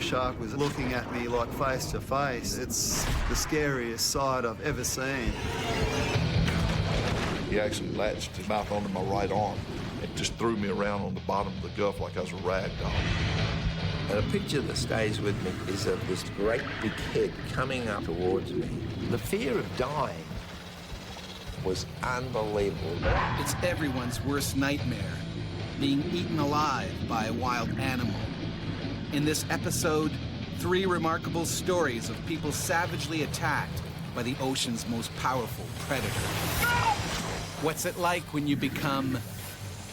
shark was looking at me like face to face. It's the scariest sight I've ever seen. He actually latched his mouth onto my right arm and just threw me around on the bottom of the Gulf like I was a rag doll. And a picture that stays with me is of this great big head coming up towards me. The fear of dying was unbelievable. It's everyone's worst nightmare, being eaten alive by a wild animal. In this episode, 3 remarkable stories of people savagely attacked by the ocean's most powerful predator. What's it like when you become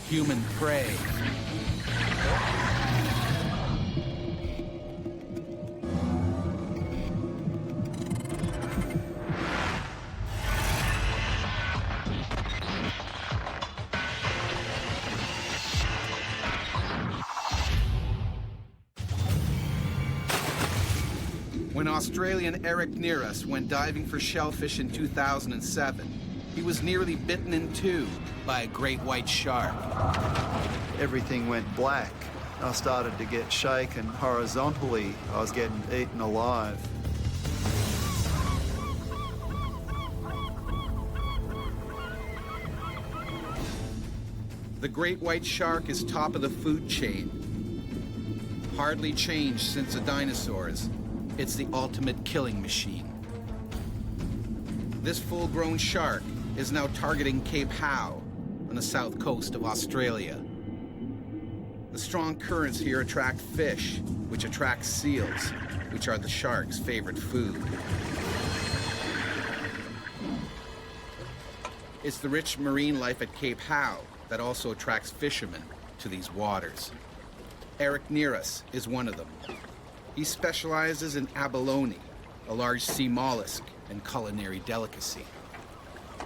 human prey? When Australian Eric Nearus went diving for shellfish in 2007, he was nearly bitten in 2 by a great white shark. Everything went black. I started to get shaken horizontally. I was getting eaten alive. The great white shark is top of the food chain. Hardly changed since the dinosaurs. It's the ultimate killing machine. This full-grown shark is now targeting Cape Howe on the south coast of Australia. The strong currents here attract fish, which attracts seals, which are the shark's favorite food. It's the rich marine life at Cape Howe that also attracts fishermen to these waters. Eric Nearus is one of them. He specializes in abalone, a large sea mollusk and culinary delicacy.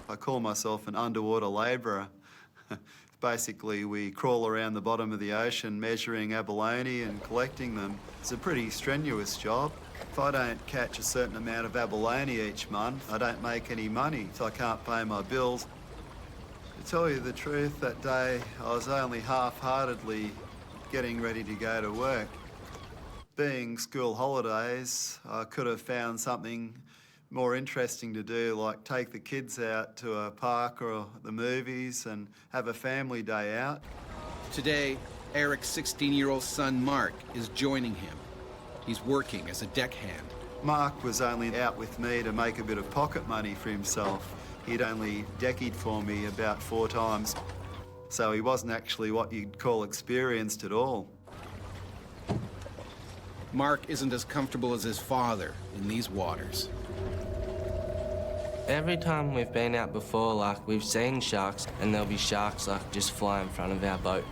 I call myself an underwater labourer. Basically, we crawl around the bottom of the ocean measuring abalone and collecting them. It's a pretty strenuous job. If I don't catch a certain amount of abalone each month, I don't make any money, so I can't pay my bills. To tell you the truth, that day I was only half-heartedly getting ready to go to work. Being school holidays, I could have found something more interesting to do, like take the kids out to a park or the movies and have a family day out. Today, Eric's 16-year-old son, Mark, is joining him. He's working as a deckhand. Mark was only out with me to make a bit of pocket money for himself. He'd only deckied for me about 4 times, so he wasn't actually what you'd call experienced at all. Mark isn't as comfortable as his father in these waters. Every time we've been out before, like, we've seen sharks, and there'll be sharks, like, just fly in front of our boat.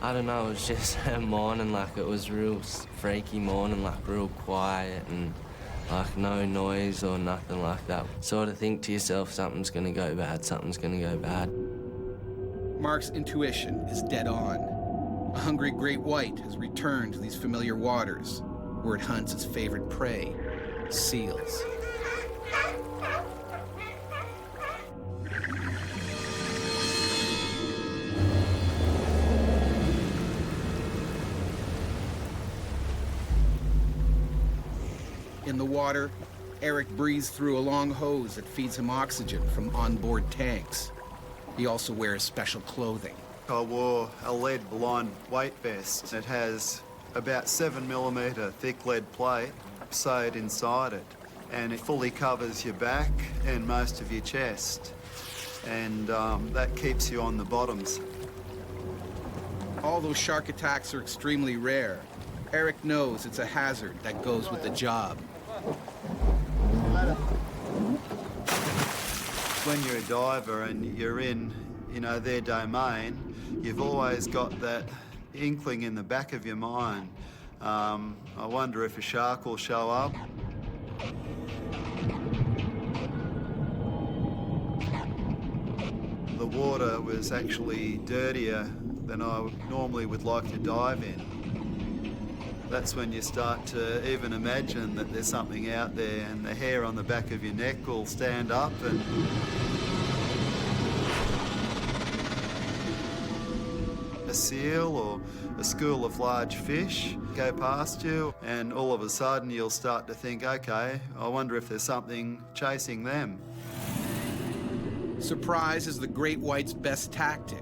I don't know, it was just a morning, like, it was real freaky morning, like, real quiet and, like, no noise or nothing like that. Sort of think to yourself, something's gonna go bad, something's gonna go bad. Mark's intuition is dead on. A hungry great white has returned to these familiar waters, where it hunts its favorite prey, seals. In the water, Eric breathes through a long hose that feeds him oxygen from onboard tanks. He also wears special clothing. I wore a lead-lined weight vest. It has about 7mm thick lead plate sewed inside it, and it fully covers your back and most of your chest, and that keeps you on the bottoms. Although shark attacks are extremely rare, Eric knows it's a hazard that goes with the job. When you're a diver and you're in, their domain, you've always got that inkling in the back of your mind. I wonder if a shark will show up. The water was actually dirtier than I normally would like to dive in. That's when you start to even imagine that there's something out there, and the hair on the back of your neck will stand up. And a seal or a school of large fish go past you, and all of a sudden you'll start to think, okay, I wonder if there's something chasing them. Surprise is the great white's best tactic.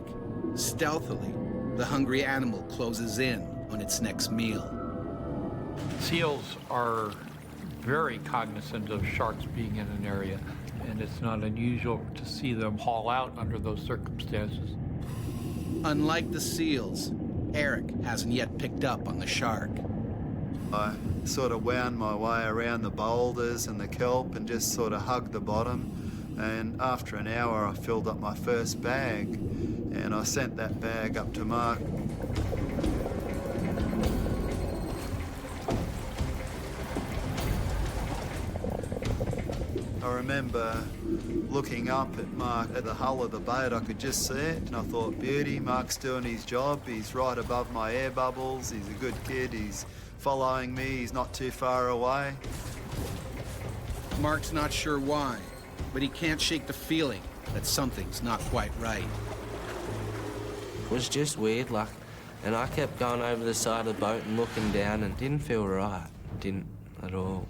Stealthily, the hungry animal closes in on its next meal. Seals are very cognizant of sharks being in an area, and it's not unusual to see them haul out under those circumstances. Unlike the seals, Eric hasn't yet picked up on the shark. I sort of wound my way around the boulders and the kelp and just sort of hugged the bottom. And after an hour, I filled up my first bag, and I sent that bag up to Mark. I remember looking up at Mark at the hull of the boat. I could just see it, and I thought, beauty, Mark's doing his job. He's right above my air bubbles. He's a good kid. He's following me. He's not too far away. Mark's not sure why, but he can't shake the feeling that something's not quite right. It was just weird, like, and I kept going over the side of the boat and looking down, and it didn't feel right. Didn't at all.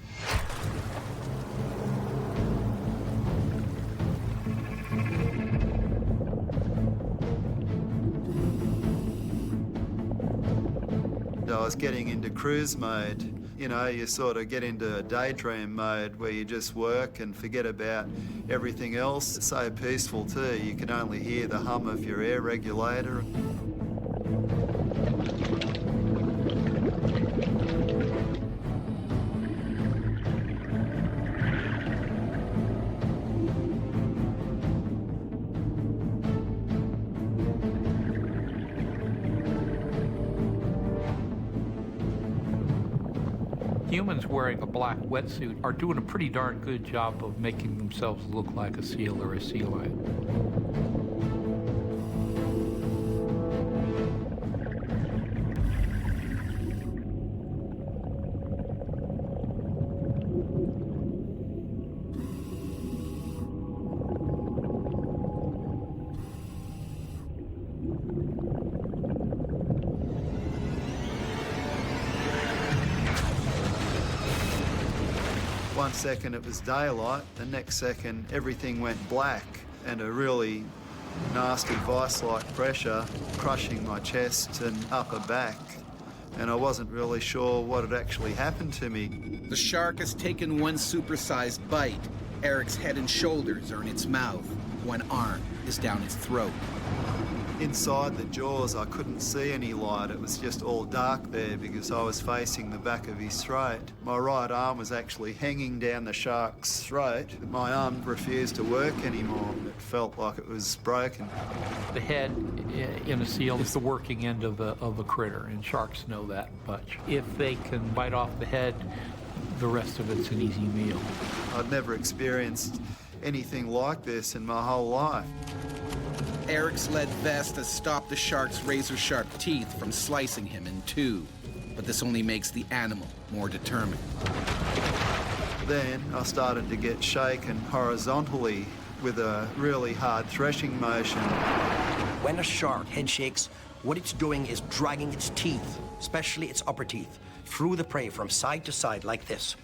I was getting into cruise mode. You know, you sort of get into a daydream mode where you just work and forget about everything else. It's so peaceful too. You can only hear the hum of your air regulator. Humans wearing a black wetsuit are doing a pretty darn good job of making themselves look like a seal or a sea lion. One second it was daylight, the next second everything went black, and a really nasty vice-like pressure crushing my chest and upper back. And I wasn't really sure what had actually happened to me. The shark has taken one supersized bite. Eric's head and shoulders are in its mouth. One arm is down its throat. Inside the jaws, I couldn't see any light. It was just all dark there because I was facing the back of his throat. My right arm was actually hanging down the shark's throat. My arm refused to work anymore. It felt like it was broken. The head in a seal is the working end of a critter, and sharks know that much. If they can bite off the head, the rest of it's an easy meal. I'd never experienced anything like this in my whole life. Eric's lead vest has stopped the shark's razor-sharp teeth from slicing him in two, but this only makes the animal more determined. Then I started to get shaken horizontally with a really hard threshing motion. When a shark head shakes, what it's doing is dragging its teeth, especially its upper teeth, through the prey from side to side like this,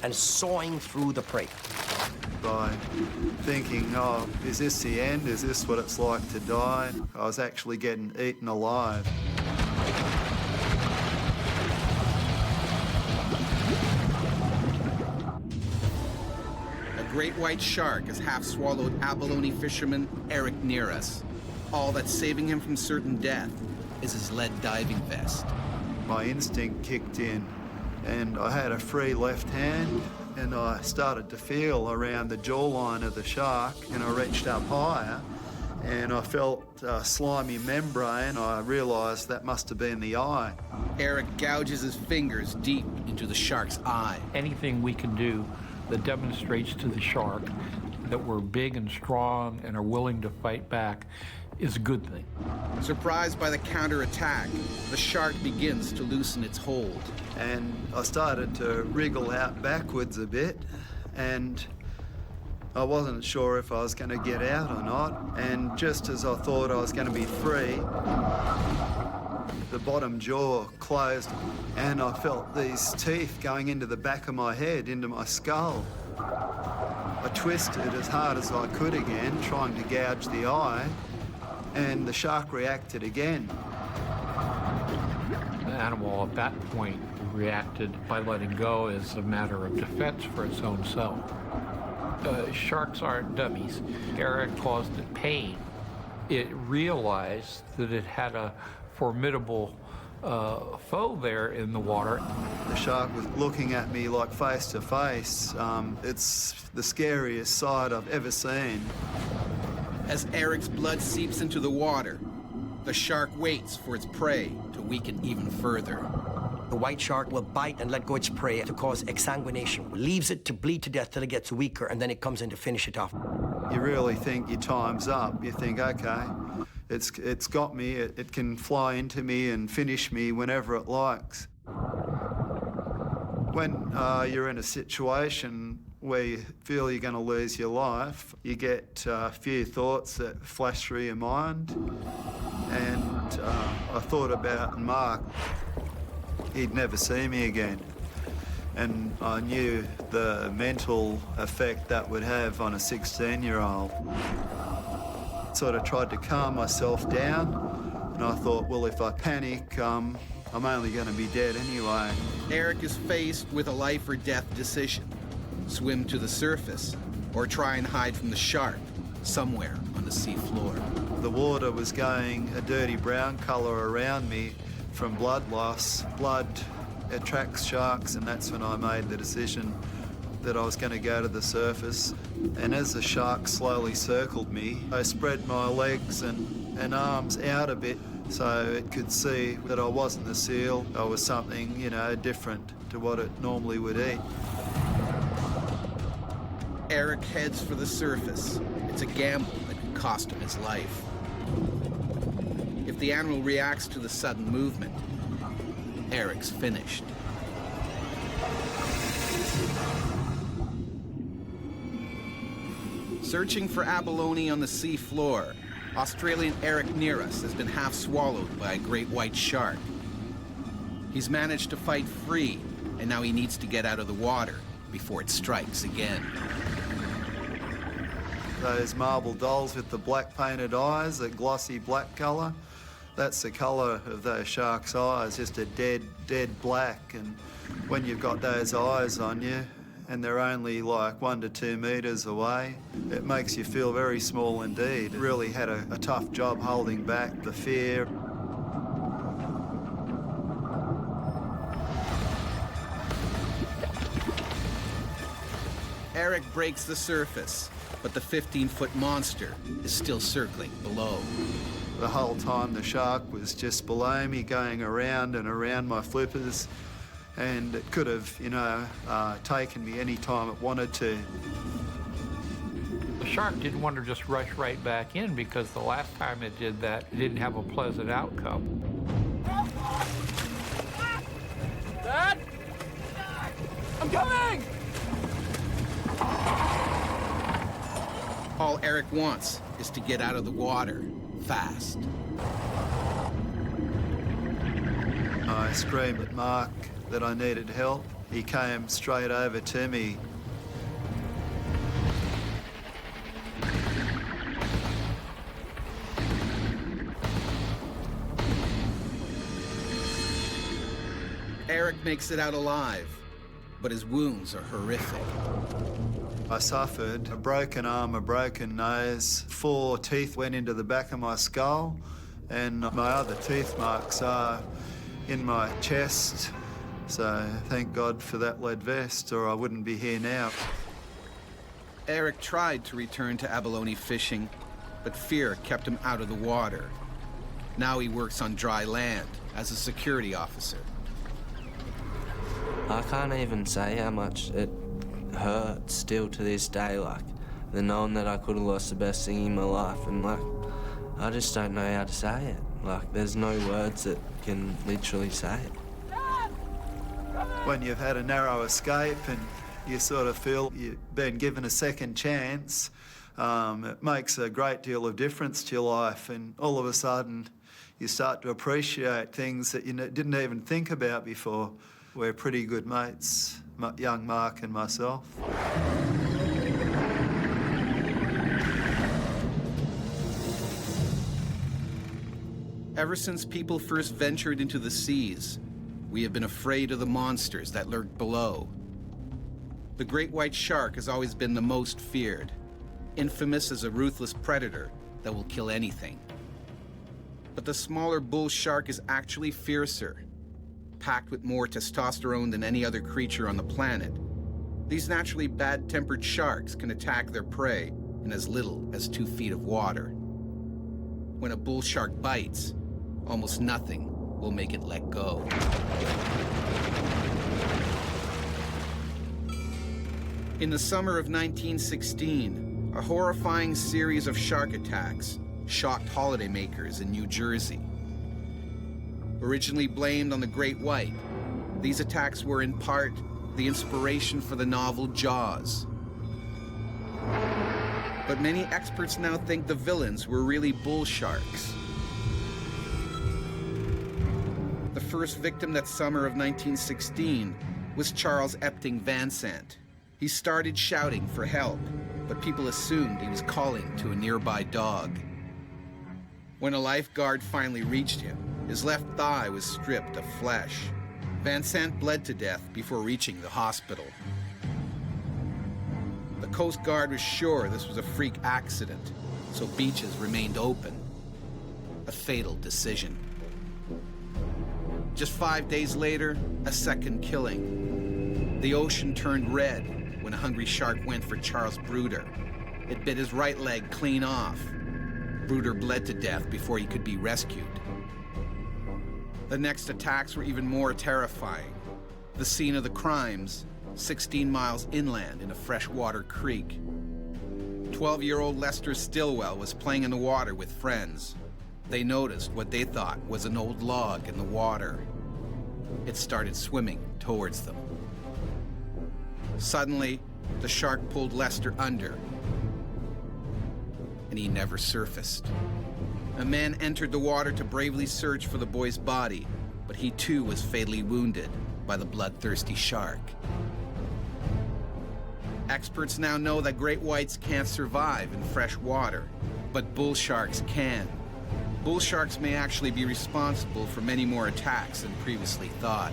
and sawing through the prey. By thinking, oh, is this the end? Is this what it's like to die? I was actually getting eaten alive. A great white shark has half-swallowed abalone fisherman Eric near us. All that's saving him from certain death is his lead diving vest. My instinct kicked in, and I had a free left hand, and I started to feel around the jawline of the shark, and I reached up higher, and I felt a slimy membrane. I realised that must have been the eye. Eric gouges his fingers deep into the shark's eye. Anything we can do that demonstrates to the shark that we're big and strong and are willing to fight back is a good thing. Surprised by the counterattack, the shark begins to loosen its hold. And I started to wriggle out backwards a bit, and I wasn't sure if I was going to get out or not. And just as I thought I was going to be free, the bottom jaw closed, and I felt these teeth going into the back of my head, into my skull. I twisted as hard as I could again, trying to gouge the eye, and the shark reacted again. The animal at that point reacted by letting go as a matter of defense for its own self. Sharks aren't dummies. Eric caused it pain. It realized that it had a formidable foe there in the water. The shark was looking at me like face to face. It's the scariest sight I've ever seen. As Eric's blood seeps into the water, the shark waits for its prey to weaken even further. The white shark will bite and let go its prey to cause exsanguination, leaves it to bleed to death till it gets weaker, and then it comes in to finish it off. You really think your time's up. You think, okay, it's got me. It can fly into me and finish me whenever it likes. When you're in a situation where you feel you're going to lose your life, you get a few thoughts that flash through your mind. And I thought about Mark. He'd never see me again. And I knew the mental effect that would have on a 16-year-old. Sort of tried to calm myself down, and I thought, well, if I panic, I'm only going to be dead anyway. Eric is faced with a life or death decision. Swim to the surface, or try and hide from the shark somewhere on the sea floor. The water was going a dirty brown colour around me from blood loss. Blood attracts sharks, and that's when I made the decision that I was going to go to the surface. And as the shark slowly circled me, I spread my legs and arms out a bit so it could see that I wasn't the seal. I was something, different to what it normally would eat. Eric heads for the surface. It's a gamble that could cost him his life. If the animal reacts to the sudden movement, Eric's finished. Searching for abalone on the sea floor, Australian Eric near us has been half swallowed by a great white shark. He's managed to fight free, and now he needs to get out of the water before it strikes again. Those marble dolls with the black painted eyes, that glossy black colour, that's the colour of those sharks' eyes, just a dead black. And when you've got those eyes on you and they're only like 1 to 2 metres away, it makes you feel very small indeed. It really had a tough job holding back the fear. Eric breaks the surface, but the 15-foot monster is still circling below. The whole time the shark was just below me, going around and around my flippers, and it could have, taken me any time it wanted to. The shark didn't want to just rush right back in because the last time it did that, it didn't have a pleasant outcome. Dad? I'm coming! All Eric wants is to get out of the water fast. I screamed at Mark that I needed help. He came straight over to me. Eric makes it out alive, but his wounds are horrific. I suffered a broken arm, a broken nose, 4 teeth went into the back of my skull, and my other teeth marks are in my chest. So thank God for that lead vest, or I wouldn't be here now. Eric tried to return to abalone fishing, but fear kept him out of the water. Now he works on dry land as a security officer. I can't even say how much it hurts still to this day, the knowing that I could have lost the best thing in my life, and I just don't know how to say it. There's no words that can literally say it. When you've had a narrow escape and you sort of feel you've been given a second chance, it makes a great deal of difference to your life, and all of a sudden you start to appreciate things that you didn't even think about before. We're pretty good mates, young Mark and myself. Ever since people first ventured into the seas, we have been afraid of the monsters that lurk below. The great white shark has always been the most feared, infamous as a ruthless predator that will kill anything. But the smaller bull shark is actually fiercer, packed with more testosterone than any other creature on the planet. These naturally bad-tempered sharks can attack their prey in as little as 2 feet of water. When a bull shark bites, almost nothing will make it let go. In the summer of 1916, a horrifying series of shark attacks shocked holidaymakers in New Jersey. Originally blamed on the great white, these attacks were in part the inspiration for the novel Jaws. But many experts now think the villains were really bull sharks. The first victim that summer of 1916 was Charles Epting Van Sant. He started shouting for help, but people assumed he was calling to a nearby dog. When a lifeguard finally reached him, his left thigh was stripped of flesh. Van Sant bled to death before reaching the hospital. The Coast Guard was sure this was a freak accident, so beaches remained open. A fatal decision. Just 5 days later, a second killing. The ocean turned red when a hungry shark went for Charles Bruder. It bit his right leg clean off. Bruder bled to death before he could be rescued. The next attacks were even more terrifying. The scene of the crimes, 16 miles inland in a freshwater creek. 12-year-old Lester Stillwell was playing in the water with friends. They noticed what they thought was an old log in the water. It started swimming towards them. Suddenly, the shark pulled Lester under, and he never surfaced. A man entered the water to bravely search for the boy's body, but he too was fatally wounded by the bloodthirsty shark. Experts now know that great whites can't survive in fresh water, but bull sharks can. Bull sharks may actually be responsible for many more attacks than previously thought.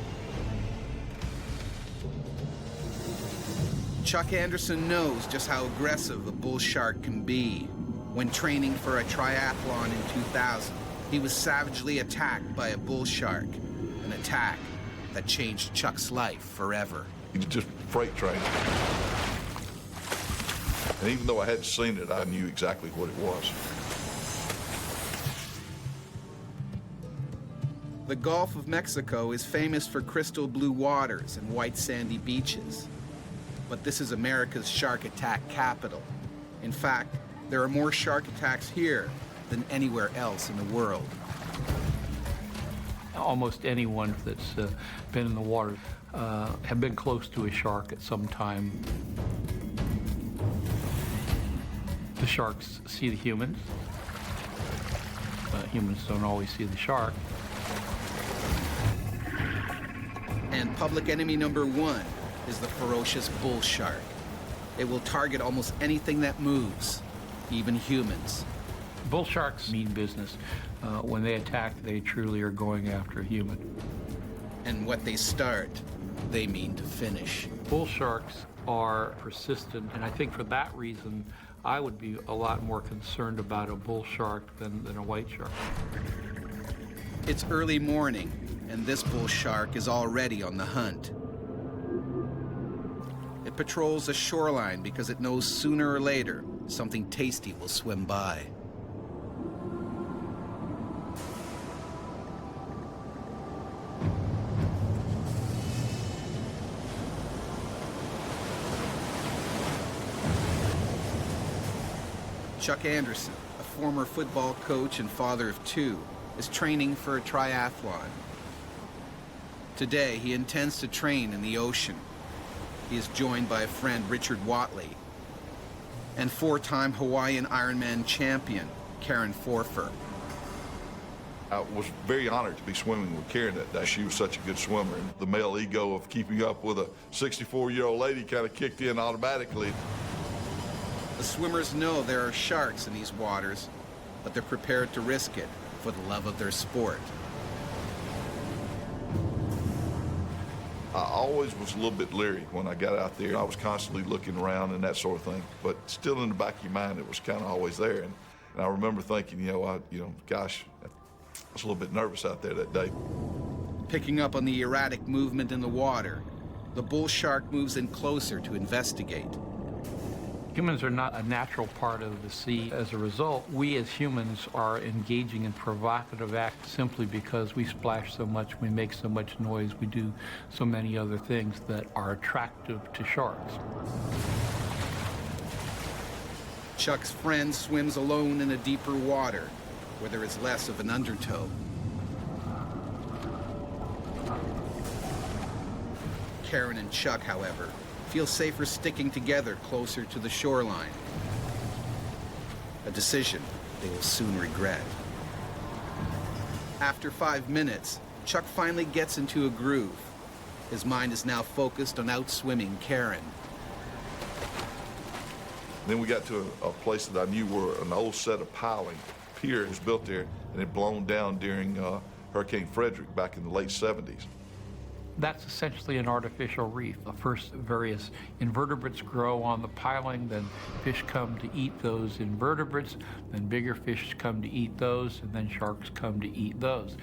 Chuck Anderson knows just how aggressive a bull shark can be. When training for a triathlon in 2000, he was savagely attacked by a bull shark, an attack that changed Chuck's life forever. It was just freight train. And even though I hadn't seen it, I knew exactly what it was. The Gulf of Mexico is famous for crystal blue waters and white sandy beaches. But this is America's shark attack capital. In fact, there are more shark attacks here than anywhere else in the world. Almost anyone that's been in the water have been close to a shark at some time. The sharks see the humans. Humans don't always see the shark. And public enemy number one is the ferocious bull shark. It will target almost anything that moves, even humans. Bull sharks mean business. When they attack, they truly are going after a human. And what they start, they mean to finish. Bull sharks are persistent, and I think for that reason, I would be a lot more concerned about a bull shark than a white shark. It's early morning, and this bull shark is already on the hunt. It patrols the shoreline because it knows sooner or later something tasty will swim by. Chuck Anderson, a former football coach and father of two, is training for a triathlon. Today, he intends to train in the ocean. He is joined by a friend, Richard Watley, and four-time Hawaiian Ironman champion, Karen Forfer. I was very honored to be swimming with Karen that day. She was such a good swimmer, and the male ego of keeping up with a 64-year-old lady kind of kicked in automatically. The swimmers know there are sharks in these waters, but they're prepared to risk it for the love of their sport. I always was a little bit leery when I got out there. I was constantly looking around and that sort of thing, but still in the back of your mind, it was kind of always there. And I remember thinking, gosh, I was a little bit nervous out there that day. Picking up on the erratic movement in the water, the bull shark moves in closer to investigate. Humans are not a natural part of the sea. As a result, we as humans are engaging in provocative acts simply because we splash so much, we make so much noise, we do so many other things that are attractive to sharks. Chuck's friend swims alone in a deeper water, where there is less of an undertow. Karen and Chuck, however, feel safer sticking together closer to the shoreline. A decision they will soon regret. After 5 minutes, Chuck finally gets into a groove. His mind is now focused on outswimming Karen. Then we got to a place that I knew were an old set of piling. Pier was built there, and it blown down during Hurricane Frederick back in the late 70s. That's essentially an artificial reef. First, various invertebrates grow on the piling, then fish come to eat those invertebrates, then bigger fish come to eat those, and then sharks come to eat those.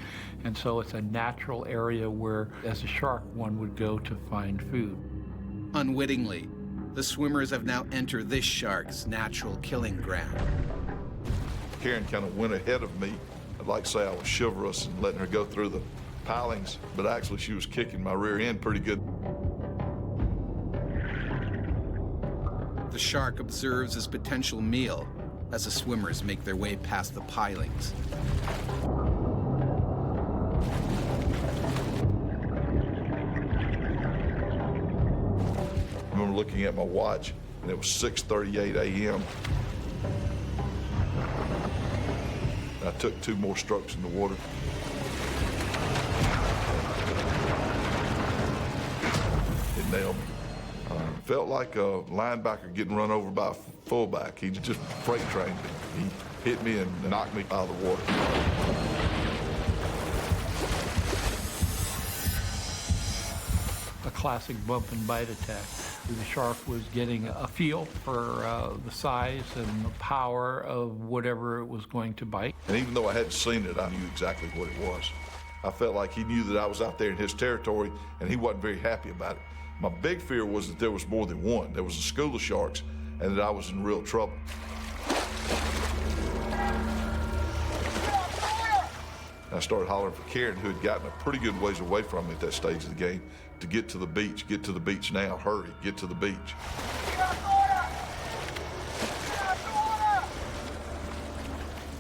And so it's a natural area where, as a shark, one would go to find food. Unwittingly, the swimmers have now entered this shark's natural killing ground. Karen kind of went ahead of me. I'd like to say I was chivalrous and letting her go through the pilings, but actually she was kicking my rear end pretty good. The shark observes his potential meal as the swimmers make their way past the pilings. I remember looking at my watch, and it was 6:38 a.m. I took 2 more strokes in the water. It nailed me. Felt like a linebacker getting run over by a fullback. He just freight trained me. He hit me and knocked me out of the water. A classic bump and bite attack. The shark was getting a feel for the size and the power of whatever it was going to bite. And even though I hadn't seen it, I knew exactly what it was. I felt like he knew that I was out there in his territory, and he wasn't very happy about it. My big fear was that there was more than one. There was a school of sharks, and that I was in real trouble. I started hollering for Karen, who had gotten a pretty good ways away from me at that stage of the game, to get to the beach. Get to the beach now. Hurry, get to the beach.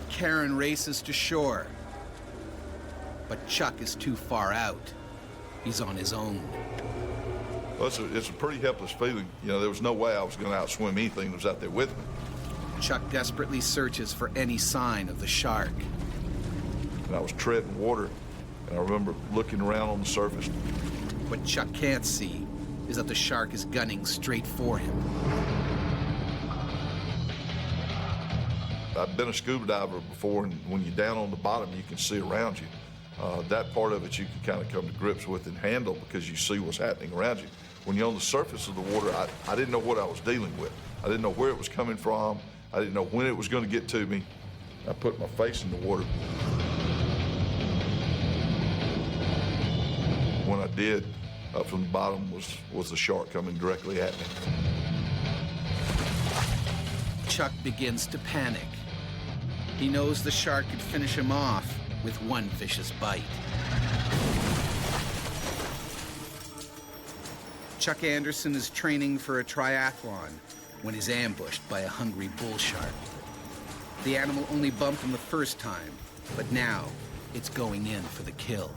Karen races to shore, but Chuck is too far out. He's on his own. Well, it's a pretty helpless feeling. There was no way I was going to outswim anything that was out there with me. Chuck desperately searches for any sign of the shark. And I was treading water, and I remember looking around on the surface. What Chuck can't see is that the shark is gunning straight for him. I've been a scuba diver before, and when you're down on the bottom, you can see around you. That part of it you can kind of come to grips with and handle because you see what's happening around you. When you're on the surface of the water, I didn't know what I was dealing with. I didn't know where it was coming from. I didn't know when it was going to get to me. I put my face in the water. When I did, up from the bottom was the shark coming directly at me. Chuck begins to panic. He knows the shark could finish him off with one vicious bite. Chuck Anderson is training for a triathlon when he's ambushed by a hungry bull shark. The animal only bumped him the first time, but now it's going in for the kill.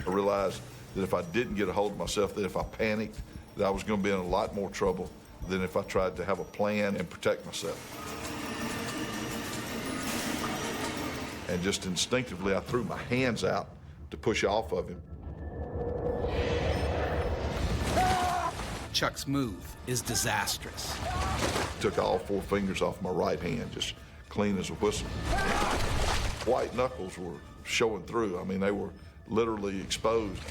I realized that if I didn't get a hold of myself, that if I panicked, that I was going to be in a lot more trouble than if I tried to have a plan and protect myself. and just instinctively I threw my hands out to push off of him. Chuck's move is disastrous. Took all 4 fingers off my right hand, just clean as a whistle. White knuckles were showing through. I mean, they were literally exposed.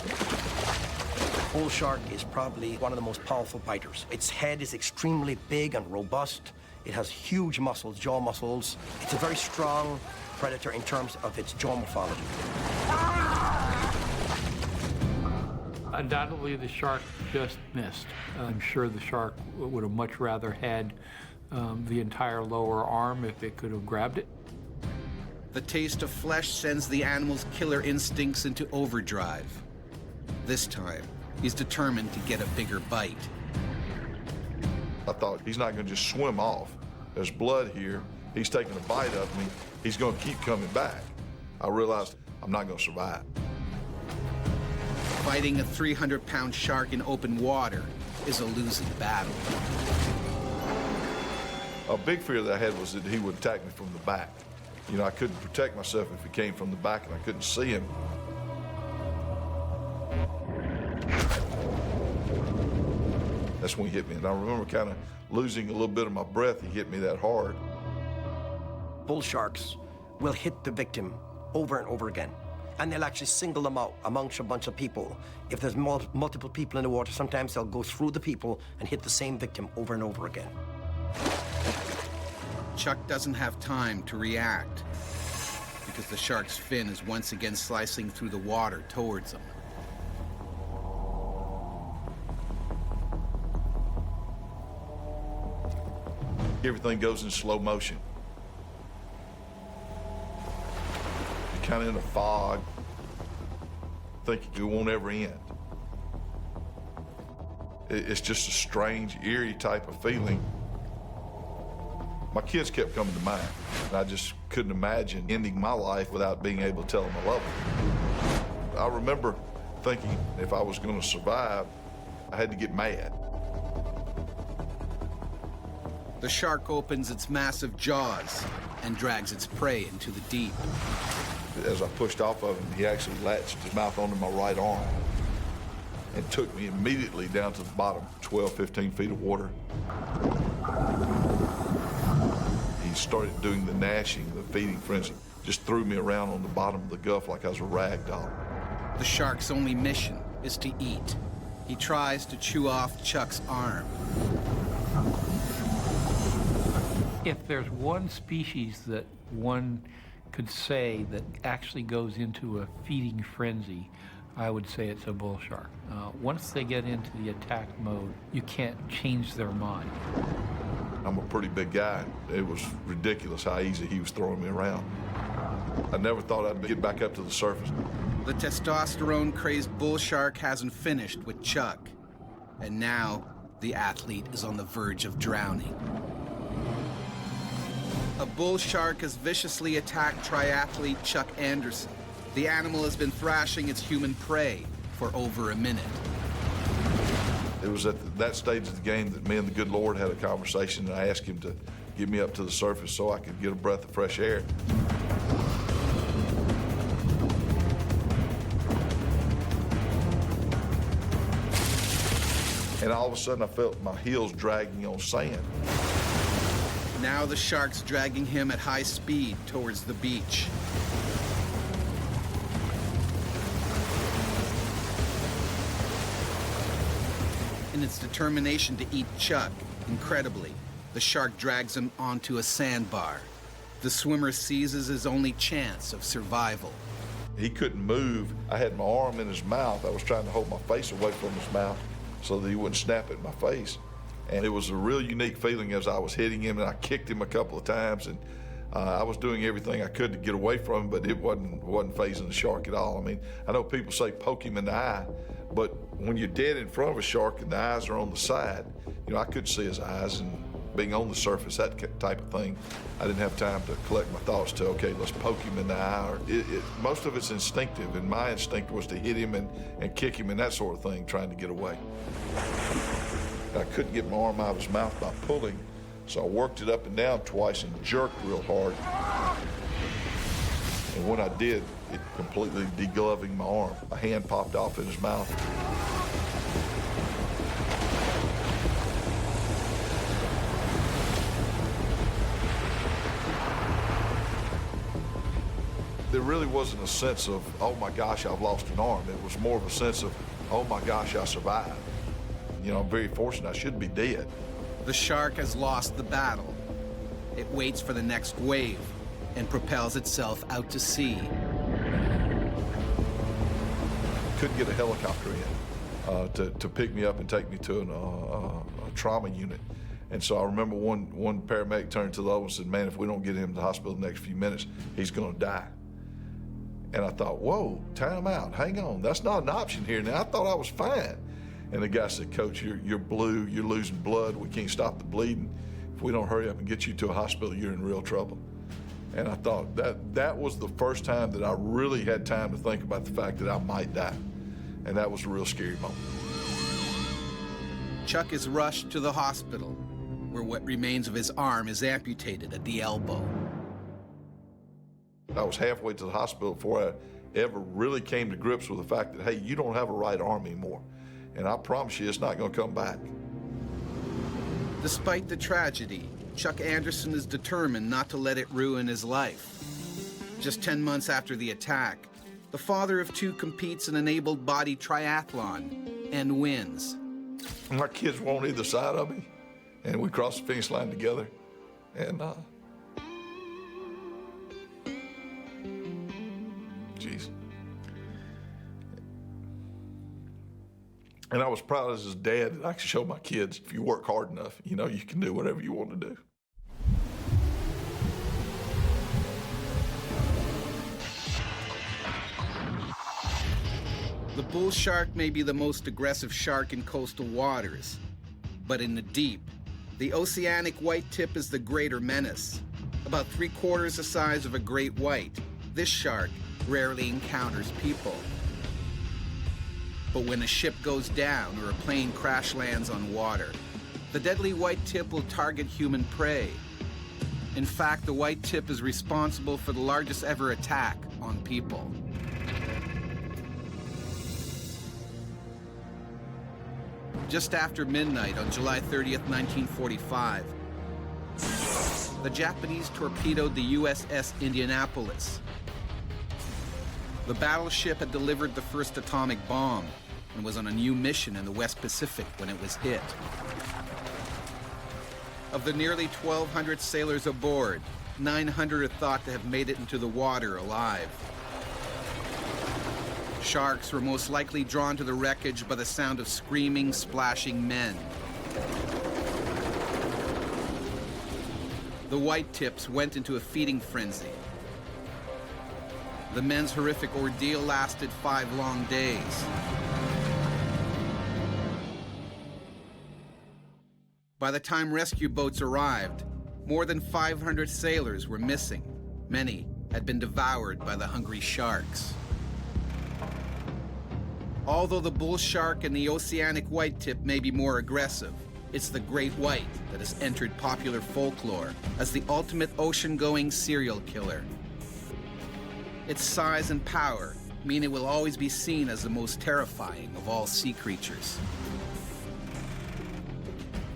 Bull shark is probably one of the most powerful biters. Its head is extremely big and robust. It has huge muscles, jaw muscles. It's a very strong predator in terms of its jaw morphology. Undoubtedly, the shark just missed. I'm sure the shark would have much rather had the entire lower arm if it could have grabbed it. The taste of flesh sends the animal's killer instincts into overdrive. This time, he's determined to get a bigger bite. I thought, he's not going to just swim off. There's blood here. He's taking a bite of me. He's going to keep coming back. I realized I'm not going to survive. Fighting a 300-pound shark in open water is a losing battle. A big fear that I had was that he would attack me from the back. You know, I couldn't protect myself if he came from the back and I couldn't see him. That's when he hit me. And I remember kind of losing a little bit of my breath. He hit me that hard. Bull sharks will hit the victim over and over again. And they'll actually single them out amongst a bunch of people. If there's multiple people in the water, sometimes they'll go through the people and hit the same victim over and over again. Chuck doesn't have time to react because the shark's fin is once again slicing through the water towards him. Everything goes in slow motion. You're kind of in a fog, thinking it won't ever end. It's just a strange, eerie type of feeling. My kids kept coming to mind, and I just couldn't imagine ending my life without being able to tell them I love them. I remember thinking if I was going to survive, I had to get mad. The shark opens its massive jaws and drags its prey into the deep. As I pushed off of him, he actually latched his mouth onto my right arm and took me immediately down to the bottom, 12, 15 feet of water. He started doing the gnashing, the feeding frenzy, just threw me around on the bottom of the Gulf like I was a rag doll. The shark's only mission is to eat. He tries to chew off Chuck's arm. If there's one species that one could say that actually goes into a feeding frenzy, I would say it's a bull shark. Once they get into the attack mode, you can't change their mind. I'm a pretty big guy. It was ridiculous how easy he was throwing me around. I never thought I'd get back up to the surface. The testosterone-crazed bull shark hasn't finished with Chuck. And now, the athlete is on the verge of drowning. A bull shark has viciously attacked triathlete Chuck Anderson. The animal has been thrashing its human prey for over a minute. It was at that stage of the game that me and the good Lord had a conversation, and I asked him to get me up to the surface so I could get a breath of fresh air. And all of a sudden I felt my heels dragging on sand. Now the shark's dragging him at high speed towards the beach. In its determination to eat Chuck, incredibly, the shark drags him onto a sandbar. The swimmer seizes his only chance of survival. He couldn't move. I had my arm in his mouth. I was trying to hold my face away from his mouth so that he wouldn't snap at my face. And it was a real unique feeling as I was hitting him, and I kicked him a couple of times, and I was doing everything I could to get away from him, but it wasn't fazing the shark at all. I mean, I know people say poke him in the eye, but when you're dead in front of a shark and the eyes are on the side, you know, I couldn't see his eyes, and being on the surface, that type of thing, I didn't have time to collect my thoughts to, okay, let's poke him in the eye. Or most of it's instinctive, and my instinct was to hit him and kick him and that sort of thing, trying to get away. I couldn't get my arm out of his mouth by pulling, so I worked it up and down twice and jerked real hard. And when I did, it completely degloving my arm. A hand popped off in his mouth. There really wasn't a sense of, oh my gosh, I've lost an arm. It was more of a sense of, oh my gosh, I survived. You know, I'm very fortunate. I should be dead. The shark has lost the battle. It waits for the next wave and propels itself out to sea. Couldn't get a helicopter in to pick me up and take me to a trauma unit. And so I remember one paramedic turned to the other one and said, man, if we don't get him to the hospital in the next few minutes, he's gonna die. And I thought, whoa, time out, hang on. That's not an option here now. I thought I was fine. And the guy said, Coach, you're blue, you're losing blood, we can't stop the bleeding. If we don't hurry up and get you to a hospital, you're in real trouble. And I thought that was the first time that I really had time to think about the fact that I might die. And that was a real scary moment. Chuck is rushed to the hospital, where what remains of his arm is amputated at the elbow. I was halfway to the hospital before I ever really came to grips with the fact that, hey, you don't have a right arm anymore. And I promise you, it's not going to come back. Despite the tragedy, Chuck Anderson is determined not to let it ruin his life. Just 10 months after the attack, the father of two competes in an able-bodied triathlon and wins. My kids were on either side of me, and we crossed the finish line together. And, geez. And I was proud as his dad that I could show my kids, if you work hard enough, you know, you can do whatever you want to do. The bull shark may be the most aggressive shark in coastal waters, but in the deep, the oceanic white tip is the greater menace. About 3/4 the size of a great white, this shark rarely encounters people. But when a ship goes down or a plane crash lands on water, the deadly white tip will target human prey. In fact, the white tip is responsible for the largest ever attack on people. Just after midnight on July 30th, 1945, the Japanese torpedoed the USS Indianapolis. The battleship had delivered the first atomic bomb and was on a new mission in the West Pacific when it was hit. Of the nearly 1,200 sailors aboard, 900 are thought to have made it into the water alive. Sharks were most likely drawn to the wreckage by the sound of screaming, splashing men. The white tips went into a feeding frenzy. The men's horrific ordeal lasted 5 long days. By the time rescue boats arrived, more than 500 sailors were missing. Many had been devoured by the hungry sharks. Although the bull shark and the oceanic white tip may be more aggressive, it's the great white that has entered popular folklore as the ultimate ocean-going serial killer. Its size and power mean it will always be seen as the most terrifying of all sea creatures.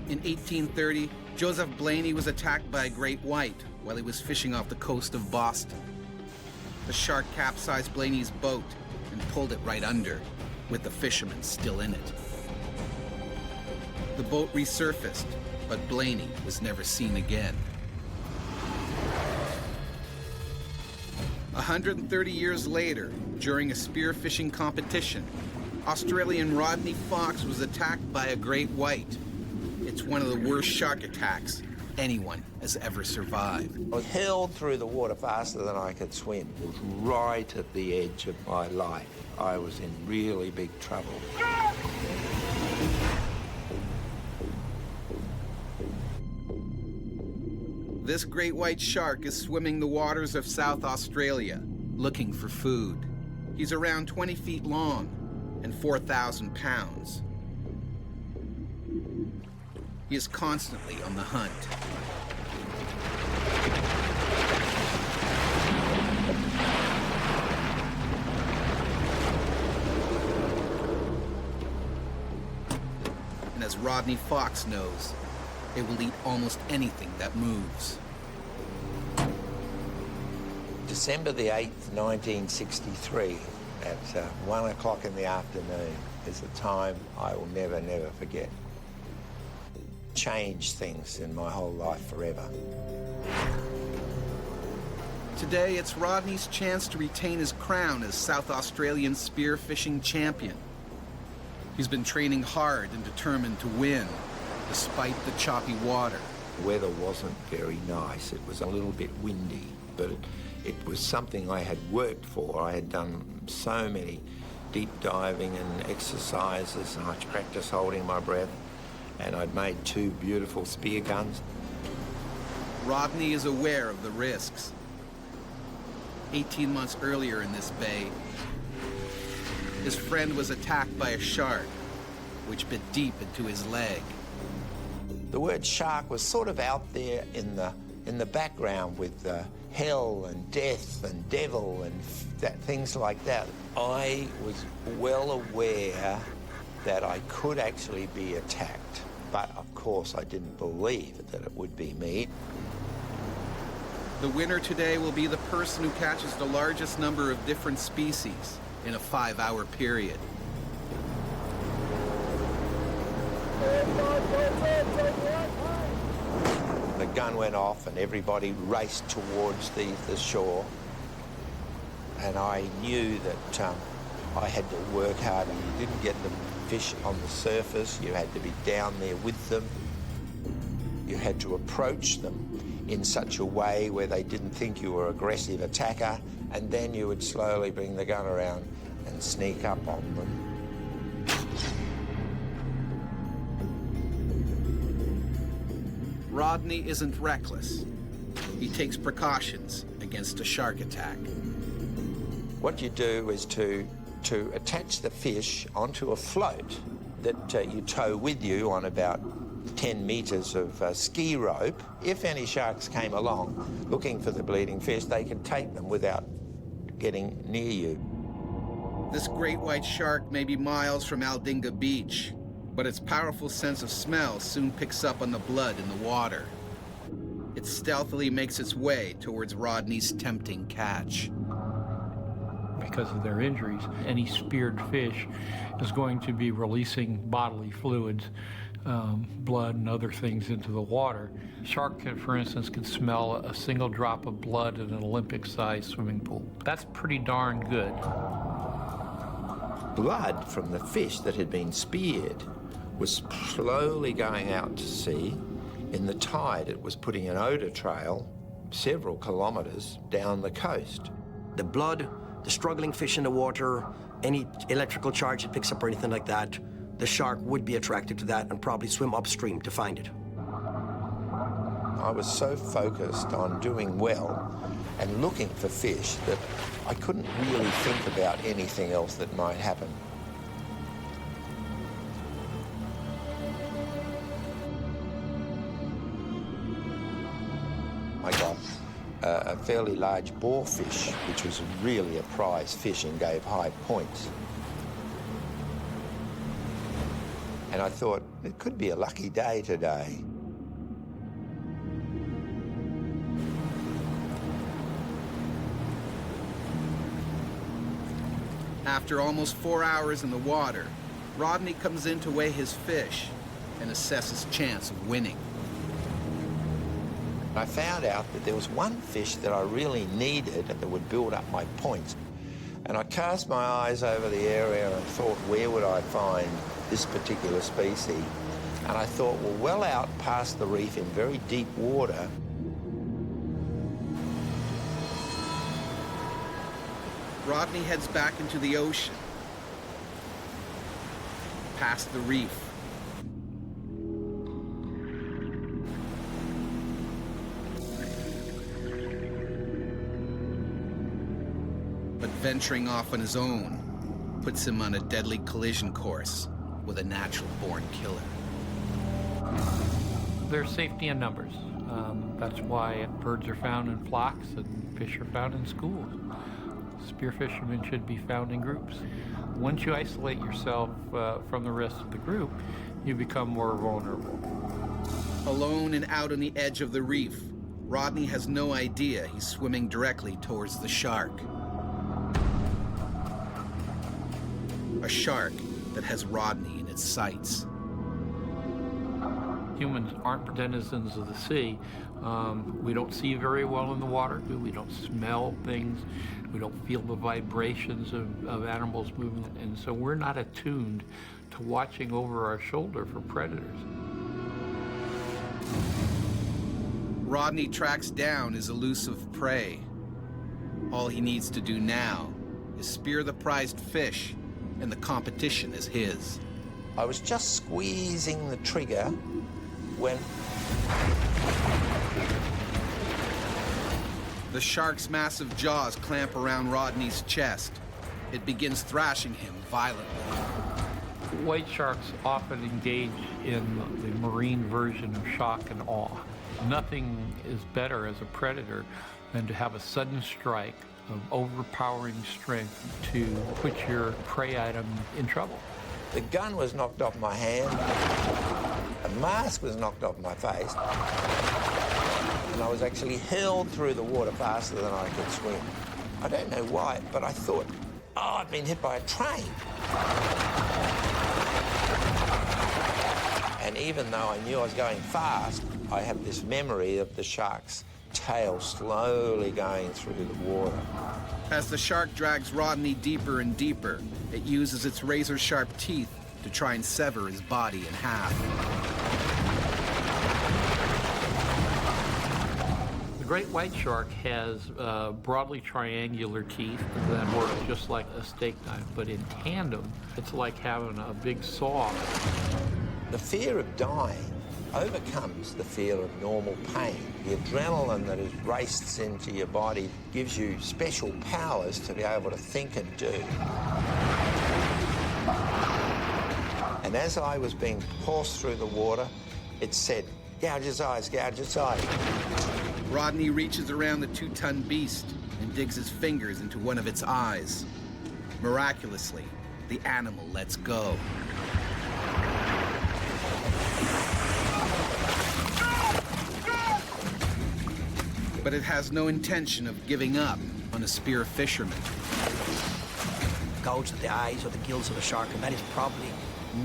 In 1830, Joseph Blaney was attacked by a great white while he was fishing off the coast of Boston. The shark capsized Blaney's boat and pulled it right under, with the fishermen still in it. The boat resurfaced, but Blaney was never seen again. 130 years later, during a spearfishing competition, Australian Rodney Fox was attacked by a great white. It's one of the worst shark attacks anyone has ever survived. I was hurled through the water faster than I could swim. It was right at the edge of my life. I was in really big trouble. This great white shark is swimming the waters of South Australia, looking for food. He's around 20 feet long and 4,000 pounds. He is constantly on the hunt. as Rodney Fox knows, it will eat almost anything that moves. December the 8th, 1963, at 1 o'clock in the afternoon is a time I will never, never forget. Changed things in my whole life forever. Today, it's Rodney's chance to retain his crown as South Australian spearfishing champion. He's been training hard and determined to win, despite the choppy water. The weather wasn't very nice. It was a little bit windy, but it was something I had worked for. I had done so many deep diving and exercises, and I'd practiced holding my breath, and I'd made 2 beautiful spear guns. Rodney is aware of the risks. 18 months earlier in this bay, his friend was attacked by a shark, which bit deep into his leg. The word shark was sort of out there in the background with hell and death and devil and things like that. I was well aware that I could actually be attacked, but of course I didn't believe that it would be me. The winner today will be the person who catches the largest number of different species in a 5-hour period. The gun went off and everybody raced towards the shore. And I knew that I had to work hard. You didn't get the fish on the surface. You had to be down there with them. You had to approach them in such a way where they didn't think you were an aggressive attacker, and then you would slowly bring the gun around and sneak up on them. Rodney isn't reckless. He takes precautions against a shark attack. What you do is to attach the fish onto a float that you tow with you on about 10 metres of ski rope. If any sharks came along looking for the bleeding fish, they could take them without getting near you. This great white shark may be miles from Aldinga Beach, but its powerful sense of smell soon picks up on the blood in the water. It stealthily makes its way towards Rodney's tempting catch. Because of their injuries, any speared fish is going to be releasing bodily fluids, blood and other things into the water. Shark, for instance, can smell a single drop of blood in an Olympic-sized swimming pool. That's pretty darn good. Blood from the fish that had been speared was slowly going out to sea. In the tide, it was putting an odour trail several kilometres down the coast. The blood, the struggling fish in the water, any electrical charge it picks up or anything like that, the shark would be attracted to that and probably swim upstream to find it. I was so focused on doing well and looking for fish that I couldn't really think about anything else that might happen. I got a fairly large boarfish, which was really a prize fish and gave high points. And I thought, it could be a lucky day today. After almost 4 hours in the water, Rodney comes in to weigh his fish and assess his chance of winning. I found out that there was one fish that I really needed that would build up my points. And I cast my eyes over the area and thought, where would I find this particular species? And I thought, well out past the reef in very deep water, Rodney heads back into the ocean, past the reef. But venturing off on his own puts him on a deadly collision course with a natural-born killer. There's safety in numbers. That's why birds are found in flocks and fish are found in schools. Spear fishermen should be found in groups. Once you isolate yourself from the rest of the group, you become more vulnerable. Alone and out on the edge of the reef, Rodney has no idea he's swimming directly towards the shark. A shark that has Rodney in its sights. Humans aren't denizens of the sea. We don't see very well in the water. We don't smell things. We don't feel the vibrations of animals moving. And so we're not attuned to watching over our shoulder for predators. Rodney tracks down his elusive prey. All he needs to do now is spear the prized fish, and the competition is his. I was just squeezing the trigger when the shark's massive jaws clamp around Rodney's chest. It begins thrashing him violently. White sharks often engage in the marine version of shock and awe. Nothing is better as a predator than to have a sudden strike of overpowering strength to put your prey item in trouble. the gun was knocked off my hand, the mask was knocked off my face, and I was actually hurled through the water faster than I could swim. I don't know why, but I thought, oh, I've been hit by a train. And even though I knew I was going fast, I have this memory of the shark's tail slowly going through the water. As the shark drags Rodney deeper and deeper, it uses its razor-sharp teeth to try and sever his body in half. The great white shark has broadly triangular teeth that work just like a steak knife, but in tandem, it's like having a big saw. The fear of dying overcomes the fear of normal pain. The adrenaline that is raced into your body gives you special powers to be able to think and do. And as I was being forced through the water, it said, gouge his eyes, gouge his eyes. Rodney reaches around the 2-ton beast and digs his fingers into one of its eyes. Miraculously, the animal lets go. But it has no intention of giving up on a spear fisherman. Gouge the eyes or the gills of the shark, and that is probably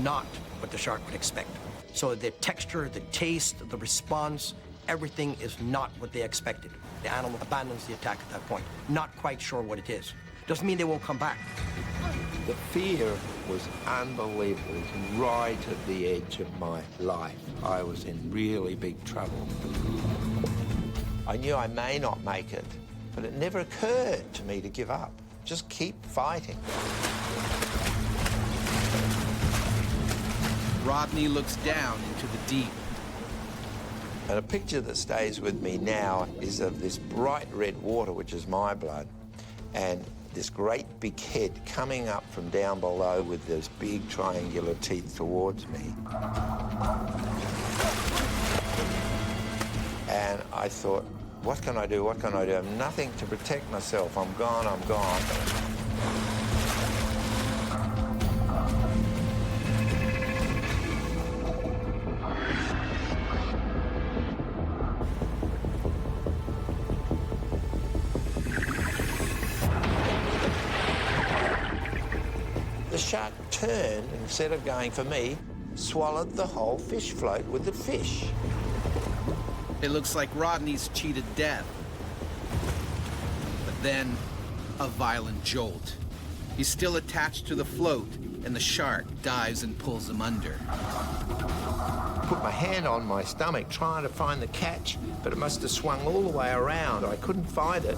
not what the shark would expect. So the texture, the taste, the response, everything is not what they expected. The animal abandons the attack at that point, not quite sure what it is. Doesn't mean they won't come back. The fear was unbelievable. It was right at the edge of my life. I was in really big trouble. I knew I may not make it, but it never occurred to me to give up. Just keep fighting. Rodney looks down into the deep. And a picture that stays with me now is of this bright red water, which is my blood, and this great big head coming up from down below with those big triangular teeth towards me. And I thought, what can I do? What can I do? I have nothing to protect myself. I'm gone, I'm gone. The shark turned, and instead of going for me, swallowed the whole fish float with the fish. It looks like Rodney's cheated death. But then, a violent jolt. He's still attached to the float, and the shark dives and pulls him under. Put my hand on my stomach trying to find the catch, but it must have swung all the way around. I couldn't find it.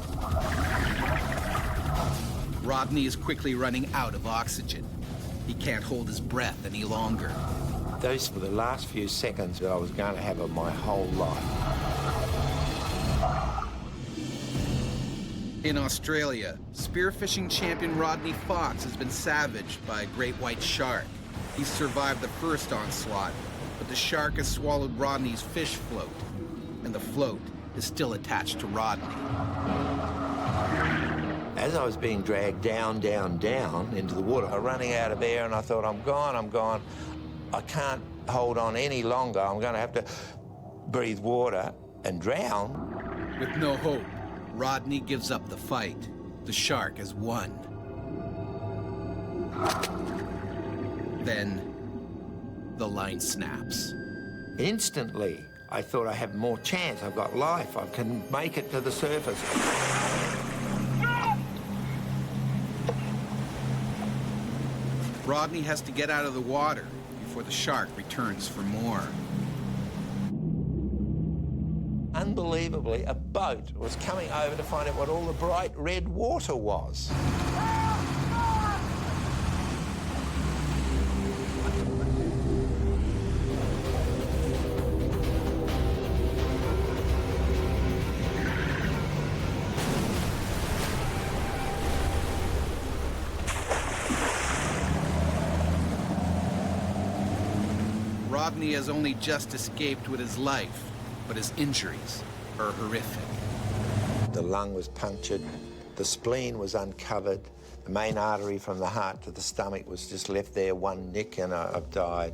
Rodney is quickly running out of oxygen. He can't hold his breath any longer. Those were the last few seconds that I was going to have of my whole life. In Australia, spearfishing champion Rodney Fox has been savaged by a great white shark. He's survived the first onslaught, but the shark has swallowed Rodney's fish float, and the float is still attached to Rodney. As I was being dragged down, down, down into the water, I was running out of air, and I thought, I'm gone, I'm gone. I can't hold on any longer. I'm going to have to breathe water and drown. With no hope, Rodney gives up the fight. The shark has won. Then, the line snaps. Instantly, I thought I have more chance. I've got life. I can make it to the surface. Rodney has to get out of the water before the shark returns for more. Unbelievably, a boat was coming over to find out what all the bright red water was. Rodney has only just escaped with his life, but his injuries are horrific. The lung was punctured, the spleen was uncovered, the main artery from the heart to the stomach was just left there, one nick, and I've died.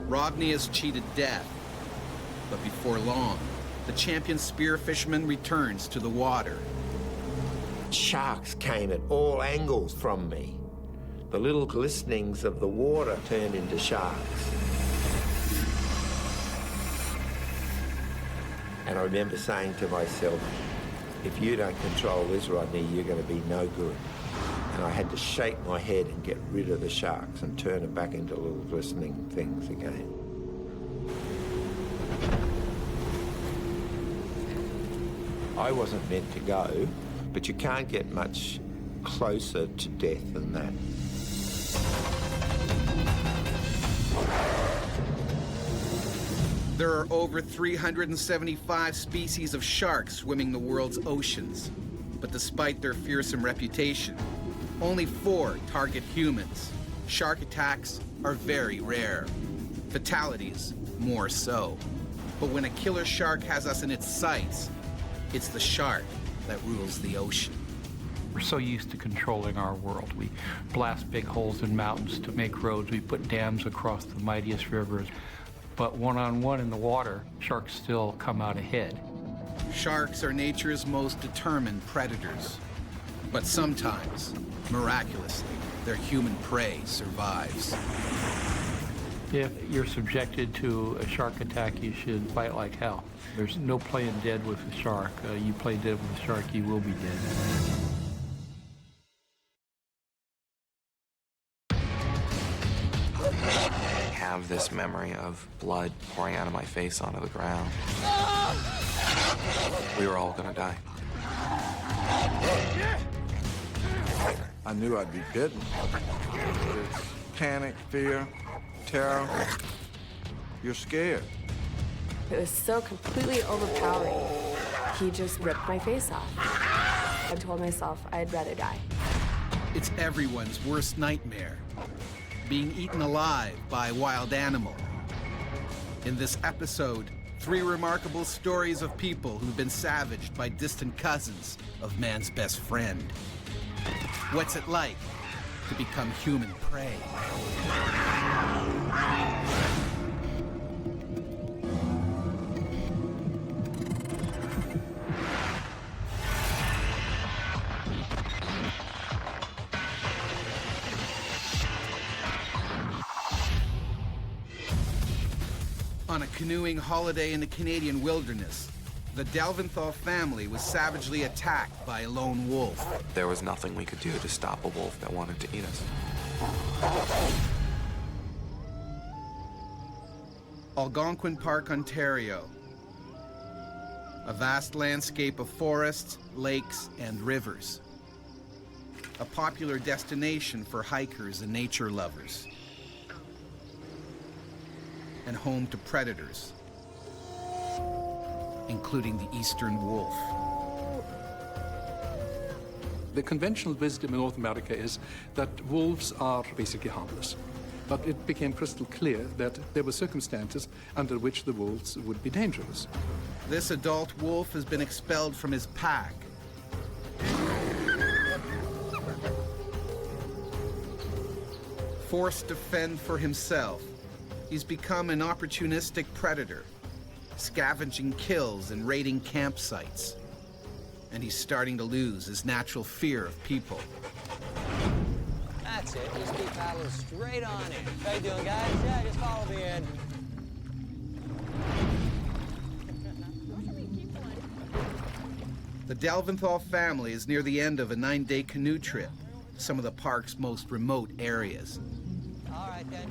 Rodney has cheated death, but before long, the champion spear fisherman returns to the water. Sharks came at all angles from me. The little glistenings of the water turned into sharks. And I remember saying to myself, if you don't control this, Rodney, you're going to be no good. And I had to shake my head and get rid of the sharks and turn it back into little glistening things again. I wasn't meant to go, but you can't get much closer to death than that. There are over 375 species of sharks swimming the world's oceans. But despite their fearsome reputation, only 4 target humans. Shark attacks are very rare. Fatalities, more so. But when a killer shark has us in its sights, it's the shark that rules the ocean. We're so used to controlling our world. We blast big holes in mountains to make roads. We put dams across the mightiest rivers. But one-on-one in the water, sharks still come out ahead. Sharks are nature's most determined predators. But sometimes, miraculously, their human prey survives. If you're subjected to a shark attack, you should fight like hell. There's no playing dead with a shark. You play dead with a shark, you will be dead. I have this memory of blood pouring out of my face onto the ground. We were all gonna die. I knew I'd be bitten. It's panic, fear, terror. You're scared. It was so completely overpowering. He just ripped my face off. I told myself I'd rather die. It's everyone's worst nightmare, being eaten alive by a wild animal. In this episode, 3 remarkable stories of people who've been savaged by distant cousins of man's best friend. What's it like to become human prey? On a canoeing holiday in the Canadian wilderness, the Delventhal family was savagely attacked by a lone wolf. There was nothing we could do to stop a wolf that wanted to eat us. Algonquin Park, Ontario. A vast landscape of forests, lakes, and rivers. A popular destination for hikers and nature lovers. And home to predators, including the eastern wolf. The conventional wisdom in North America is that wolves are basically harmless. But it became crystal clear that there were circumstances under which the wolves would be dangerous. This adult wolf has been expelled from his pack. Forced to fend for himself, he's become an opportunistic predator, scavenging kills and raiding campsites. And he's starting to lose his natural fear of people. That's it. Just keep paddling straight on in. How you doing, guys? Yeah, just follow me in. The Delventhal family is near the end of a 9-day canoe trip to some of the park's most remote areas. All right, then.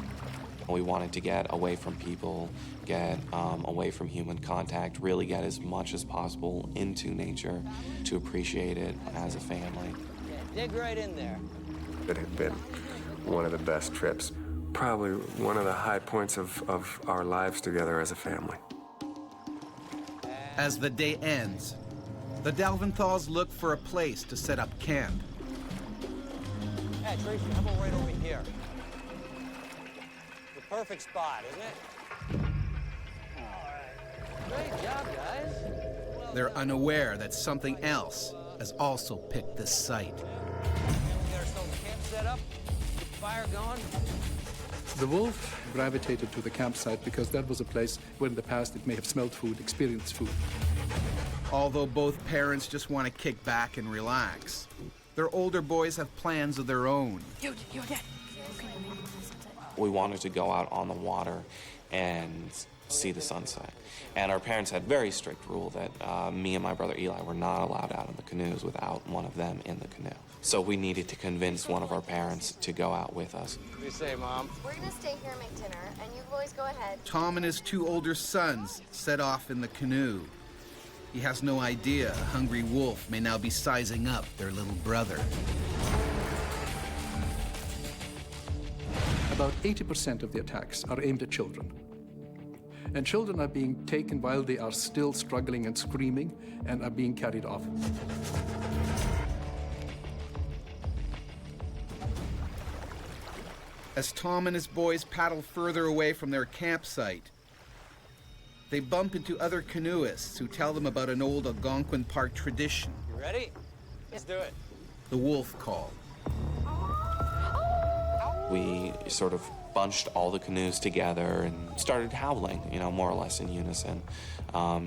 We wanted to get away from people, get away from human contact, really get as much as possible into nature to appreciate it as a family. Yeah, dig right in there. It had been one of the best trips, probably one of the high points of our lives together as a family. As the day ends, the Delventhals look for a place to set up camp. Hey, Tracy, how about right over here? The perfect spot, isn't it? All right. Great job, guys. Well They're done. unaware that something else has also picked this site. We got ourselves a camp set up, get the fire going. The wolf gravitated to the campsite because that was a place where in the past it may have smelled food, experienced food. Although both parents just want to kick back and relax, their older boys have plans of their own. You're dead. We wanted to go out on the water and see the sunset. And our parents had very strict rule that me and my brother Eli were not allowed out in the canoes without one of them in the canoe. So we needed to convince one of our parents to go out with us. What do you say, Mom? We're gonna stay here and make dinner, and you boys go ahead. Tom and his two older sons set off in the canoe. He has no idea a hungry wolf may now be sizing up their little brother. About 80% of the attacks are aimed at children. And children are being taken while they are still struggling and screaming and are being carried off. As Tom and his boys paddle further away from their campsite, they bump into other canoeists who tell them about an old Algonquin Park tradition. You ready? Let's do it. The wolf call. We sort of bunched all the canoes together and started howling, you know, more or less in unison,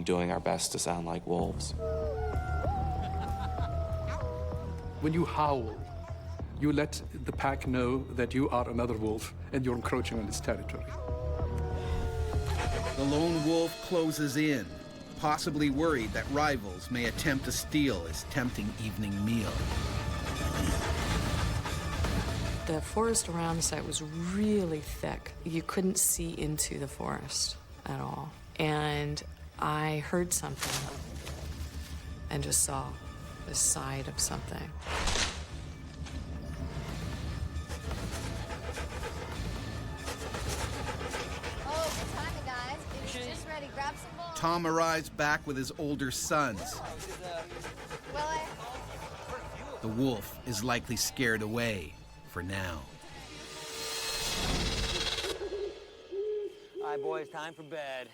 doing our best to sound like wolves. When you howl, you let the pack know that you are another wolf and you're encroaching on its territory. The lone wolf closes in, possibly worried that rivals may attempt to steal his tempting evening meal. The forest around the site was really thick. You couldn't see into the forest at all. And I heard something and just saw the side of something. Oh, good timing, guys. It is just ready. Grab some balls. Tom arrives back with his older sons. Well, The wolf is likely scared away for now. All right, boys, time for bed.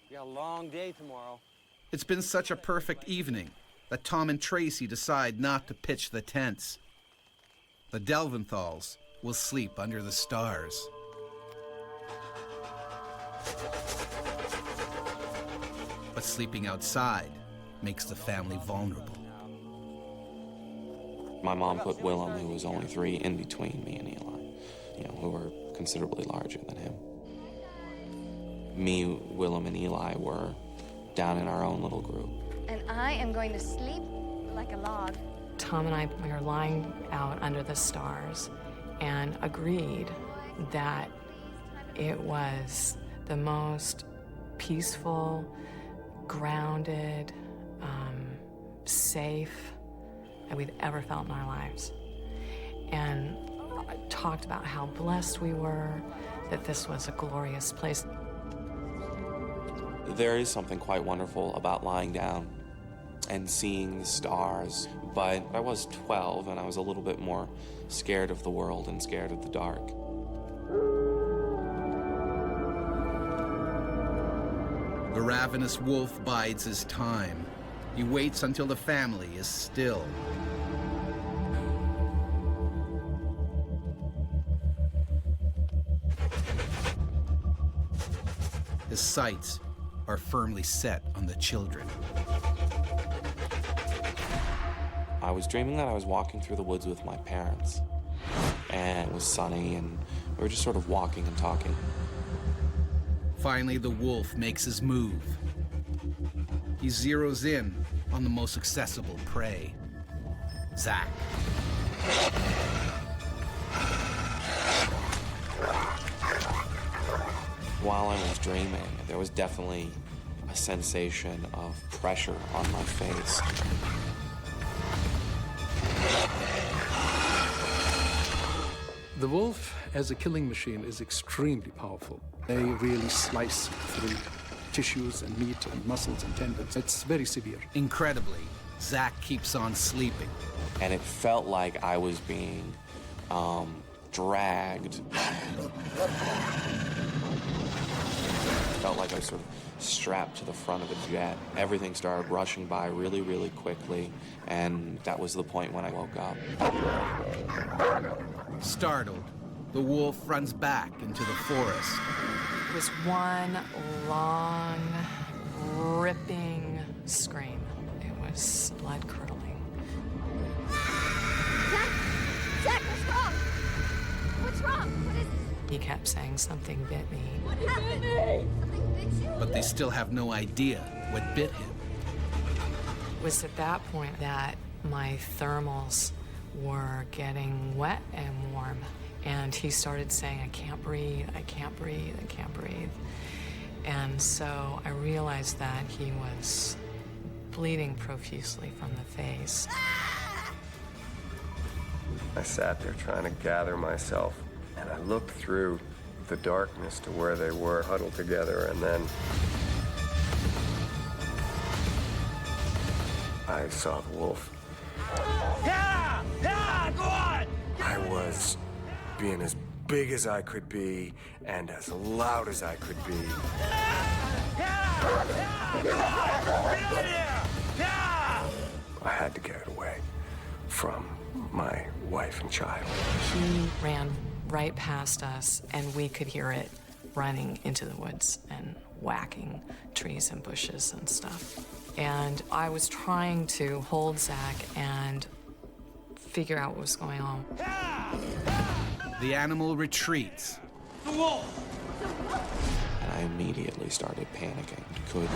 We got a long day tomorrow. It's been such a perfect evening that Tom and Tracy decide not to pitch the tents. The Delventhals will sleep under the stars. But sleeping outside makes the family vulnerable. My mom put Willem, who was only 3, in between me and Eli, you know, who were considerably larger than him. Me, Willem, and Eli were down in our own little group. and I am going to sleep like a log. Tom and I, we were lying out under the stars and agreed that it was the most peaceful, grounded, safe that we've ever felt in our lives. And talked about how blessed we were, that this was a glorious place. There is something quite wonderful about lying down and seeing the stars, but I was 12 and I was a little bit more scared of the world and scared of the dark. The ravenous wolf bides his time. He waits until the family is still. His sights are firmly set on the children. I was dreaming that I was walking through the woods with my parents, and it was sunny, and we were just sort of walking and talking. Finally, the wolf makes his move. He zeroes in on the most accessible prey, Zach. While I was dreaming, there was definitely a sensation of pressure on my face. The wolf, as a killing machine, is extremely powerful. They really slice through tissues and meat and muscles and tendons. It's very severe. Incredibly, Zach keeps on sleeping. And it felt like I was being dragged. It felt like I was sort of strapped to the front of a jet. Everything started rushing by really, really quickly, and that was the point when I woke up. Startled, the wolf runs back into the forest. It was one long, ripping scream. It was blood-curdling. Zach, what's wrong? What's wrong? What is it? He kept saying, "Something bit me." What happened? Something bit you? But they still have no idea what bit him. It was at that point that my thermals were getting wet and warm. And he started saying, "I can't breathe, I can't breathe, I can't breathe." And so I realized that he was bleeding profusely from the face. I sat there trying to gather myself, and I looked through the darkness to where they were huddled together, and then I saw the wolf. Yeah! Yeah! Go on! I was being as big as I could be and as loud as I could be. I had to get it away from my wife and child. He ran right past us, and we could hear it running into the woods and whacking trees and bushes and stuff. And I was trying to hold Zach and figure out what was going on. The animal retreats. The wolf! And I immediately started panicking. Could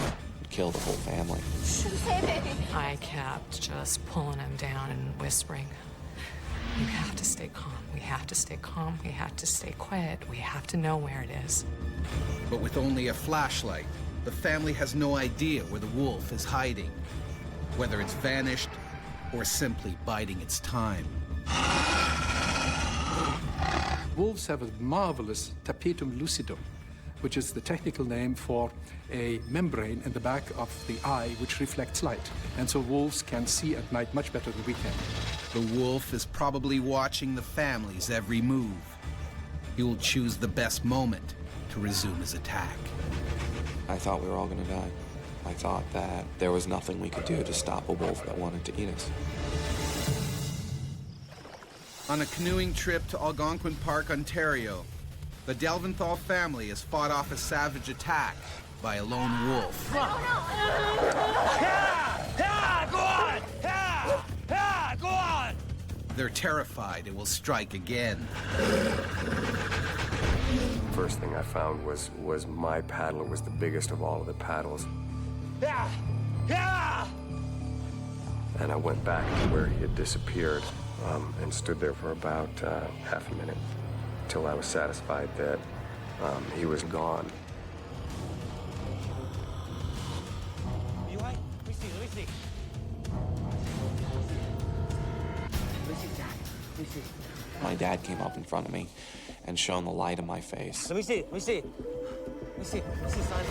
kill the whole family. I kept just pulling him down and whispering, "You have to stay calm. We have to stay calm. We have to stay quiet. We have to know where it is." But with only a flashlight, the family has no idea where the wolf is hiding, whether it's vanished or simply biding its time. Wolves have a marvelous tapetum lucidum, which is the technical name for a membrane in the back of the eye which reflects light. And so wolves can see at night much better than we can. The wolf is probably watching the family's every move. He will choose the best moment to resume his attack. I thought we were all gonna die. I thought that there was nothing we could do to stop a wolf that wanted to eat us. On a canoeing trip to Algonquin Park, Ontario, the Delventhal family has fought off a savage attack by a lone wolf. Yeah! Yeah! Go on! Yeah! Yeah! Go on! They're terrified it will strike again. First thing I found was my paddle. It was the biggest of all of the paddles. Yeah! Yeah! And I went back to where he had disappeared and stood there for about half a minute till I was satisfied that he was gone. You right? Let me see, let me see. Let me see, Zach. Let me see. My dad came up in front of me and shone the light in my face. Let me see, let me see. Let me see, let me see, son.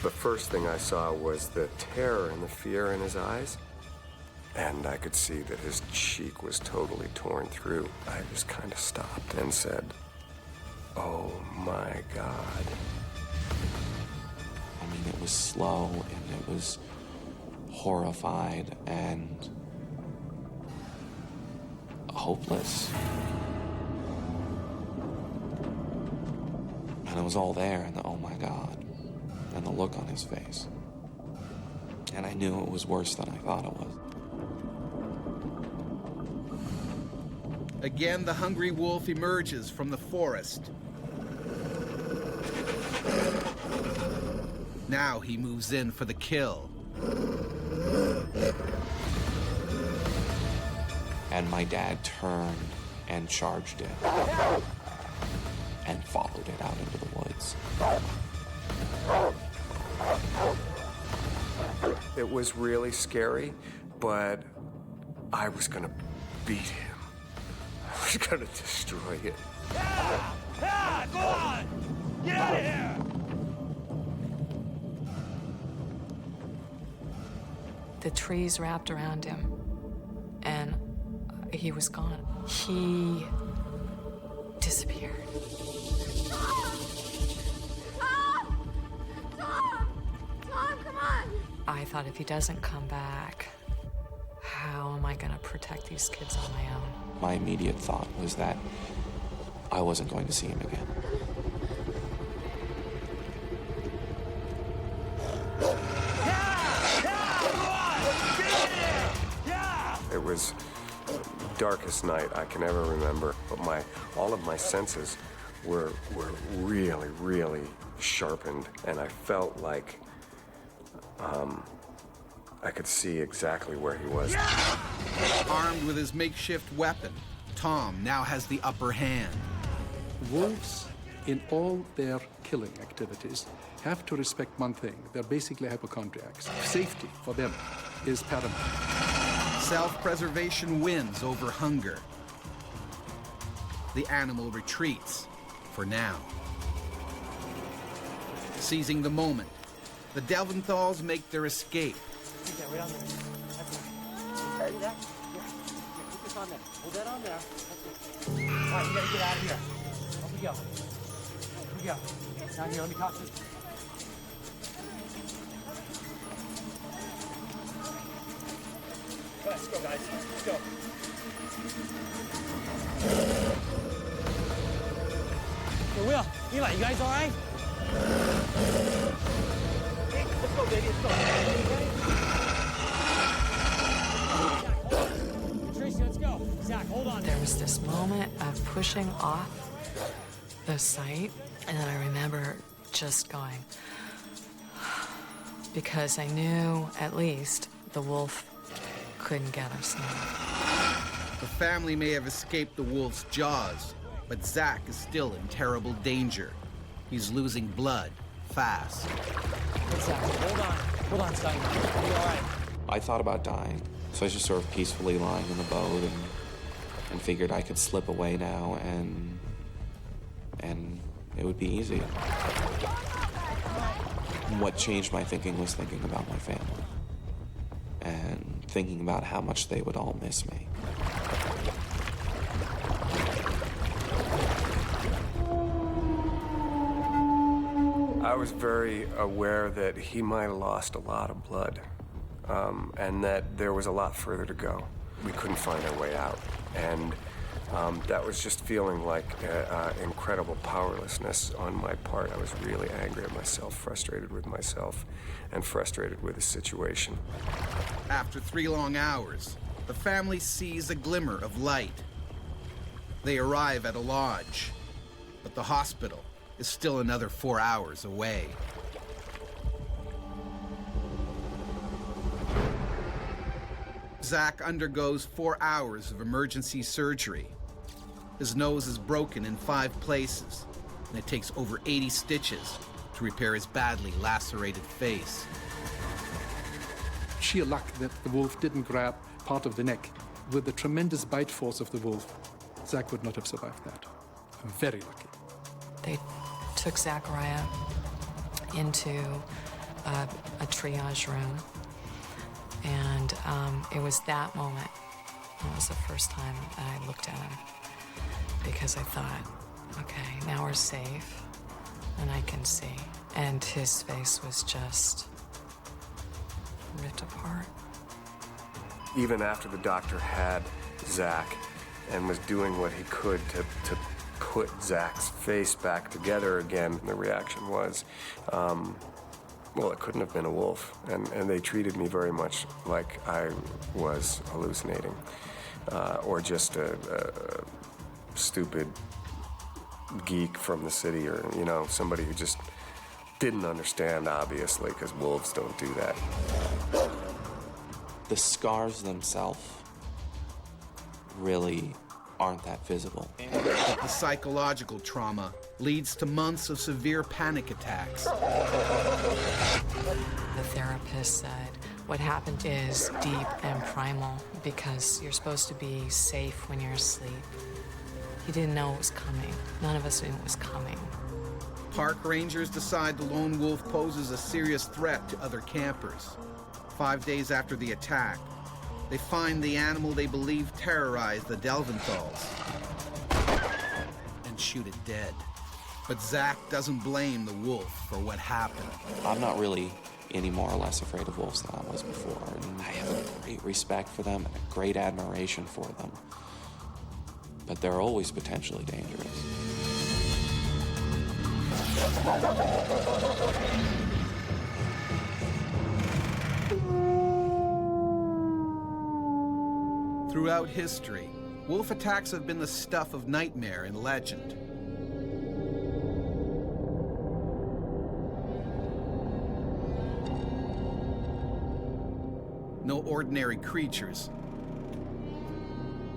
The first thing I saw was the terror and the fear in his eyes. And I could see that his cheek was totally torn through. I just kind of stopped and said, "Oh my God." I mean, it was slow and it was horrified and hopeless. And it was all there, and oh my God. and the look on his face. And I knew it was worse than I thought it was. Again, the hungry wolf emerges from the forest. Now he moves in for the kill. And my dad turned and charged it and followed it out into the woods. It was really scary, but I was gonna beat him. I was gonna destroy it. Yeah! Go on! Get out of here! The trees wrapped around him, and he was gone. He disappeared. Tom, come on! I thought, if he doesn't come back, how am I gonna protect these kids on my own? My immediate thought was that I wasn't going to see him again. It was the darkest night I can ever remember, but all of my senses were really, really sharpened, and I felt like I could see exactly where he was. Armed with his makeshift weapon, Tom now has the upper hand. Wolves, in all their killing activities, have to respect one thing. They're basically hypochondriacs. Safety for them is paramount. Self-preservation wins over hunger. The animal retreats, for now. Seizing the moment, the Delventhals make their escape. Keep that right on there. That's right. See that? Yeah. Keep this on there. Hold that on there. That's it. All right, you gotta get out of here. Off we go. Here we go. Down here, let me talk to you. Let's go, guys. Let's go. Hey, Will, Eli, you guys all right? Hey, let's go, baby. Let's go. Tracy, let's go. Zach, hold on. There was this moment of pushing off the site, and then I remember just going, because I knew at least the wolf couldn't get us now. The family may have escaped the wolf's jaws, but Zach is still in terrible danger. He's losing blood fast. Hey, Zach, hold on, son. You'll be all right. I thought about dying, so I was just sort of peacefully lying in the boat and figured I could slip away now and it would be easy. What changed my thinking was thinking about my family and thinking about how much they would all miss me. I was very aware that he might have lost a lot of blood, and that there was a lot further to go. We couldn't find our way out, and that was just feeling like incredible powerlessness on my part. I was really angry at myself, frustrated with myself, and frustrated with the situation. After 3 long hours, the family sees a glimmer of light. They arrive at a lodge, but the hospital is still another 4 hours away. Zach undergoes 4 hours of emergency surgery. His nose is broken in 5 places, and it takes over 80 stitches to repair his badly lacerated face. Sheer luck that the wolf didn't grab part of the neck. With the tremendous bite force of the wolf, Zach would not have survived that. I'm very lucky. They took Zachariah into a triage room, and it was that moment. It was the first time that I looked at him, because I thought, okay, now we're safe, and I can see. And his face was just ripped apart. Even after the doctor had Zach and was doing what he could to put Zach's face back together again, the reaction was well, it couldn't have been a wolf. And they treated me very much like I was hallucinating or just a stupid geek from the city, or, you know, somebody who just didn't understand, obviously, because wolves don't do that. The scars themselves really aren't that visible. But the psychological trauma leads to months of severe panic attacks. The therapist said what happened is deep and primal because you're supposed to be safe when you're asleep. He didn't know it was coming. None of us knew it was coming. Park rangers decide the lone wolf poses a serious threat to other campers. 5 days after the attack, they find the animal they believe terrorized the Delventhals and shoot it dead. But Zach doesn't blame the wolf for what happened. I'm not really any more or less afraid of wolves than I was before. And I have a great respect for them and a great admiration for them. But they're always potentially dangerous. Throughout history, wolf attacks have been the stuff of nightmare and legend. No ordinary creatures.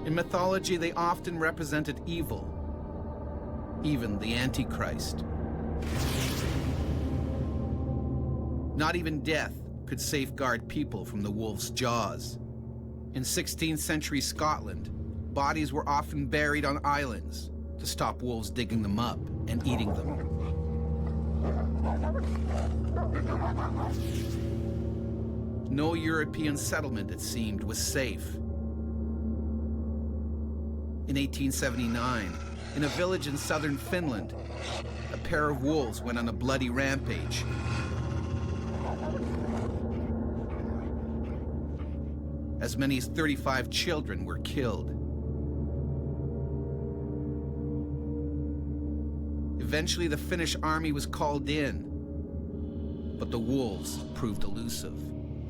In mythology, they often represented evil, even the Antichrist. Not even death could safeguard people from the wolf's jaws. In 16th century Scotland, bodies were often buried on islands to stop wolves digging them up and eating them. No European settlement, it seemed, was safe. In 1879, in a village in southern Finland, a pair of wolves went on a bloody rampage. As many as 35 children were killed. Eventually, the Finnish army was called in, but the wolves proved elusive.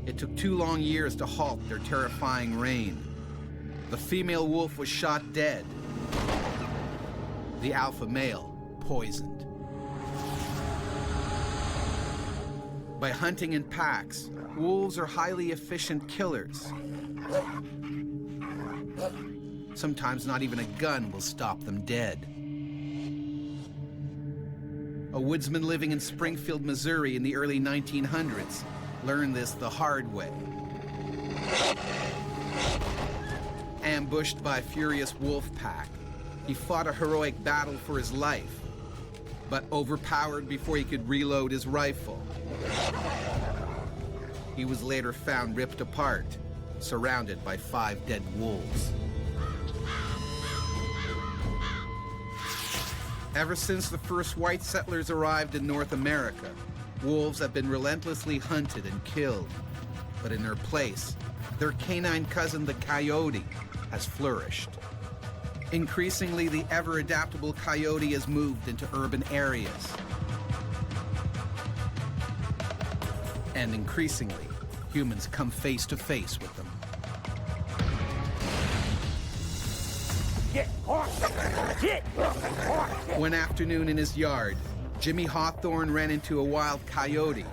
It took 2 long years to halt their terrifying reign. The female wolf was shot dead. The alpha male poisoned. By hunting in packs, wolves are highly efficient killers. Sometimes not even a gun will stop them dead. A woodsman living in Springfield, Missouri in the early 1900s learned this the hard way. Ambushed by a furious wolf pack, he fought a heroic battle for his life, but overpowered before he could reload his rifle. He was later found ripped apart, surrounded by 5 dead wolves. Ever since the first white settlers arrived in North America, wolves have been relentlessly hunted and killed. But in their place, their canine cousin, the coyote, has flourished. Increasingly, the ever-adaptable coyote has moved into urban areas. And increasingly, humans come face to face with them. One afternoon in his yard, Jimmy Hawthorne ran into a wild coyote.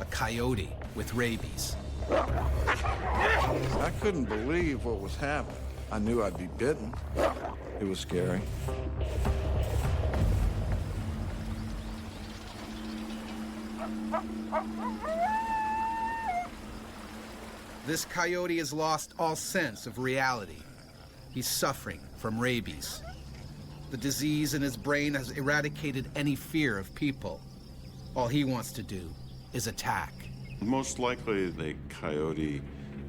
A coyote with rabies. I couldn't believe what was happening. I knew I'd be bitten. It was scary. This coyote has lost all sense of reality. He's suffering from rabies. The disease in his brain has eradicated any fear of people. All he wants to do is attack. Most likely the coyote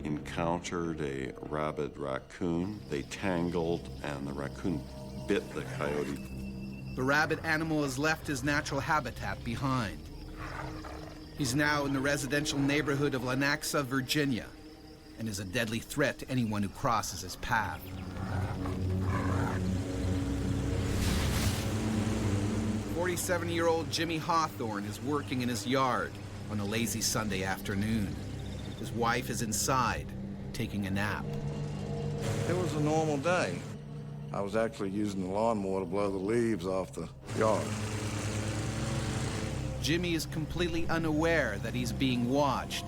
encountered a rabid raccoon. They tangled and the raccoon bit the coyote. The rabid animal has left his natural habitat behind. He's now in the residential neighborhood of Lenaxa, Virginia, and is a deadly threat to anyone who crosses his path. "47-year-old Jimmy Hawthorne is working in his yard on a lazy Sunday afternoon. His wife is inside, taking a nap. It was a normal day. I was actually using the lawnmower to blow the leaves off the yard. Jimmy is completely unaware that he's being watched.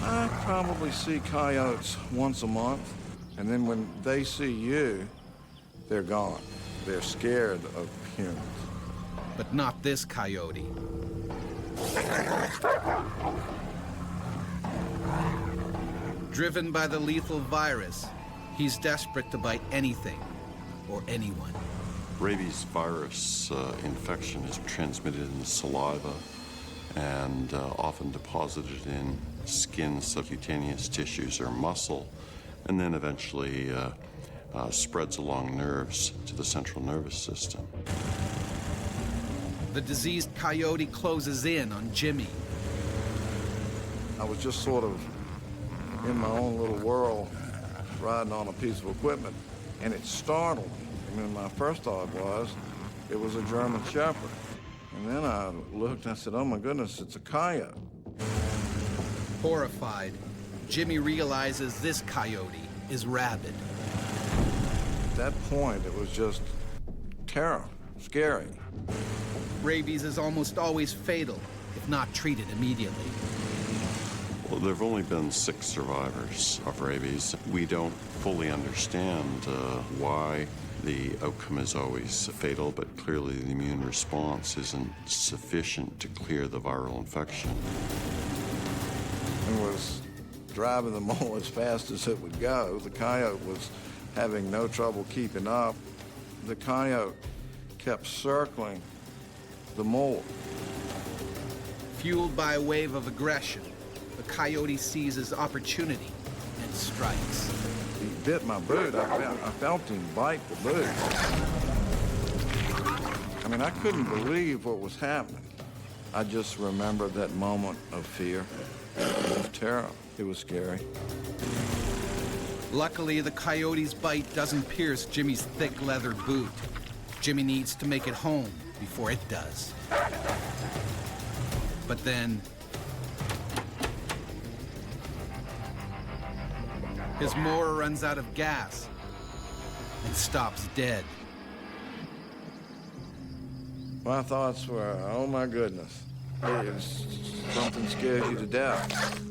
I probably see coyotes once a month, and then when they see you, they're gone. They're scared of humans. But not this coyote. Driven by the lethal virus, he's desperate to bite anything or anyone. Rabies virus infection is transmitted in the saliva and often deposited in skin, subcutaneous tissues, or muscle, and then eventually spreads along nerves to the central nervous system. The diseased coyote closes in on Jimmy. I was just sort of in my own little world, riding on a piece of equipment, and it startled me. I mean, my first thought was, it was a German Shepherd. And then I looked and I said, oh my goodness, it's a coyote. Horrified, Jimmy realizes this coyote is rabid. At that point, it was just terror, scary. Rabies is almost always fatal if not treated immediately. Well, there have only been 6 survivors of rabies. We don't fully understand why the outcome is always fatal, but clearly the immune response isn't sufficient to clear the viral infection. It was driving the mole as fast as it would go. The coyote was having no trouble keeping up. The coyote kept circling the mole. Fueled by a wave of aggression, the coyote seizes opportunity and strikes. He bit my boot. I felt him bite the boot. I mean, I couldn't believe what was happening. I just remembered that moment of fear, of terror. It was scary. Luckily, the coyote's bite doesn't pierce Jimmy's thick leather boot. Jimmy needs to make it home before it does. But then, his mower runs out of gas and stops dead. My thoughts were, oh my goodness, something scares you to death.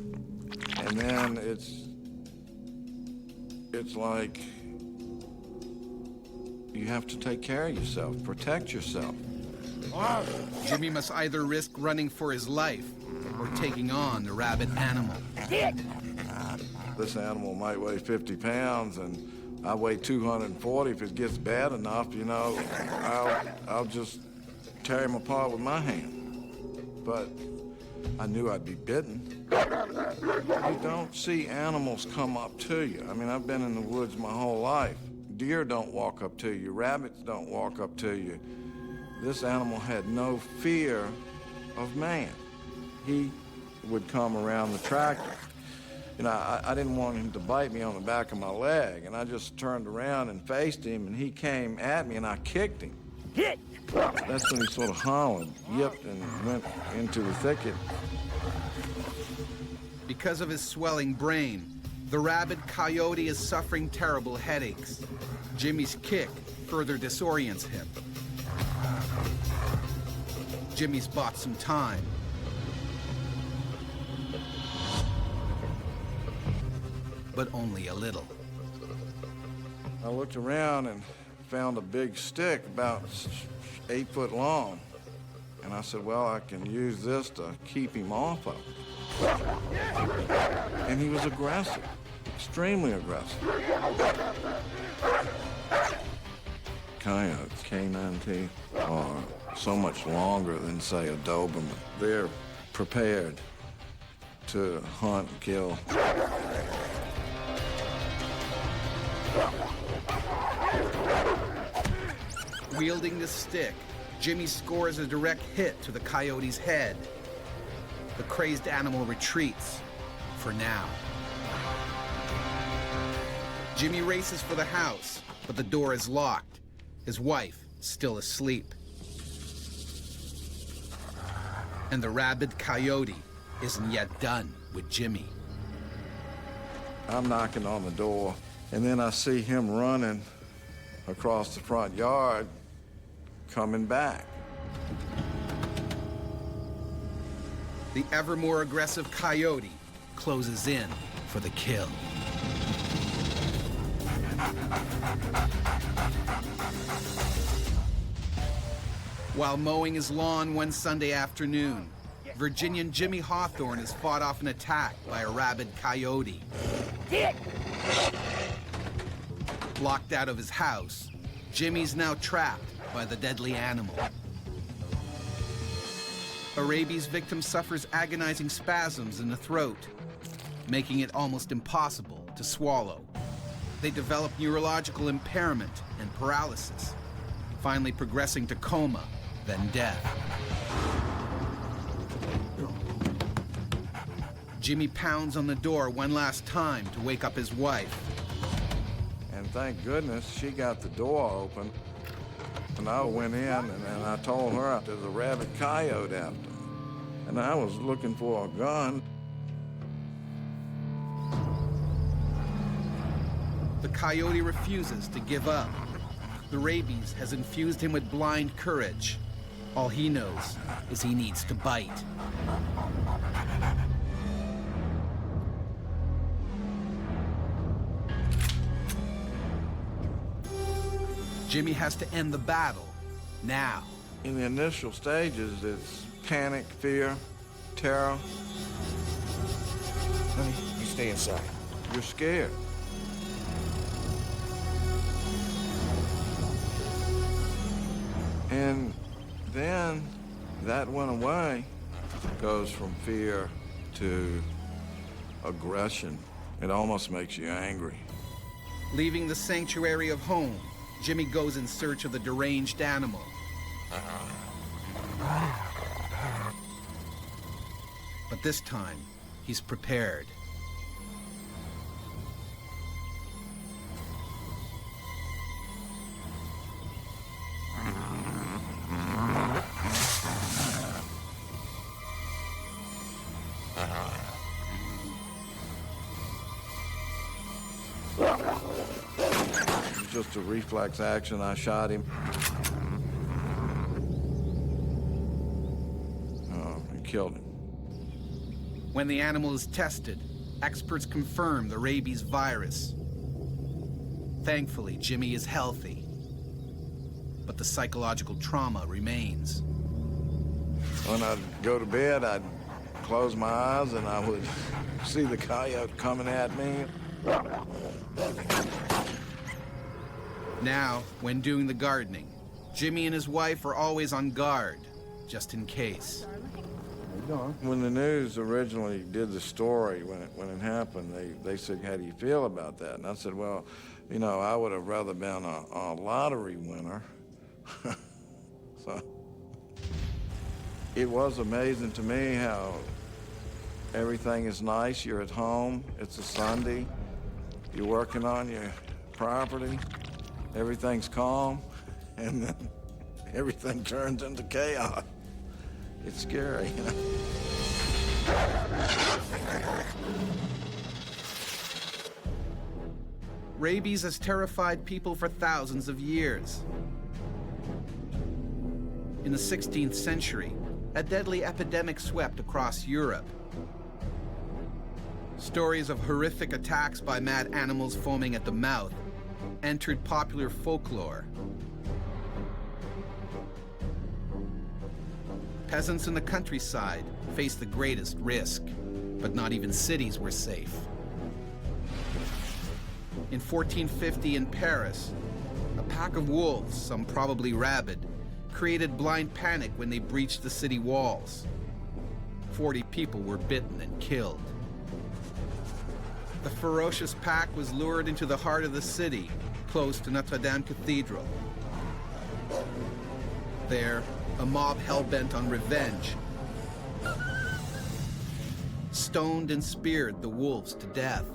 And then it's like you have to take care of yourself, protect yourself. Jimmy must either risk running for his life or taking on the rabid animal. This animal might weigh 50 pounds, and I weigh 240. If it gets bad enough, you know, I'll just tear him apart with my hand. But I knew I'd be bitten. You don't see animals come up to you. I mean, I've been in the woods my whole life. Deer don't walk up to you. Rabbits don't walk up to you. This animal had no fear of man. He would come around the tractor. You know, I didn't want him to bite me on the back of my leg, and I just turned around and faced him, and he came at me, and I kicked him. That's when he sort of hollered, yipped, and went into the thicket. Because of his swelling brain, the rabid coyote is suffering terrible headaches. Jimmy's kick further disorients him. Jimmy's bought some time. But only a little. I looked around and found a big stick about 8 foot long. And I said, well, I can use this to keep him off of it. And he was aggressive, extremely aggressive. Coyotes, canine teeth, are so much longer than, say, a Doberman. They're prepared to hunt and kill. Wielding the stick, Jimmy scores a direct hit to the coyote's head. The crazed animal retreats, for now. Jimmy races for the house, but the door is locked. His wife still asleep. And the rabid coyote isn't yet done with Jimmy. I'm knocking on the door, and then I see him running across the front yard, coming back. The ever more aggressive coyote closes in for the kill. While mowing his lawn one Sunday afternoon, Virginian Jimmy Hawthorne is fought off an attack by a rabid coyote. Locked out of his house, Jimmy's now trapped by the deadly animal. A rabies victim suffers agonizing spasms in the throat, making it almost impossible to swallow. They develop neurological impairment and paralysis, finally progressing to coma, then death. Jimmy pounds on the door one last time to wake up his wife. And thank goodness she got the door open. And I went in and I told her there's a rabid coyote out there. And I was looking for a gun. The coyote refuses to give up. The rabies has infused him with blind courage. All he knows is he needs to bite. Jimmy has to end the battle now. In the initial stages, it's panic, fear, terror. Honey, you stay inside. You're scared. And then that went away. Goes from fear to aggression. It almost makes you angry. Leaving the sanctuary of home, Jimmy goes in search of the deranged animal. But this time, he's prepared. Just a reflex action, I shot him. And killed him. When the animal is tested, experts confirm the rabies virus. Thankfully, Jimmy is healthy, but the psychological trauma remains. When I'd go to bed, I'd close my eyes and I would see the coyote coming at me. Now, when doing the gardening, Jimmy and his wife are always on guard, just in case. When the news originally did the story, when it happened, they said, how do you feel about that? And I said, well, you know, I would have rather been a lottery winner. So it was amazing to me how everything is nice. You're at home. It's a Sunday. You're working on your property. Everything's calm. And then everything turns into chaos. It's scary, you know? Rabies has terrified people for thousands of years. In the 16th century, a deadly epidemic swept across Europe. Stories of horrific attacks by mad animals foaming at the mouth entered popular folklore. Peasants in the countryside faced the greatest risk, but not even cities were safe. In 1450 in Paris, a pack of wolves, some probably rabid, created blind panic when they breached the city walls. 40 people were bitten and killed. The ferocious pack was lured into the heart of the city, close to Notre Dame Cathedral. There, a mob hell-bent on revenge stoned and speared the wolves to death.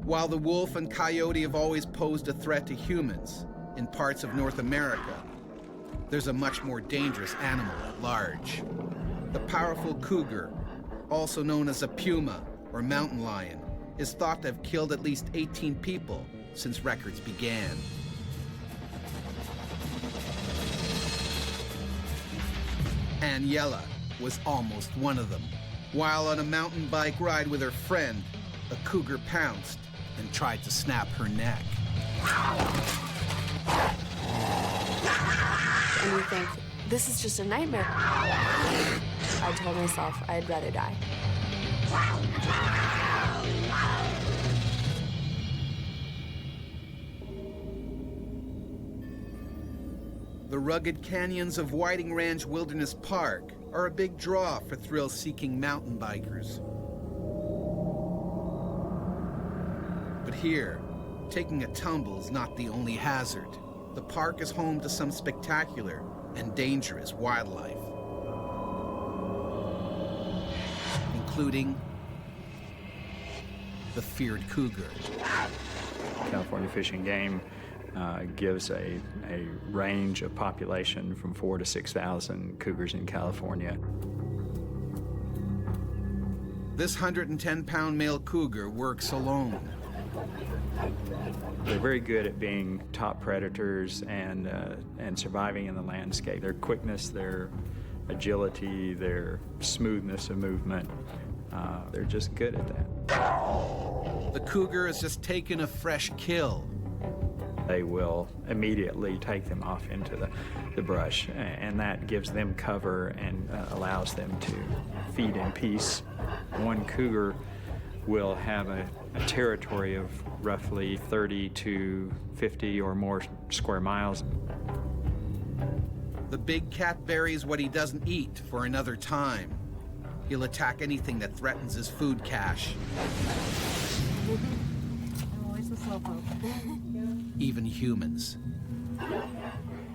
While the wolf and coyote have always posed a threat to humans in parts of North America, there's a much more dangerous animal at large. The powerful cougar, also known as a puma or mountain lion, is thought to have killed at least 18 people since records began. Aniela was almost one of them. While on a mountain bike ride with her friend, a cougar pounced and tried to snap her neck. And you think, this is just a nightmare. I told myself I'd rather die. The rugged canyons of Whiting Ranch Wilderness Park are a big draw for thrill-seeking mountain bikers. But here, taking a tumble is not the only hazard. The park is home to some spectacular and dangerous wildlife, including the feared cougar. California Fish and Game gives a range of population from 4,000 to 6,000 cougars in California. This 110-pound male cougar works alone. They're very good at being top predators and surviving in the landscape. Their quickness, their agility, their smoothness of movement, they're just good at that. The cougar has just taken a fresh kill. They will immediately take them off into the brush, and that gives them cover and allows them to feed in peace. One cougar will have a territory of roughly 30 to 50 or more square miles. The big cat buries what he doesn't eat for another time. He'll attack anything that threatens his food cache. Always a slowpoke. Even humans.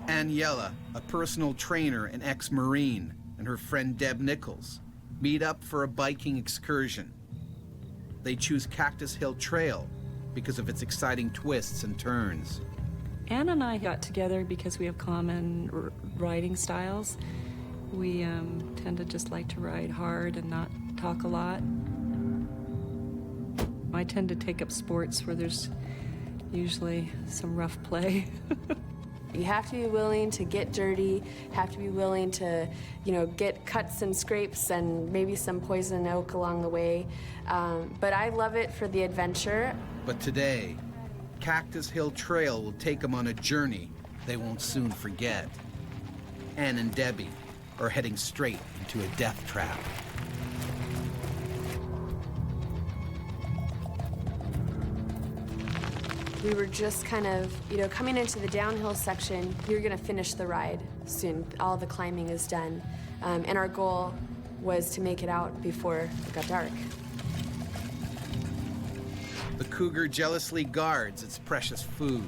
Aniela, a personal trainer and ex-Marine, and her friend Deb Nichols meet up for a biking excursion. They choose Cactus Hill Trail because of its exciting twists and turns. Ann and I got together because we have common riding styles. We tend to just like to ride hard and not talk a lot. I tend to take up sports where there's usually some rough play. You have to be willing to get dirty, have to be willing to, get cuts and scrapes and maybe some poison oak along the way. But I love it for the adventure. But today, Cactus Hill Trail will take them on a journey they won't soon forget. Ann and Debbie are heading straight into a death trap. We were just kind of, coming into the downhill section. You're gonna finish the ride soon. All the climbing is done. And our goal was to make it out before it got dark. The cougar jealously guards its precious food.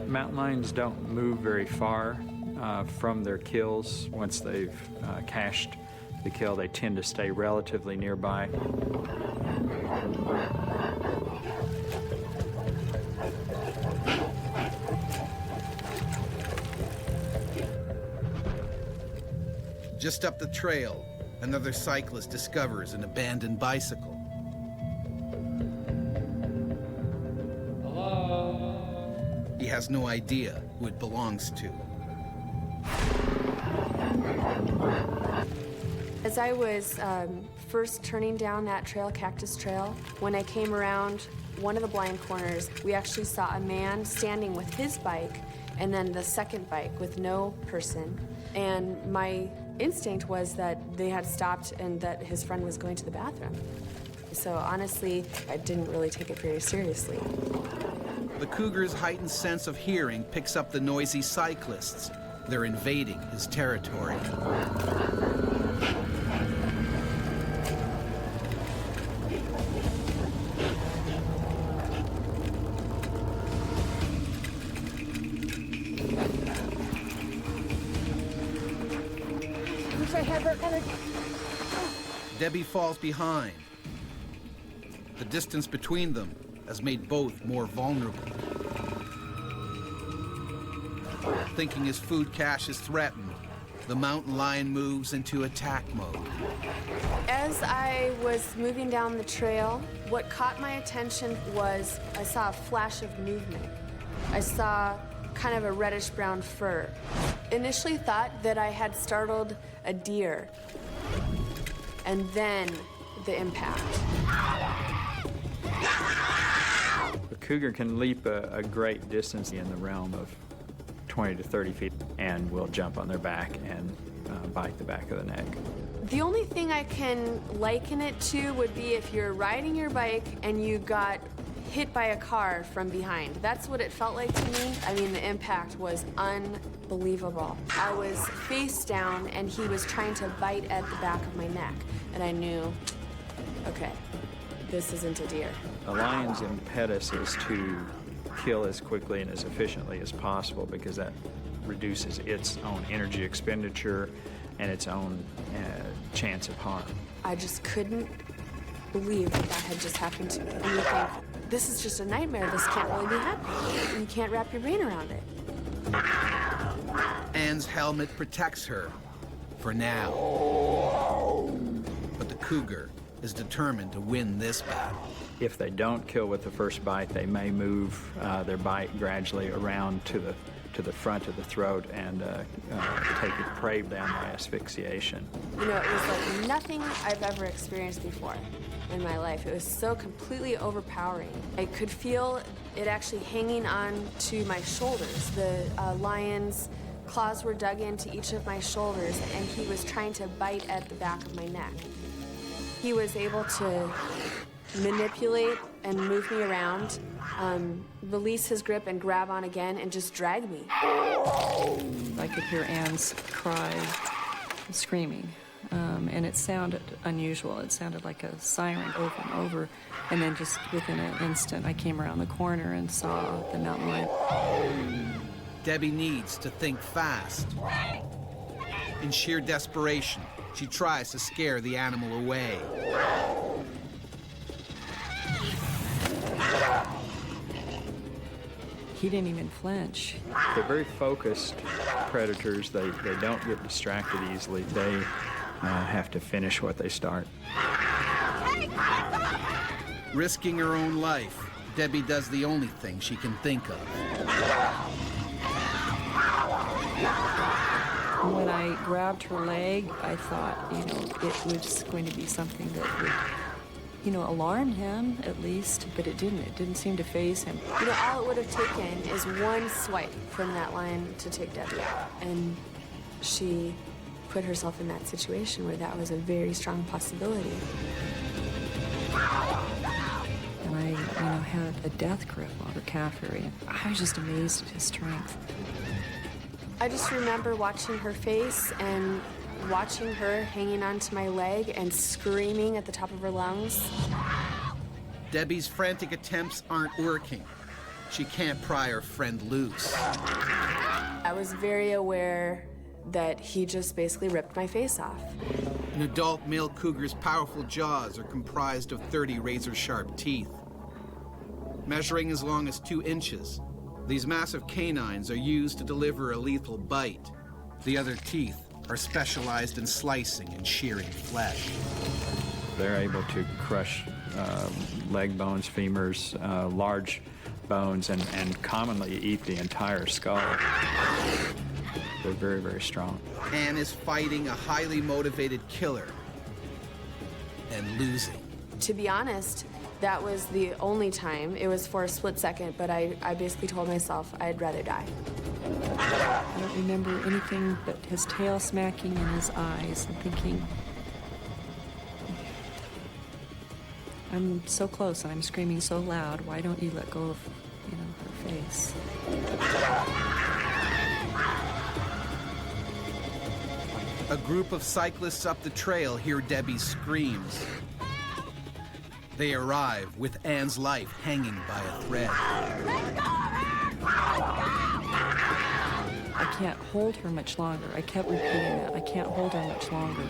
Mountain lions don't move very far from their kills. Once they've cached the kill, they tend to stay relatively nearby. Just up the trail, another cyclist discovers an abandoned bicycle. Hello? He has no idea who it belongs to. As I was first turning down that trail, Cactus Trail, when I came around one of the blind corners, we actually saw a man standing with his bike and then the second bike with no person. And my instinct was that they had stopped and that his friend was going to the bathroom. So honestly, I didn't really take it very seriously. The cougar's heightened sense of hearing picks up the noisy cyclists. They're invading his territory. Debbie falls behind. The distance between them has made both more vulnerable. Thinking his food cache is threatened, the mountain lion moves into attack mode. As I was moving down the trail, what caught my attention was I saw a flash of movement. I saw kind of a reddish-brown fur. Initially thought that I had startled a deer, and then the impact. A cougar can leap a great distance in the realm of 20 to 30 feet and will jump on their back and bite the back of the neck. The only thing I can liken it to would be if you're riding your bike and you got hit by a car from behind. That's what it felt like to me. I mean, the impact was unbelievable. I was face down and he was trying to bite at the back of my neck. And I knew, okay, this isn't a deer. A lion's impetus is to kill as quickly and as efficiently as possible because that reduces its own energy expenditure and its own chance of harm. I just couldn't believe that had just happened to me. And you think, this is just a nightmare. This can't really be happening. You can't wrap your brain around it. Anne's helmet protects her, for now. But the cougar is determined to win this battle. If they don't kill with the first bite, they may move their bite gradually around to the front of the throat and take the prey down by asphyxiation. You know, it was like nothing I've ever experienced before in my life. It was so completely overpowering. I could feel it actually hanging on to my shoulders. The lion's claws were dug into each of my shoulders, and he was trying to bite at the back of my neck. He was able to manipulate and move me around, release his grip and grab on again and just drag me. I could hear Anne's cry, screaming, and it sounded unusual. It sounded like a siren over and over, and then just within an instant, I came around the corner and saw the mountain lion. Debbie needs to think fast. In sheer desperation, she tries to scare the animal away. He didn't even flinch. They're very focused predators. They don't get distracted easily. They have to finish what they start. Risking her own life, Debbie does the only thing she can think of. When I grabbed her leg, I thought, it was going to be something that would, alarm him at least, but it didn't. It didn't seem to faze him. All it would have taken is one swipe from that lion to take Debbie out. And she put herself in that situation where that was a very strong possibility. And I, had a death grip on her calf area. I was just amazed at his strength. I just remember watching her face and watching her hanging onto my leg and screaming at the top of her lungs. Debbie's frantic attempts aren't working. She can't pry her friend loose. I was very aware that he just basically ripped my face off. An adult male cougar's powerful jaws are comprised of 30 razor-sharp teeth. Measuring as long as 2 inches, these massive canines are used to deliver a lethal bite. The other teeth are specialized in slicing and shearing flesh. They're able to crush leg bones, femurs, large bones, and commonly eat the entire skull. They're very, very strong. Anne is fighting a highly motivated killer and losing. To be honest, that was the only time. It was for a split second, but I basically told myself I'd rather die. I don't remember anything but his tail smacking in his eyes and thinking, I'm so close and I'm screaming so loud, why don't you let go of, her face? A group of cyclists up the trail hear Debbie's screams. They arrive with Anne's life hanging by a thread. I can't hold her much longer. I kept repeating that. I can't hold her much longer.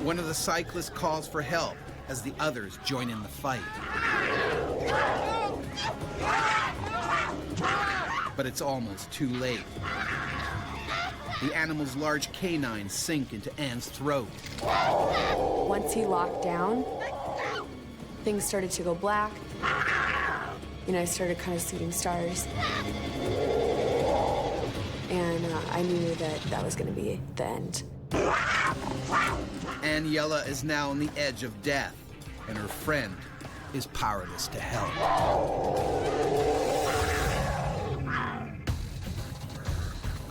One of the cyclists calls for help as the others join in the fight. But it's almost too late. The animal's large canines sink into Anne's throat. Once he locked down, things started to go black. I started kind of shooting stars. And I knew that that was going to be the end. Aniela is now on the edge of death, and her friend is powerless to help.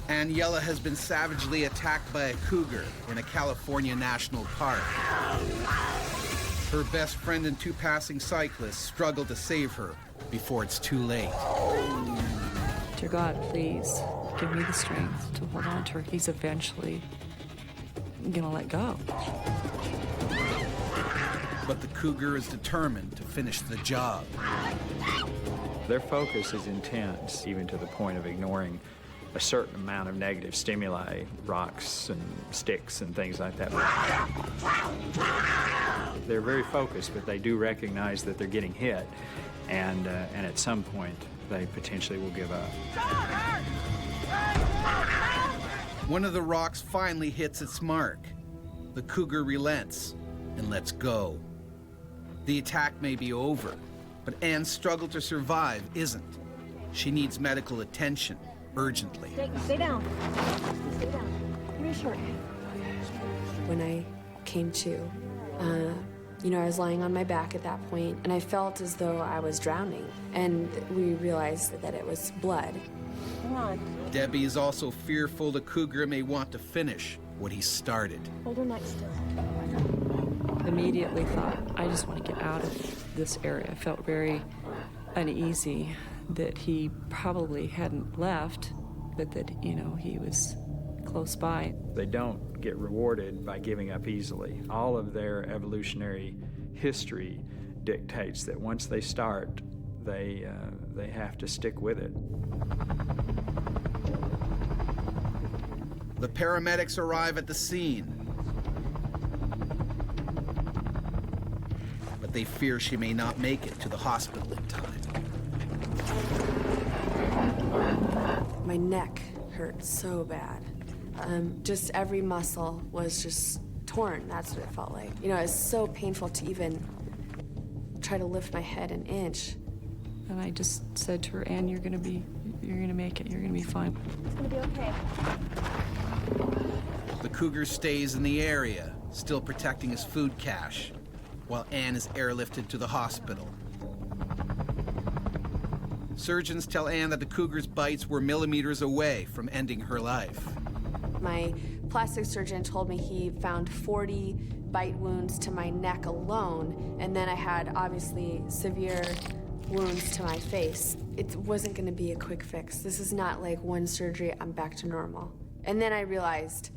Aniela has been savagely attacked by a cougar in a California national park. Her best friend and 2 passing cyclists struggle to save her before it's too late. Dear God, please give me the strength to hold on to her. He's eventually gonna let go. But the cougar is determined to finish the job. Their focus is intense, even to the point of ignoring a certain amount of negative stimuli, rocks and sticks and things like that. They're very focused, but they do recognize that they're getting hit, and at some point, they potentially will give up. One of the rocks finally hits its mark. The cougar relents and lets go. The attack may be over, but Anne's struggle to survive isn't. She needs medical attention urgently. Stay down. Stay down. Give me a short. When I came to, I was lying on my back at that point, and I felt as though I was drowning. And we realized that it was blood. Come on. Debbie is also fearful the cougar may want to finish what he started. Hold her neck still. Immediately thought, I just want to get out of this area. I felt very uneasy that he probably hadn't left, but that, he was close by. They don't get rewarded by giving up easily. All of their evolutionary history dictates that once they start, they have to stick with it. The paramedics arrive at the scene, but they fear she may not make it to the hospital in time. My neck hurt so bad. Just every muscle was just torn. That's what it felt like. It was so painful to even try to lift my head an inch. And I just said to her, Anne, you're gonna make it. You're gonna be fine. It's gonna be okay. The cougar stays in the area, still protecting his food cache, while Anne is airlifted to the hospital. Surgeons tell Anne that the cougar's bites were millimeters away from ending her life. My plastic surgeon told me he found 40 bite wounds to my neck alone, and then I had obviously severe wounds to my face. It wasn't going to be a quick fix. This is not like one surgery, I'm back to normal. And then I realized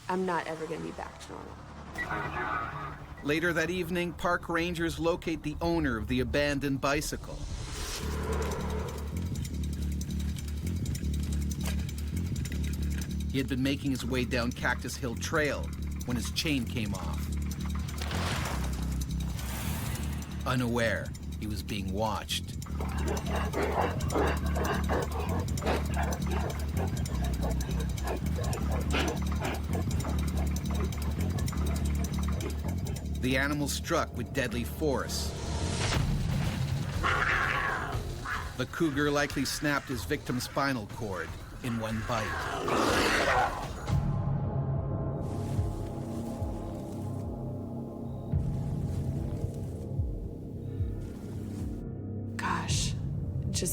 I'm not ever going to be back to normal. Later that evening, park rangers locate the owner of the abandoned bicycle. He had been making his way down Cactus Hill Trail when his chain came off. Unaware, he was being watched. The animal struck with deadly force. The cougar likely snapped his victim's spinal cord in one bite. Gosh,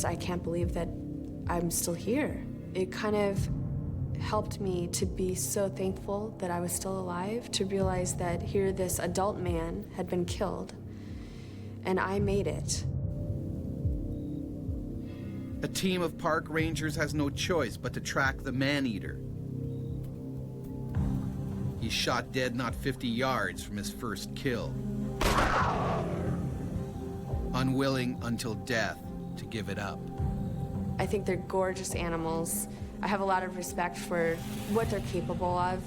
I can't believe that I'm still here. It kind of helped me to be so thankful that I was still alive, to realize that here this adult man had been killed, and I made it. A team of park rangers has no choice but to track the man-eater. He's shot dead not 50 yards from his first kill. Unwilling until death to give it up. I think they're gorgeous animals. I have a lot of respect for what they're capable of,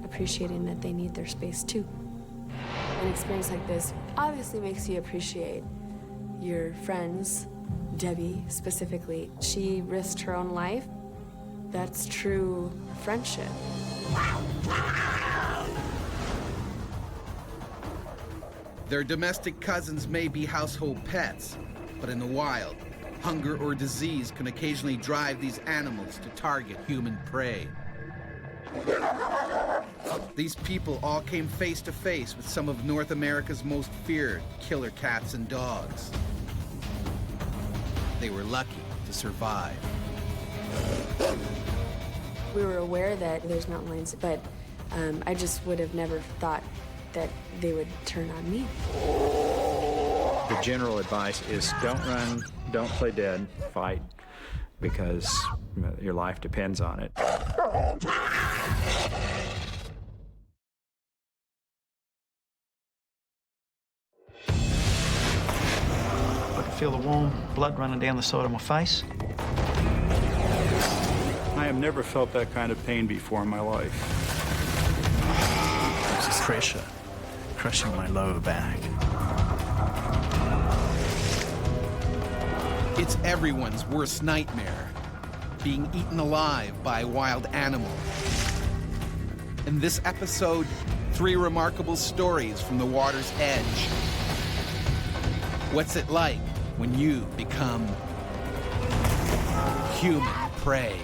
appreciating that they need their space too. An experience like this obviously makes you appreciate your friends Debbie specifically, she risked her own life. That's true friendship. Their domestic cousins may be household pets, but in the wild, hunger or disease can occasionally drive these animals to target human prey. These people all came face to face with some of North America's most feared killer cats and dogs. They were lucky to survive. We were aware that there's mountain lions, but I just would have never thought that they would turn on me. The general advice is don't run, don't play dead, fight, because your life depends on it. I could feel the warm blood running down the side of my face. I have never felt that kind of pain before in my life. It's a pressure crushing my lower back. It's everyone's worst nightmare, being eaten alive by a wild animal. In this episode, 3 remarkable stories from the water's edge. What's it like when you become human prey?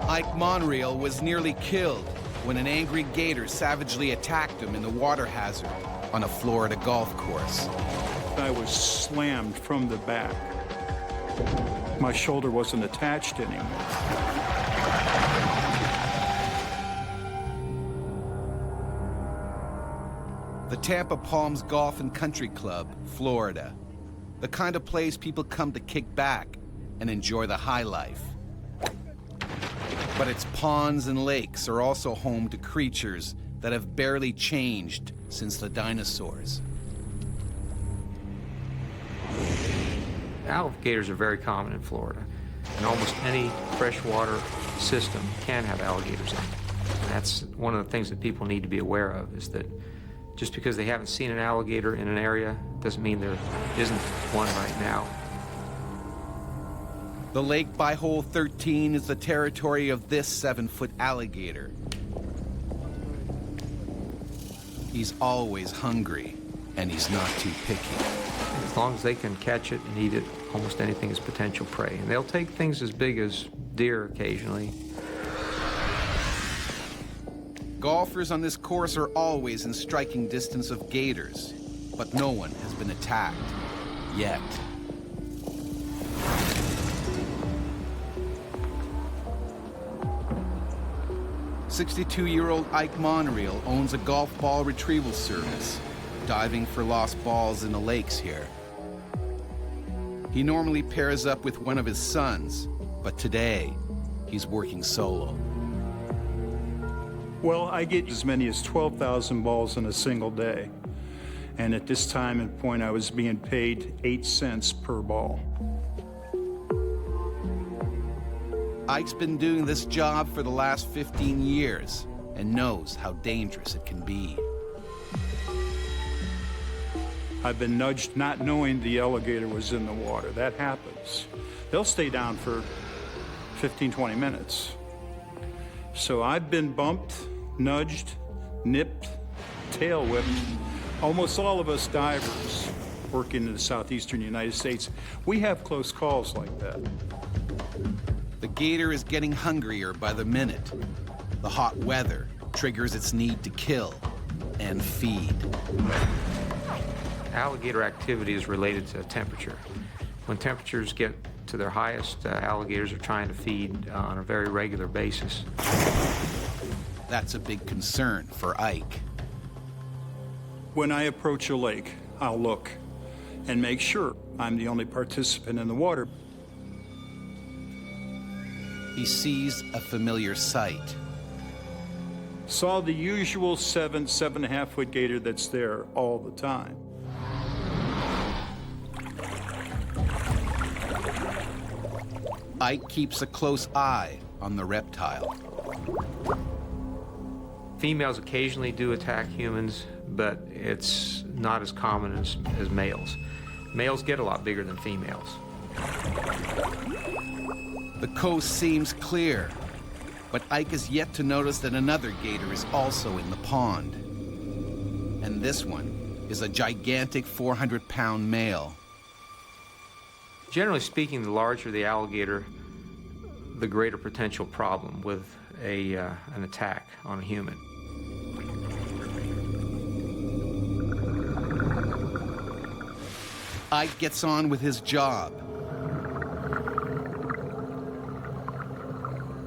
Ike Monreal was nearly killed when an angry gator savagely attacked him in the water hazard on a Florida golf course. I was slammed from the back. My shoulder wasn't attached anymore. The Tampa Palms Golf and Country Club, Florida. The kind of place people come to kick back and enjoy the high life. But its ponds and lakes are also home to creatures that have barely changed since the dinosaurs. Alligators are very common in Florida, and almost any freshwater system can have alligators in it. And that's one of the things that people need to be aware of, is that just because they haven't seen an alligator in an area doesn't mean there isn't one right now. The lake by hole 13 is the territory of this 7-foot alligator. He's always hungry, and he's not too picky. As long as they can catch it and eat it, almost anything is potential prey. And they'll take things as big as deer occasionally. Golfers on this course are always in striking distance of gators, but no one has been attacked yet. "62-year-old Ike Monreal owns a golf ball retrieval service, diving for lost balls in the lakes here. He normally pairs up with one of his sons, but today he's working solo. Well, I get as many as 12,000 balls in a single day. And at this time and point, I was being paid 8 cents per ball. Ike's been doing this job for the last 15 years and knows how dangerous it can be. I've been nudged not knowing the alligator was in the water. That happens. They'll stay down for 15, 20 minutes. So I've been bumped, nudged, nipped, tail whipped. Almost all of us divers working in the southeastern United States, we have close calls like that. The gator is getting hungrier by the minute. The hot weather triggers its need to kill and feed. Alligator activity is related to temperature. When temperatures get to their highest, alligators are trying to feed on a very regular basis. That's a big concern for Ike. When I approach a lake, I'll look and make sure I'm the only participant in the water. He sees a familiar sight. Saw the usual 7.5 foot gator that's there all the time. Ike keeps a close eye on the reptile. Females occasionally do attack humans, but it's not as common as males. Males get a lot bigger than females. The coast seems clear, but Ike is yet to notice that another gator is also in the pond. And this one is a gigantic 400-pound male. Generally speaking, the larger the alligator, the greater potential problem with an attack on a human. Ike gets on with his job.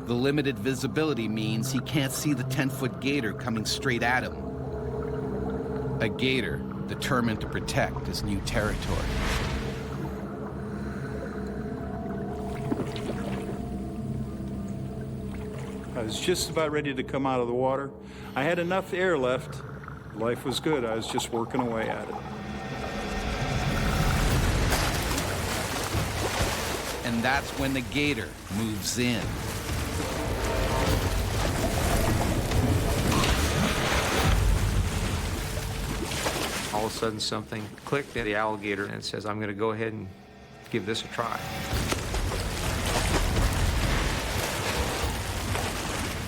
The limited visibility means he can't see the 10-foot gator coming straight at him. A gator determined to protect his new territory. I was just about ready to come out of the water. I had enough air left. Life was good. I was just working away at it. And that's when the gator moves in. All of a sudden something clicked at the alligator and it says, I'm going to go ahead and give this a try.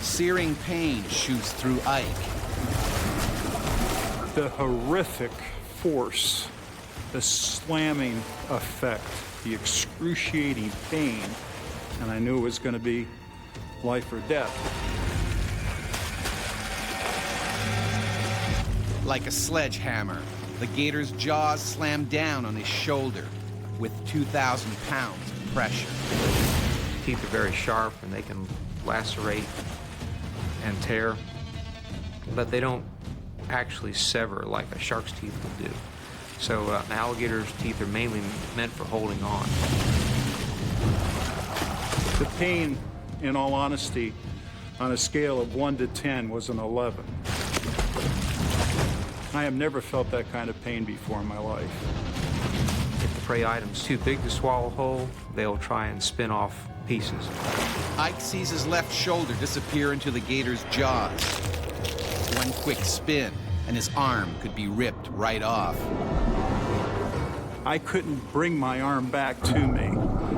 Searing pain shoots through Ike. The horrific force, the slamming effect, the excruciating pain, and I knew it was going to be life or death. Like a sledgehammer, the gator's jaws slam down on his shoulder with 2,000 pounds of pressure. Teeth are very sharp and they can lacerate and tear, but they don't actually sever like a shark's teeth would do. So an alligator's teeth are mainly meant for holding on. The pain, in all honesty, on a scale of 1 to 10 was an 11. I have never felt that kind of pain before in my life. If the prey item's too big to swallow whole, they'll try and spin off pieces. Ike sees his left shoulder disappear into the gator's jaws. One quick spin, and his arm could be ripped right off. I couldn't bring my arm back to me,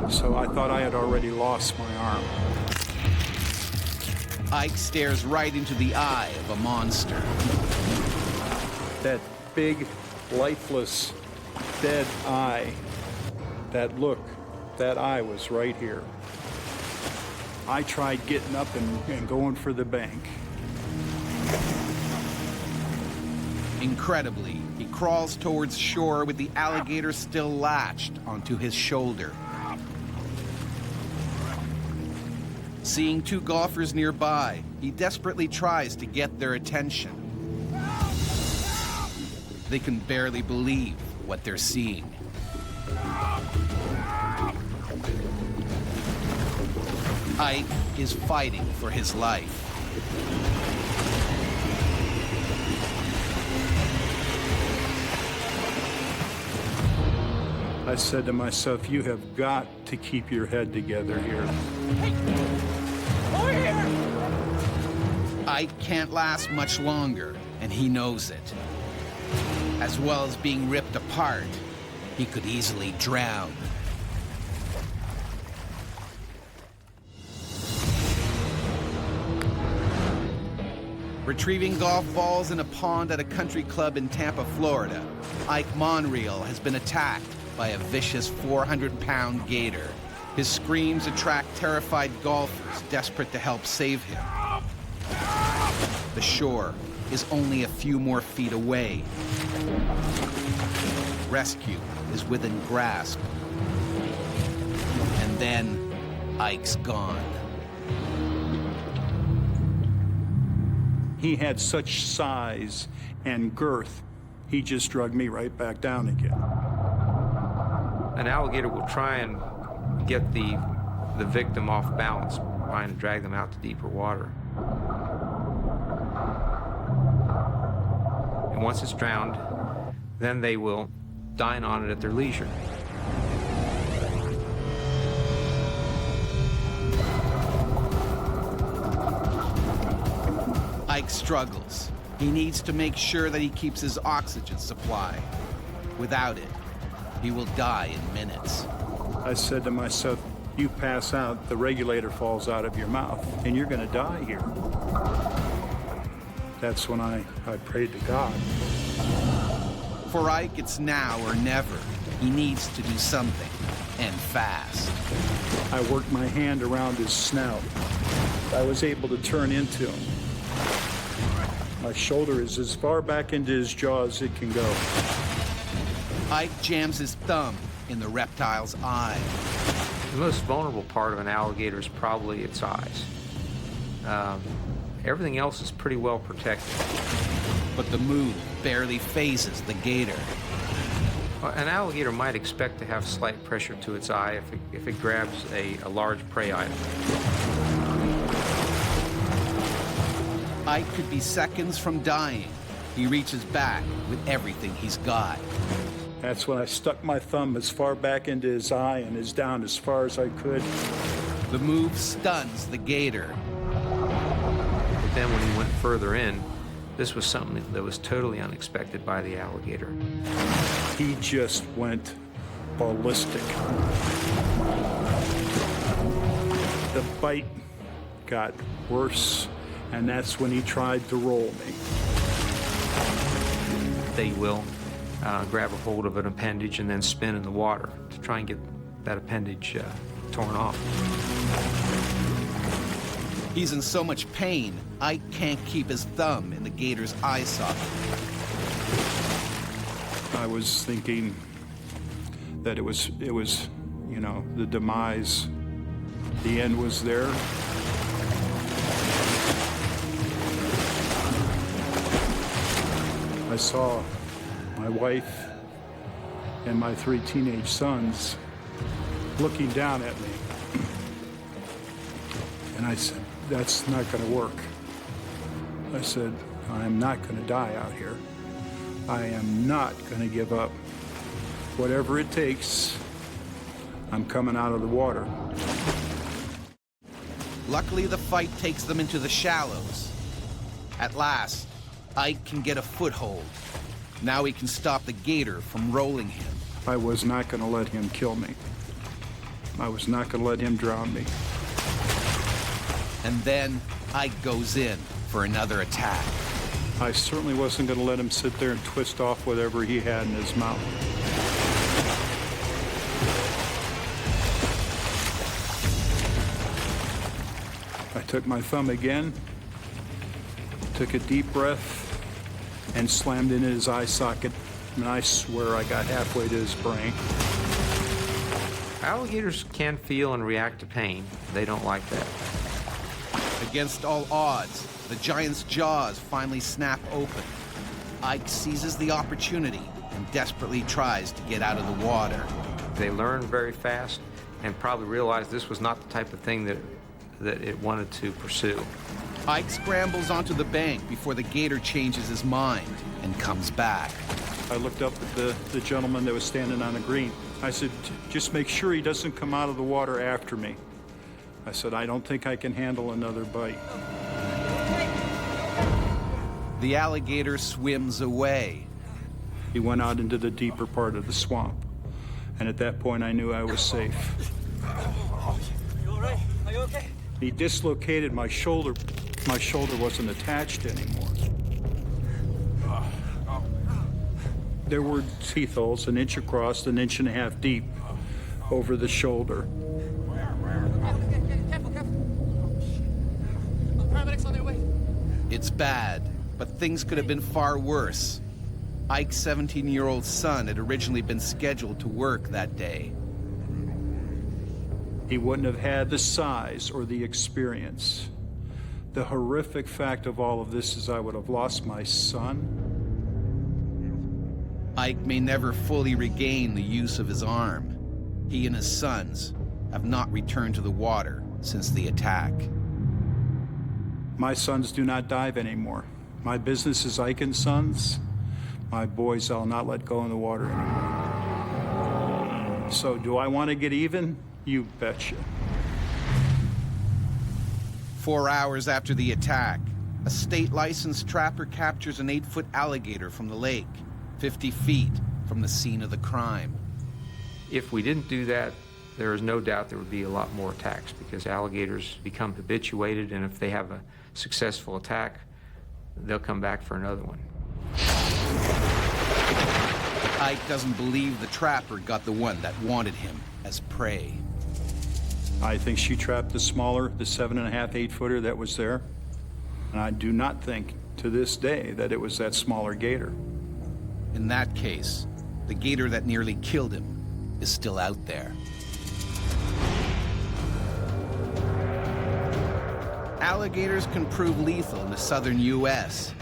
so I thought I had already lost my arm. Ike stares right into the eye of a monster. That big, lifeless, dead eye, that look, that eye was right here. I tried getting up and going for the bank. Incredibly, he crawls towards shore with the alligator still latched onto his shoulder. Seeing two golfers nearby, he desperately tries to get their attention. They can barely believe what they're seeing. Ike is fighting for his life. I said to myself, you have got to keep your head together here. Hey! Over here! Ike can't last much longer, and he knows it. As well as being ripped apart, he could easily drown. Retrieving golf balls in a pond at a country club in Tampa, Florida, Ike Monreal has been attacked by a vicious 400-pound gator. His screams attract terrified golfers desperate to help save him. The shore is only a few more feet away. Rescue is within grasp. And then Ike's gone. He had such size and girth, he just dragged me right back down again. An alligator will try and get the victim off balance, trying to drag them out to deeper water. And once it's drowned, then they will dine on it at their leisure. Ike struggles. He needs to make sure that he keeps his oxygen supply. Without it, he will die in minutes. I said to myself, you pass out, the regulator falls out of your mouth, and you're going to die here. That's when I prayed to God. For Ike, it's now or never. He needs to do something, and fast. I worked my hand around his snout. I was able to turn into him. My shoulder is as far back into his jaw as it can go. Ike jams his thumb in the reptile's eye. The most vulnerable part of an alligator is probably its eyes. Everything else is pretty well protected. But the move barely phases the gator. Well, an alligator might expect to have slight pressure to its eye if it grabs a large prey item. Ike could be seconds from dying. He reaches back with everything he's got. That's when I stuck my thumb as far back into his eye and as down as far as I could. The move stuns the gator. But then when he went further in, this was something that was totally unexpected by the alligator. He just went ballistic. The bite got worse, and that's when he tried to roll me. They will grab a hold of an appendage and then spin in the water to try and get that appendage torn off. He's in so much pain, Ike can't keep his thumb in the gator's eye socket. I was thinking that it was, you know, the demise. The end was there. I saw my wife and my 3 teenage sons looking down at me. And I said, that's not going to work. I said, I'm not going to die out here. I am not going to give up. Whatever it takes, I'm coming out of the water. Luckily, the fight takes them into the shallows. At last, Ike can get a foothold. Now he can stop the gator from rolling him. I was not going to let him kill me. I was not going to let him drown me. And then Ike goes in for another attack. I certainly wasn't going to let him sit there and twist off whatever he had in his mouth. I took my thumb again, took a deep breath, and slammed into his eye socket, and I swear I got halfway to his brain. Alligators can feel and react to pain. They don't like that. Against all odds, the giant's jaws finally snap open. Ike seizes the opportunity and desperately tries to get out of the water. They learn very fast and probably realized this was not the type of thing that it wanted to pursue. Ike scrambles onto the bank before the gator changes his mind and comes back. I looked up at the gentleman that was standing on the green. I said, just make sure he doesn't come out of the water after me. I said, I don't think I can handle another bite. The alligator swims away. He went out into the deeper part of the swamp. And at that point, I knew I was safe. You all right? Are you okay? He dislocated my shoulder. My shoulder wasn't attached anymore. There were teeth holes 1 inch across, 1.5 inches deep over the shoulder. Paramedics on their way. It's bad, but things could have been far worse. Ike's 17-year-old son had originally been scheduled to work that day. He wouldn't have had the size or the experience. The horrific fact of all of this is I would have lost my son. Ike may never fully regain the use of his arm. He and his sons have not returned to the water since the attack. My sons do not dive anymore. My business is Ike and Sons, My boys I'll not let go in the water anymore. So do I want to get even? You betcha. 4 hours after the attack, a state-licensed trapper captures an 8-foot alligator from the lake, 50 feet from the scene of the crime. If we didn't do that, there is no doubt there would be a lot more attacks because alligators become habituated, and if they have a successful attack, they'll come back for another one. Ike doesn't believe the trapper got the one that wanted him as prey. I think she trapped the smaller, the 7.5, 8-footer that was there. And I do not think to this day that it was that smaller gator. In that case, the gator that nearly killed him is still out there. Alligators can prove lethal in the southern U.S.,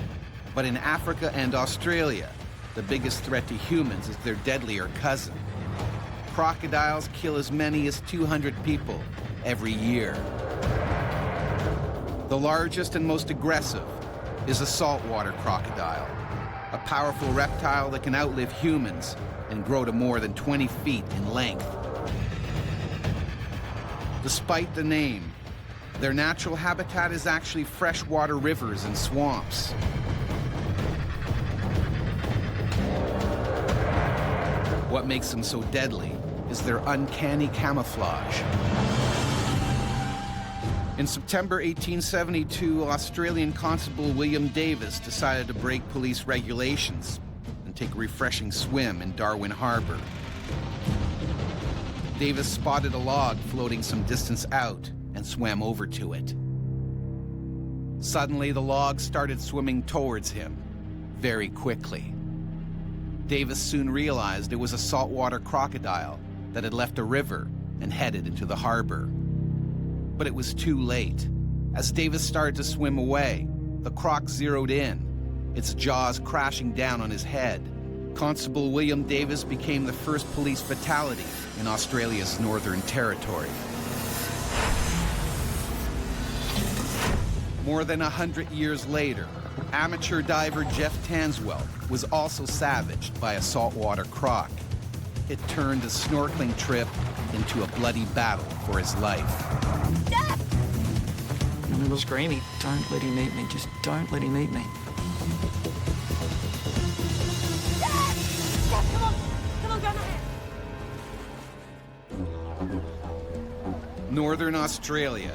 but in Africa and Australia, the biggest threat to humans is their deadlier cousin. Crocodiles kill as many as 200 people every year. The largest and most aggressive is a saltwater crocodile, a powerful reptile that can outlive humans and grow to more than 20 feet in length. Despite the name, their natural habitat is actually freshwater rivers and swamps. What makes them so deadly is their uncanny camouflage. In September 1872, Australian Constable William Davis decided to break police regulations and take a refreshing swim in Darwin Harbor. Davis spotted a log floating some distance out and swam over to it. Suddenly, the log started swimming towards him very quickly. Davis soon realized it was a saltwater crocodile that had left a river and headed into the harbor. But it was too late. As Davis started to swim away, the croc zeroed in, its jaws crashing down on his head. Constable William Davis became the first police fatality in Australia's Northern Territory. More than 100 years later, amateur diver Jeff Tanswell was also savaged by a saltwater croc. It turned a snorkeling trip into a bloody battle for his life. And we were screaming, "Don't let him eat me, just don't let him eat me." Northern Australia.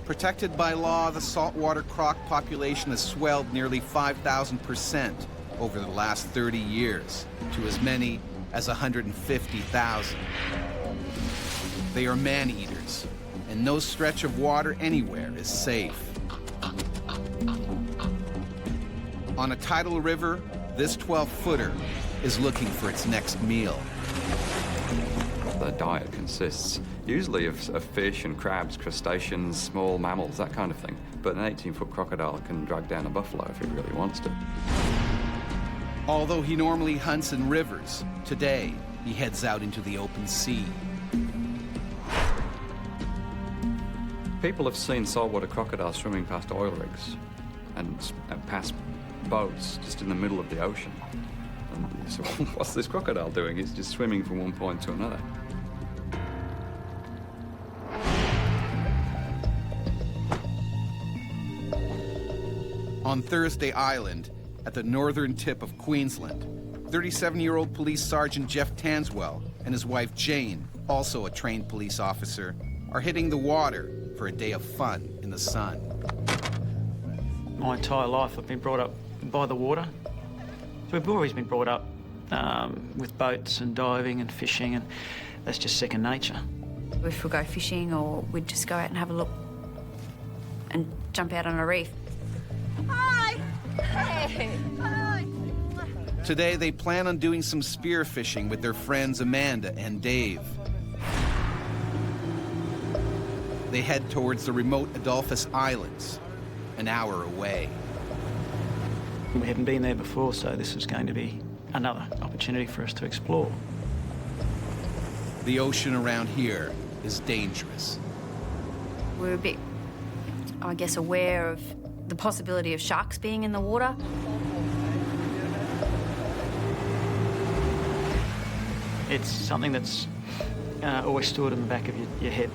Protected by law, the saltwater croc population has swelled nearly 5,000% over the last 30 years to as many as 150,000. They are man-eaters, and no stretch of water anywhere is safe. On a tidal river, this 12-footer is looking for its next meal. The diet consists usually of fish and crabs, crustaceans, small mammals, that kind of thing. But an 18-foot crocodile can drag down a buffalo if it really wants to. Although he normally hunts in rivers, today he heads out into the open sea. People have seen saltwater crocodiles swimming past oil rigs and past boats just in the middle of the ocean. And so what's this crocodile doing? It's just swimming from one point to another. On Thursday Island, at the northern tip of Queensland, 37-year-old police sergeant Jeff Tanswell and his wife Jane, also a trained police officer, are hitting the water for a day of fun in the sun. My entire life I've been brought up by the water. So we've always been brought up with boats and diving and fishing, and that's just second nature. If we go fishing, or we'd just go out and have a look and jump out on a reef. Hi! Hey! Hi! Today they plan on doing some spear fishing with their friends Amanda and Dave. They head towards the remote Adolphus Islands, an hour away. We haven't been there before, so this is going to be another opportunity for us to explore. The ocean around here is dangerous. We're a bit, I guess, aware of the possibility of sharks being in the water. It's something that's always stored in the back of your head.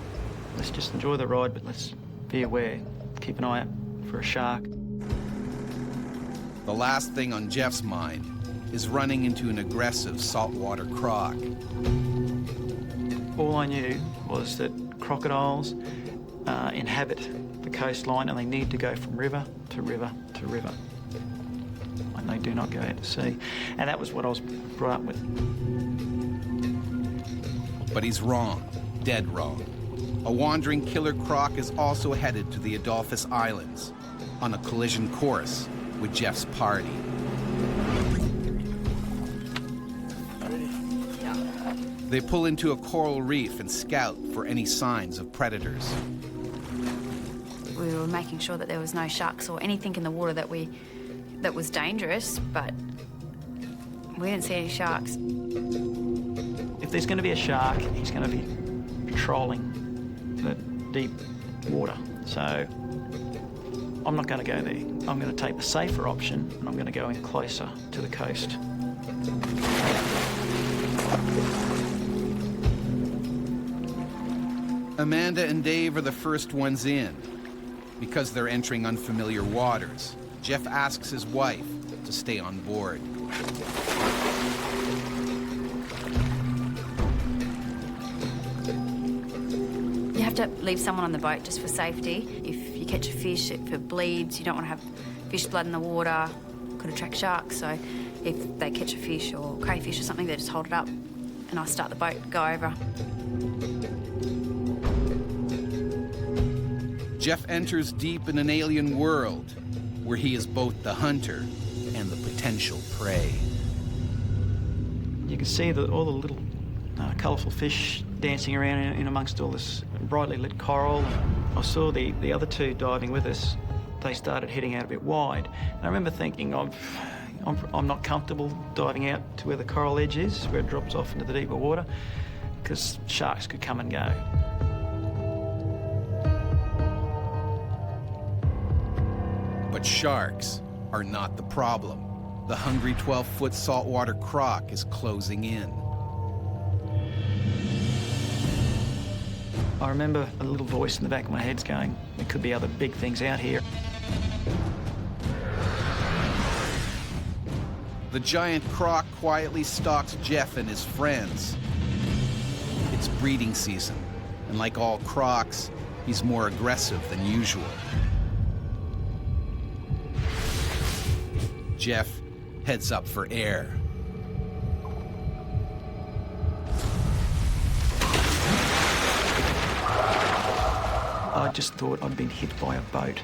Let's just enjoy the ride, but let's be aware. Keep an eye out for a shark. The last thing on Jeff's mind is running into an aggressive saltwater croc. All I knew was that crocodiles inhabit the coastline and they need to go from river to river to river. And they do not go out to sea. And that was what I was brought up with. But he's wrong, dead wrong. A wandering killer croc is also headed to the Adolphus Islands on a collision course with Jeff's party. They pull into a coral reef and scout for any signs of predators. We were making sure that there was no sharks or anything in the water that was dangerous, but we didn't see any sharks. If there's going to be a shark, he's going to be patrolling the deep water. So I'm not going to go there. I'm going to take the safer option and I'm going to go in closer to the coast. Amanda and Dave are the first ones in. Because they're entering unfamiliar waters, Jeff asks his wife to stay on board. You have to leave someone on the boat just for safety. If you catch a fish, if it bleeds, you don't want to have fish blood in the water. Could attract sharks, so if they catch a fish or crayfish or something, they just hold it up and I'll start the boat, go over. Jeff enters deep in an alien world where he is both the hunter and the potential prey. You can see all the little colourful fish dancing around in amongst all this brightly lit coral. I saw the other two diving with us. They started heading out a bit wide. And I remember thinking, I'm not comfortable diving out to where the coral edge is, where it drops off into the deeper water, because sharks could come and go. But sharks are not the problem. The hungry 12-foot saltwater croc is closing in. I remember a little voice in the back of my head's going, there could be other big things out here. The giant croc quietly stalks Jeff and his friends. It's breeding season, and like all crocs, he's more aggressive than usual. Jeff heads up for air. I just thought I'd been hit by a boat.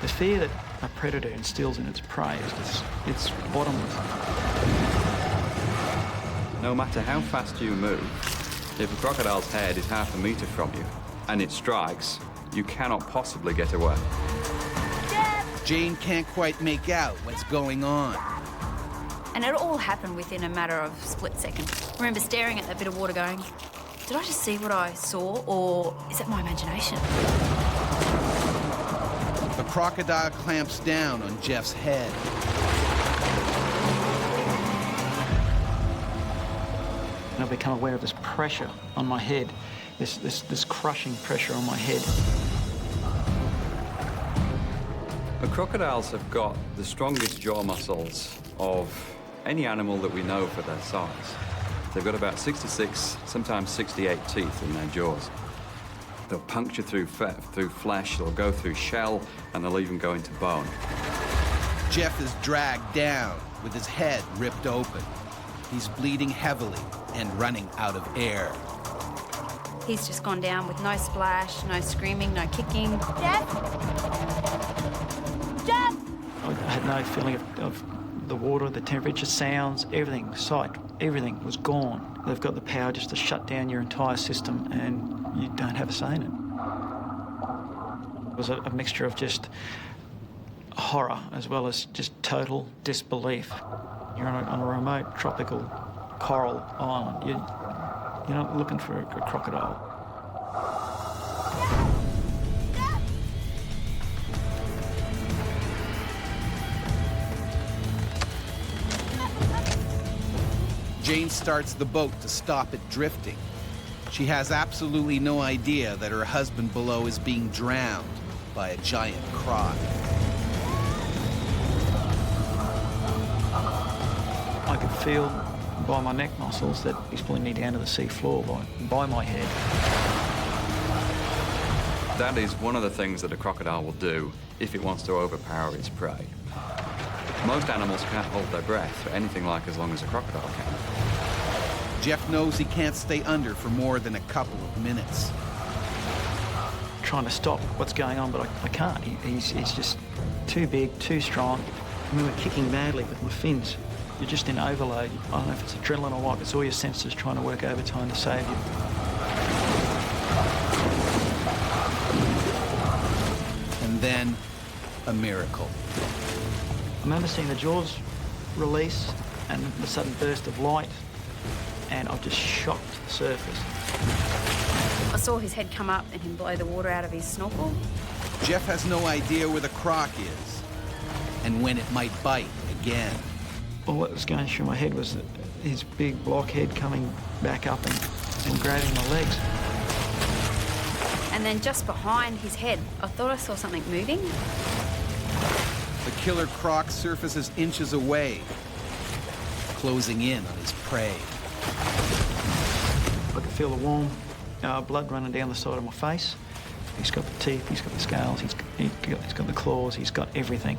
The fear that a predator instills in its prey is it's bottomless. No matter how fast you move, if a crocodile's head is half a metre from you and it strikes, you cannot possibly get away. Jane can't quite make out what's going on. And it all happened within a matter of a split second. I remember staring at that bit of water going, did I just see what I saw, or is it my imagination? The crocodile clamps down on Jeff's head. And I've become aware of this pressure on my head, this crushing pressure on my head. The crocodiles have got the strongest jaw muscles of any animal that we know for their size. They've got about 66, sometimes 68 teeth in their jaws. They'll puncture through flesh, they'll go through shell, and they'll even go into bone. Jeff is dragged down with his head ripped open. He's bleeding heavily and running out of air. He's just gone down with no splash, no screaming, no kicking. Jeff! Jeff! I had no feeling of the water, the temperature, sounds, everything, sight, everything was gone. They've got the power just to shut down your entire system and you don't have a say in it. It was a mixture of just horror as well as just total disbelief. You're on a remote tropical coral island. You're not looking for a crocodile. Jane starts the boat to stop it drifting. She has absolutely no idea that her husband below is being drowned by a giant croc. I could feel by my neck muscles that he's pulling me down to the sea floor by my head. That is one of the things that a crocodile will do if it wants to overpower its prey. Most animals can't hold their breath for anything like as long as a crocodile can. Jeff knows he can't stay under for more than a couple of minutes. Trying to stop what's going on, but I can't. He's just too big, too strong. I mean, we're kicking badly with my fins. You're just in overload. I don't know if it's adrenaline or what, it's all your senses trying to work overtime to save you. And then, a miracle. I remember seeing the jaws release and the sudden burst of light, and I just shot to the surface. I saw his head come up and him blow the water out of his snorkel. Jeff has no idea where the croc is and when it might bite again. All that was going through my head was his big block head coming back up and grabbing my legs. And then just behind his head, I thought I saw something moving. The killer croc surfaces inches away, closing in on his prey. I could feel the warm blood running down the side of my face. He's got the teeth, he's got the scales, he's got the claws, he's got everything.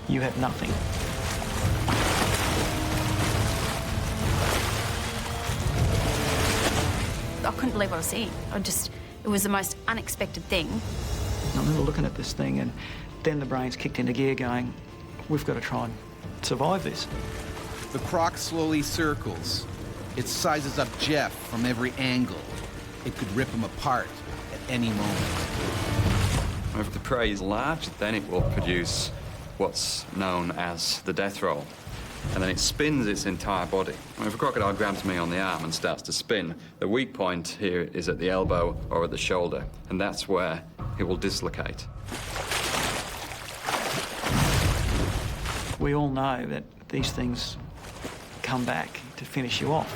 You have nothing. I couldn't believe what I was seeing. It was the most unexpected thing. I remember looking at this thing, and then the brains kicked into gear going, we've got to try and survive this. The croc slowly circles. It sizes up Jeff from every angle. It could rip him apart at any moment. If the prey is large, then it will produce what's known as the death roll. And then it spins its entire body. If a crocodile grabs me on the arm and starts to spin, the weak point here is at the elbow or at the shoulder, and that's where it will dislocate. We all know that these things come back to finish you off.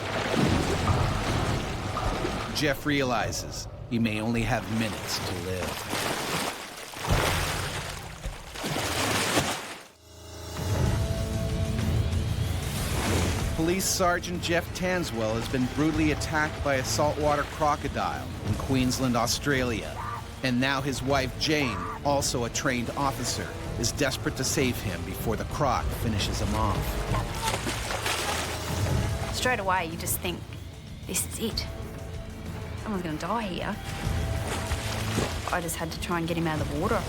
Jeff realizes he may only have minutes to live. Police Sergeant Jeff Tanswell has been brutally attacked by a saltwater crocodile in Queensland, Australia. And now his wife, Jane, also a trained officer, is desperate to save him before the croc finishes him off. Straight away, you just think, this is it. Someone's going to die here. I just had to try and get him out of the water.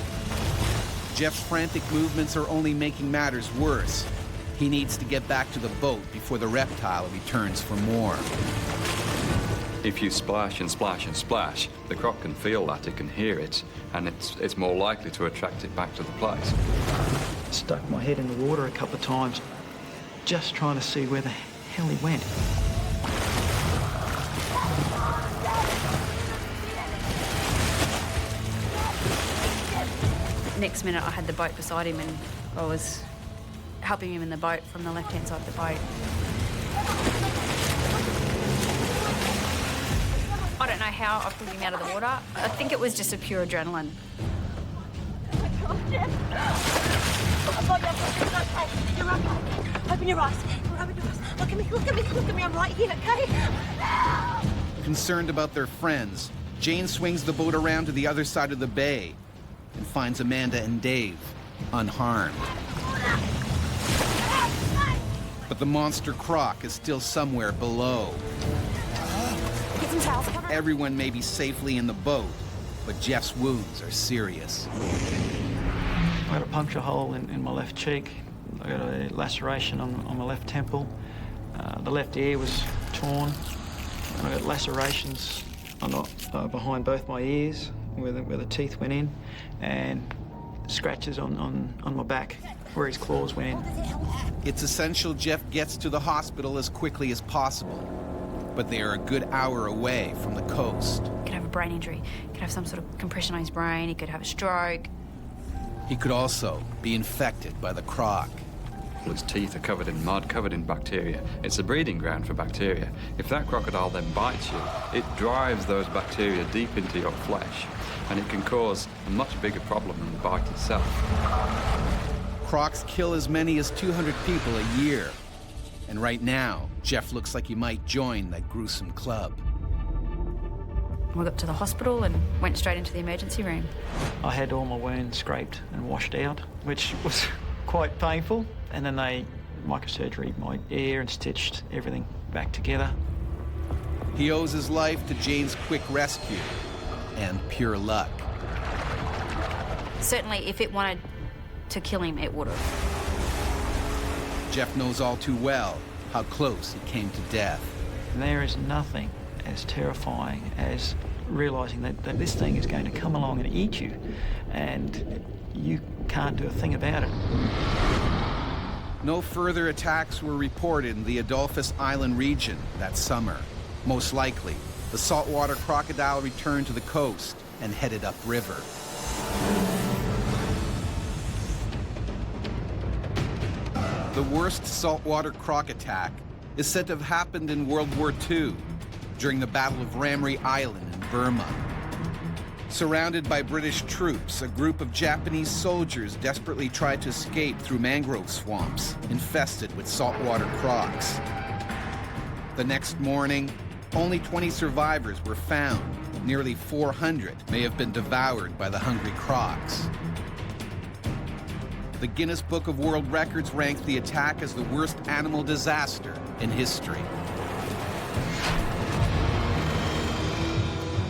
Jeff's frantic movements are only making matters worse. He needs to get back to the boat before the reptile returns for more. If you splash and splash and splash, the croc can feel that, it can hear it, and it's more likely to attract it back to the place. Stuck my head in the water a couple of times, just trying to see where the hell he went. Next minute, I had the boat beside him and I was helping him in the boat from the left-hand side of the boat. I don't know how I pulled him out of the water. I think it was just a pure adrenaline. You're okay. Open your eyes. Open your eyes. Look at me, look at me, look at me. I'm right here, okay? Concerned about their friends, Jane swings the boat around to the other side of the bay and finds Amanda and Dave unharmed. But the monster croc is still somewhere below. Get some towels, cover. Everyone may be safely in the boat, but Jeff's wounds are serious. I got a puncture hole in my left cheek. I got a laceration on my left temple. The left ear was torn. And I got lacerations behind both my ears where the teeth went in, and scratches on my back where his claws went in. It's essential Jeff gets to the hospital as quickly as possible, but they are a good hour away from the coast. He could have a brain injury. He could have some sort of compression on his brain. He could have a stroke. He could also be infected by the croc. Its teeth are covered in mud, covered in bacteria. It's a breeding ground for bacteria. If that crocodile then bites you, it drives those bacteria deep into your flesh, and it can cause a much bigger problem than the bite itself. Crocs kill as many as 200 people a year. And right now, Jeff looks like he might join that gruesome club. We got to the hospital and went straight into the emergency room. I had all my wounds scraped and washed out, which was quite painful. And then they microsurgery my ear and stitched everything back together. He owes his life to Jane's quick rescue and pure luck. Certainly, if it wanted to kill him, it would have. Jeff knows all too well how close he came to death. There is nothing as terrifying as realizing that this thing is going to come along and eat you, and you can't do a thing about it. No further attacks were reported in the Adolphus Island region that summer. Most likely, the saltwater crocodile returned to the coast and headed upriver. The worst saltwater croc attack is said to have happened in World War II, during the Battle of Ramree Island in Burma. Surrounded by British troops, a group of Japanese soldiers desperately tried to escape through mangrove swamps infested with saltwater crocs. The next morning, only 20 survivors were found. Nearly 400 may have been devoured by the hungry crocs. The Guinness Book of World Records ranked the attack as the worst animal disaster in history.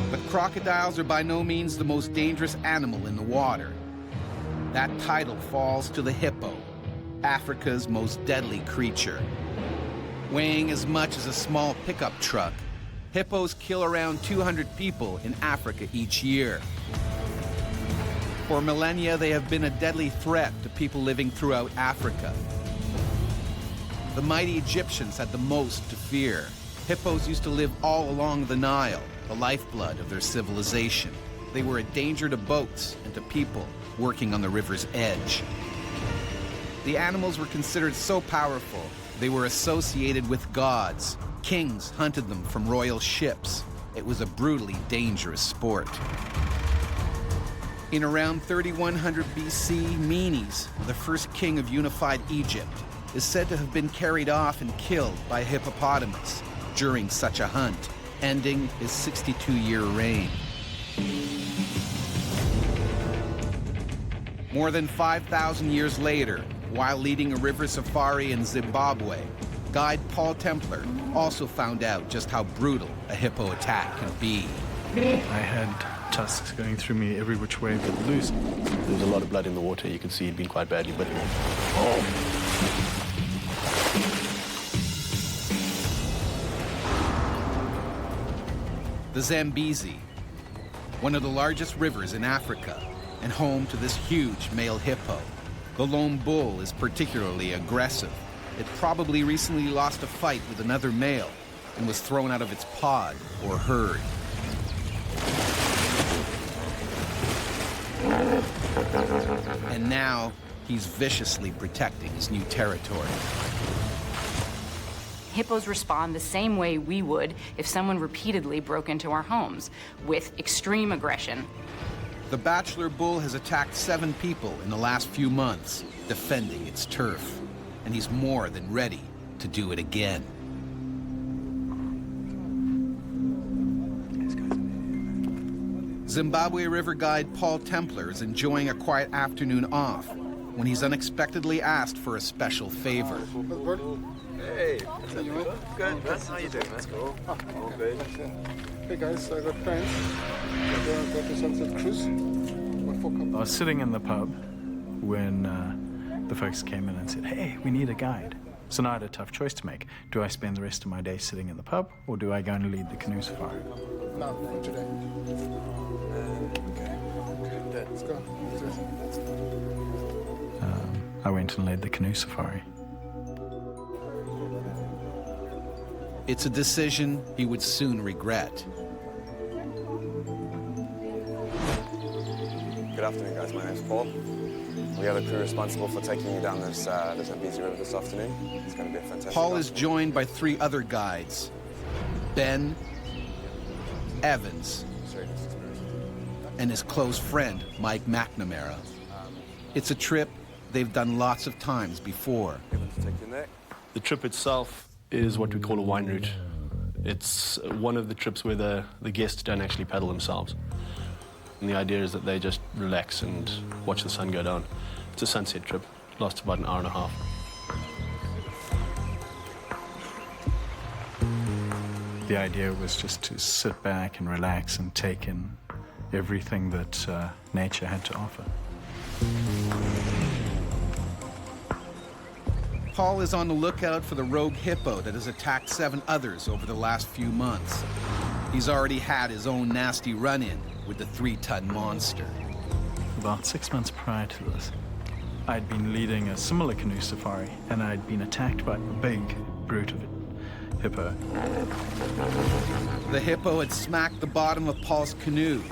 But crocodiles are by no means the most dangerous animal in the water. That title falls to the hippo, Africa's most deadly creature. Weighing as much as a small pickup truck, hippos kill around 200 people in Africa each year. For millennia, they have been a deadly threat to people living throughout Africa. The mighty Egyptians had the most to fear. Hippos used to live all along the Nile, the lifeblood of their civilization. They were a danger to boats and to people working on the river's edge. The animals were considered so powerful, they were associated with gods. Kings hunted them from royal ships. It was a brutally dangerous sport. In around 3100 BC, Menes, the first king of unified Egypt, is said to have been carried off and killed by a hippopotamus during such a hunt, ending his 62-year reign. More than 5,000 years later, while leading a river safari in Zimbabwe, guide Paul Templar also found out just how brutal a hippo attack can be. I had tusks going through me every which way but loose. There was a lot of blood in the water. You could see he'd been quite badly bitten. The Zambezi, one of the largest rivers in Africa and home to this huge male hippo. The lone bull is particularly aggressive. It probably recently lost a fight with another male and was thrown out of its pod or herd. And now he's viciously protecting his new territory. Hippos respond the same way we would if someone repeatedly broke into our homes, with extreme aggression. The bachelor bull has attacked 7 people in the last few months, defending its turf. And he's more than ready to do it again. Zimbabwe River guide Paul Templar is enjoying a quiet afternoon off when he's unexpectedly asked for a special favor. Hey, good. That's how you doing. That's cool. All good. Hey guys, I got plans. Go to Sunset Cruise. I was sitting in the pub when the folks came in and said, hey, we need a guide. So now I had a tough choice to make. Do I spend the rest of my day sitting in the pub, or do I go and lead the canoe safari? No, for today. Okay. Let's go. I went and led the canoe safari. It's a decision he would soon regret. Good afternoon, guys. My name's Paul. We are the crew responsible for taking you down this busy river this afternoon. It's going to be a fantastic Paul ride. is joined by 3 other guides. Ben, Evans, and his close friend, Mike McNamara. It's a trip they've done lots of times before. The trip itself is what we call a wine route. It's one of the trips where the guests don't actually paddle themselves. And the idea is that they just relax and watch the sun go down. It's a sunset trip. It lasts about an hour and a half. The idea was just to sit back and relax and take in everything that nature had to offer. Paul is on the lookout for the rogue hippo that has attacked 7 others over the last few months. He's already had his own nasty run-in with the 3-ton monster. About 6 months prior to this, I'd been leading a similar canoe safari, and I'd been attacked by a big brute of a hippo. The hippo had smacked the bottom of Paul's canoe,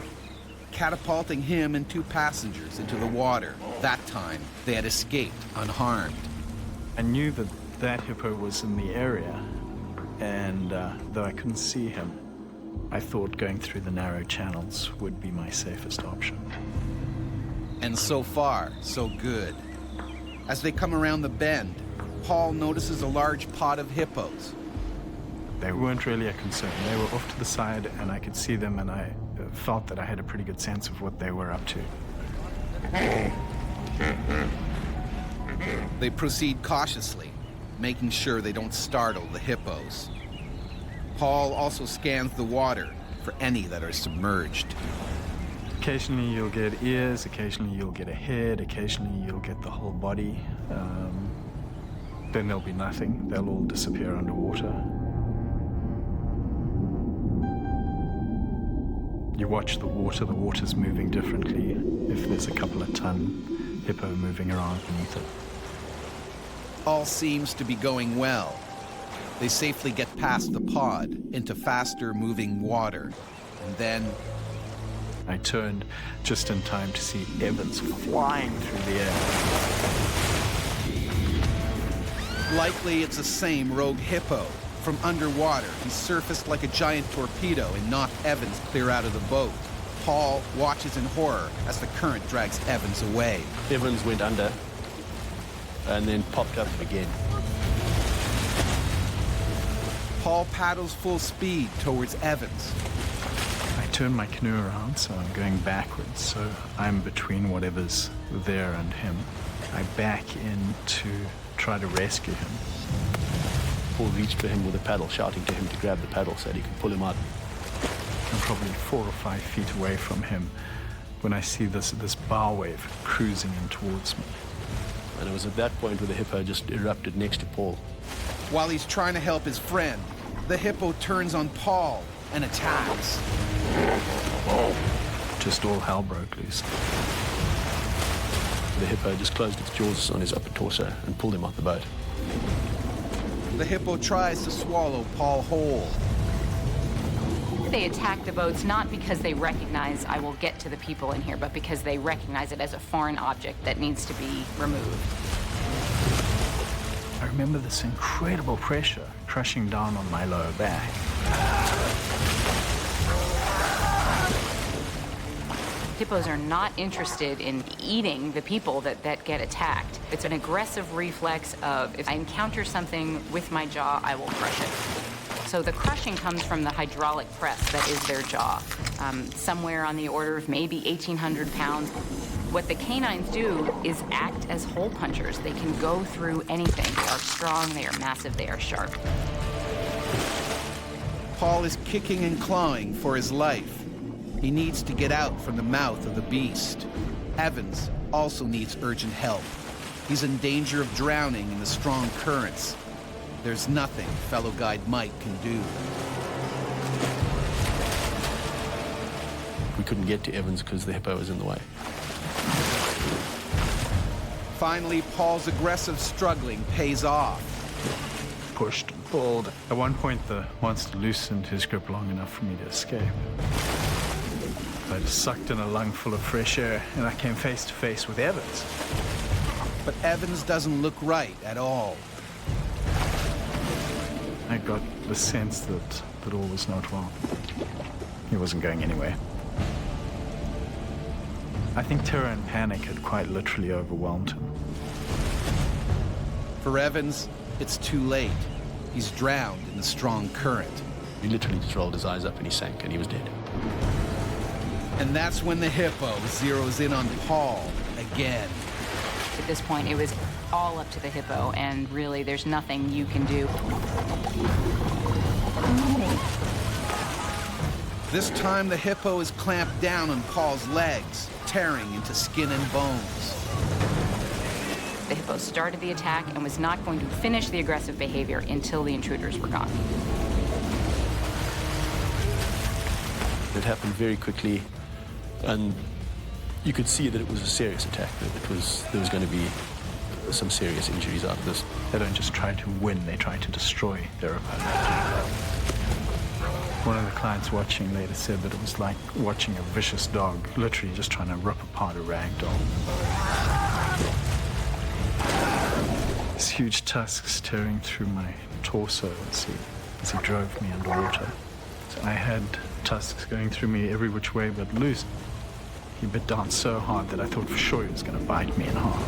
catapulting him and 2 passengers into the water. That time, they had escaped unharmed. I knew that that hippo was in the area, and though I couldn't see him, I thought going through the narrow channels would be my safest option. And so far, so good. As they come around the bend, Paul notices a large pod of hippos. They weren't really a concern. They were off to the side, and I could see them, and I felt that I had a pretty good sense of what they were up to. They proceed cautiously, making sure they don't startle the hippos. Paul also scans the water for any that are submerged. Occasionally you'll get ears, occasionally you'll get a head, occasionally you'll get the whole body. Then there'll be nothing. They'll all disappear underwater. You watch the water's moving differently if there's a couple of ton hippo moving around beneath it. All seems to be going well. They safely get past the pod into faster moving water. And then I turned just in time to see Evans flying through the air. Likely it's the same rogue hippo. From underwater, he surfaced like a giant torpedo and knocked Evans clear out of the boat. Paul watches in horror as the current drags Evans away. Evans went under and then popped up again. Paul paddles full speed towards Evans. I turn my canoe around, so I'm going backwards, so I'm between whatever's there and him. I back in to try to rescue him. Paul reached for him with a paddle, shouting to him to grab the paddle so that he could pull him out. I'm probably 4 or 5 feet away from him when I see this bow wave cruising in towards me. And it was at that point where the hippo just erupted next to Paul. While he's trying to help his friend, the hippo turns on Paul and attacks. Just all hell broke loose. The hippo just closed its jaws on his upper torso and pulled him off the boat. The hippo tries to swallow Paul whole. They attack the boats not because they recognize I will get to the people in here, but because they recognize it as a foreign object that needs to be removed. I remember this incredible pressure crushing down on my lower back. Hippos are not interested in eating the people that get attacked. It's an aggressive reflex of, if I encounter something with my jaw, I will crush it. So the crushing comes from the hydraulic press that is their jaw, somewhere on the order of maybe 1,800 pounds. What the canines do is act as hole punchers. They can go through anything. They are strong, they are massive, they are sharp. Paul is kicking and clawing for his life. He needs to get out from the mouth of the beast. Evans also needs urgent help. He's in danger of drowning in the strong currents. There's nothing fellow guide Mike can do. We couldn't get to Evans because the hippo was in the way. Finally, Paul's aggressive struggling pays off. Pushed and pulled. At one point, the monster loosened his grip long enough for me to escape. I just sucked in a lungful of fresh air, and I came face to face with Evans. But Evans doesn't look right at all. I got the sense that all was not well. He wasn't going anywhere. I think terror and panic had quite literally overwhelmed him. For Evans, it's too late. He's drowned in the strong current. He literally just rolled his eyes up and he sank and he was dead. And that's when the hippo zeroes in on Paul again. At this point, it was all up to the hippo, and really, there's nothing you can do. This time, the hippo is clamped down on Paul's legs, tearing into skin and bones. The hippo started the attack and was not going to finish the aggressive behavior until the intruders were gone. It happened very quickly, and you could see that it was a serious attack. There was going to be some serious injuries out of this. They don't just try to win, they try to destroy their opponent. One of the clients watching later said that it was like watching a vicious dog, literally just trying to rip apart a rag doll. His huge tusks tearing through my torso as he drove me underwater. So I had tusks going through me every which way but loose. He bit down so hard that I thought for sure he was going to bite me in half.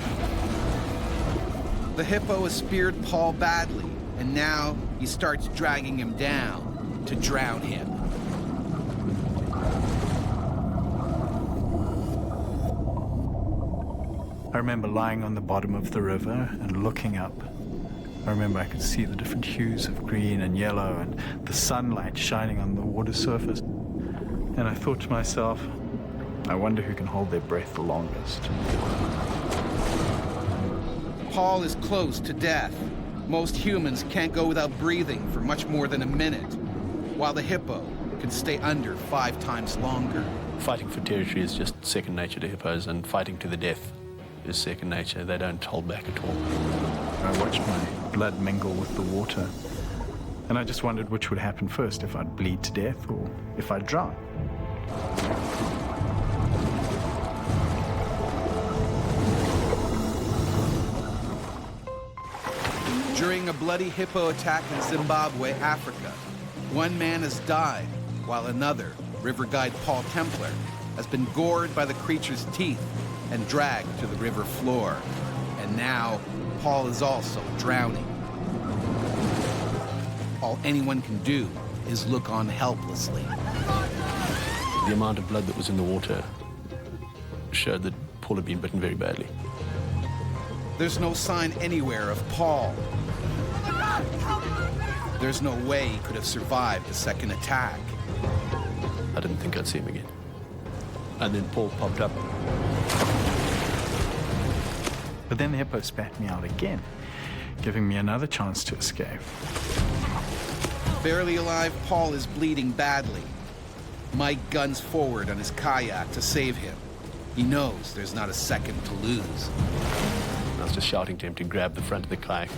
The hippo has speared Paul badly, and now he starts dragging him down to drown him. I remember lying on the bottom of the river and looking up. I remember I could see the different hues of green and yellow and the sunlight shining on the water surface. And I thought to myself, I wonder who can hold their breath the longest. Paul is close to death. Most humans can't go without breathing for much more than a minute, while the hippo can stay under 5 times longer. Fighting for territory is just second nature to hippos, and fighting to the death is second nature. They don't hold back at all. I watched my blood mingle with the water, and I just wondered which would happen first, if I'd bleed to death or if I'd drown. During a bloody hippo attack in Zimbabwe, Africa, one man has died, while another, river guide Paul Templar, has been gored by the creature's teeth and dragged to the river floor. And now, Paul is also drowning. All anyone can do is look on helplessly. The amount of blood that was in the water showed that Paul had been bitten very badly. There's no sign anywhere of Paul. There's no way he could have survived the second attack. I didn't think I'd see him again. And then Paul popped up. But then the hippo spat me out again, giving me another chance to escape. Barely alive, Paul is bleeding badly. Mike guns forward on his kayak to save him. He knows there's not a second to lose. I was just shouting to him to grab the front of the kayak.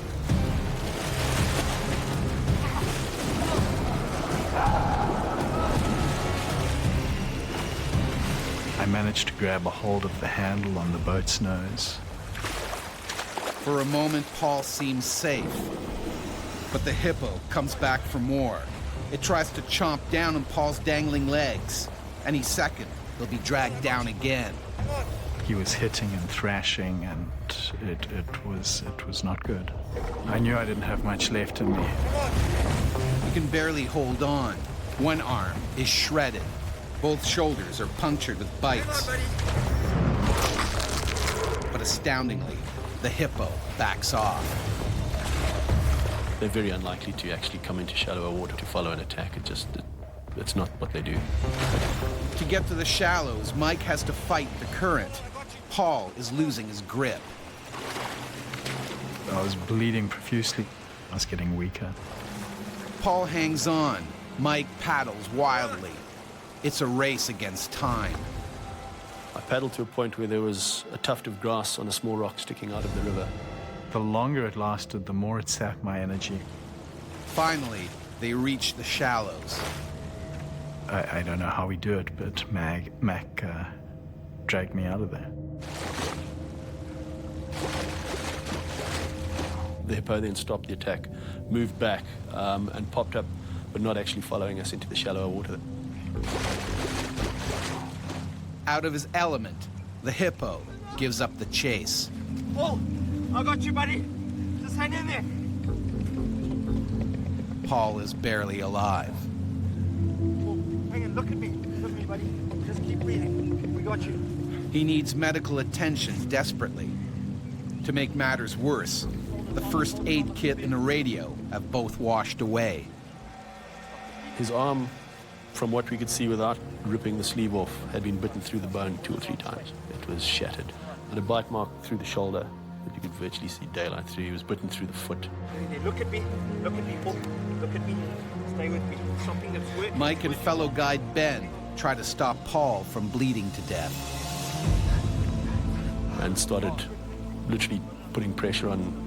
I managed to grab a hold of the handle on the boat's nose. For a moment, Paul seems safe. But the hippo comes back for more. It tries to chomp down on Paul's dangling legs. Any second, he'll be dragged down again. He was hitting and thrashing, and it was not good. I knew I didn't have much left in me. He can barely hold on. One arm is shredded. Both shoulders are punctured with bites. But astoundingly, the hippo backs off. They're very unlikely to actually come into shallower water to follow an attack. It's not what they do. To get to the shallows, Mike has to fight the current. Paul is losing his grip. I was bleeding profusely. I was getting weaker. Paul hangs on. Mike paddles wildly. It's a race against time. I paddled to a point where there was a tuft of grass on a small rock sticking out of the river. The longer it lasted, the more it sapped my energy. Finally, they reach the shallows. I don't know how we do it, but Mac dragged me out of there. The hippo then stopped the attack, moved back, and popped up, but not actually following us into the shallower water. Out of his element, the hippo gives up the chase. Oh, I got you, buddy. Just hang in there. Paul is barely alive. Oh, hang on, look at me. Look at me, buddy. Just keep breathing. We got you. He needs medical attention desperately. To make matters worse, the first aid kit and a radio have both washed away. His arm, from what we could see without ripping the sleeve off, had been bitten through the bone 2 or 3 times. It was shattered. And a bite mark through the shoulder that you could virtually see daylight through. He was bitten through the foot. Look at me. Look at me. Oh, look at me. Stay with me. Something that's working. Mike and fellow guide Ben try to stop Paul from bleeding to death. And started literally putting pressure on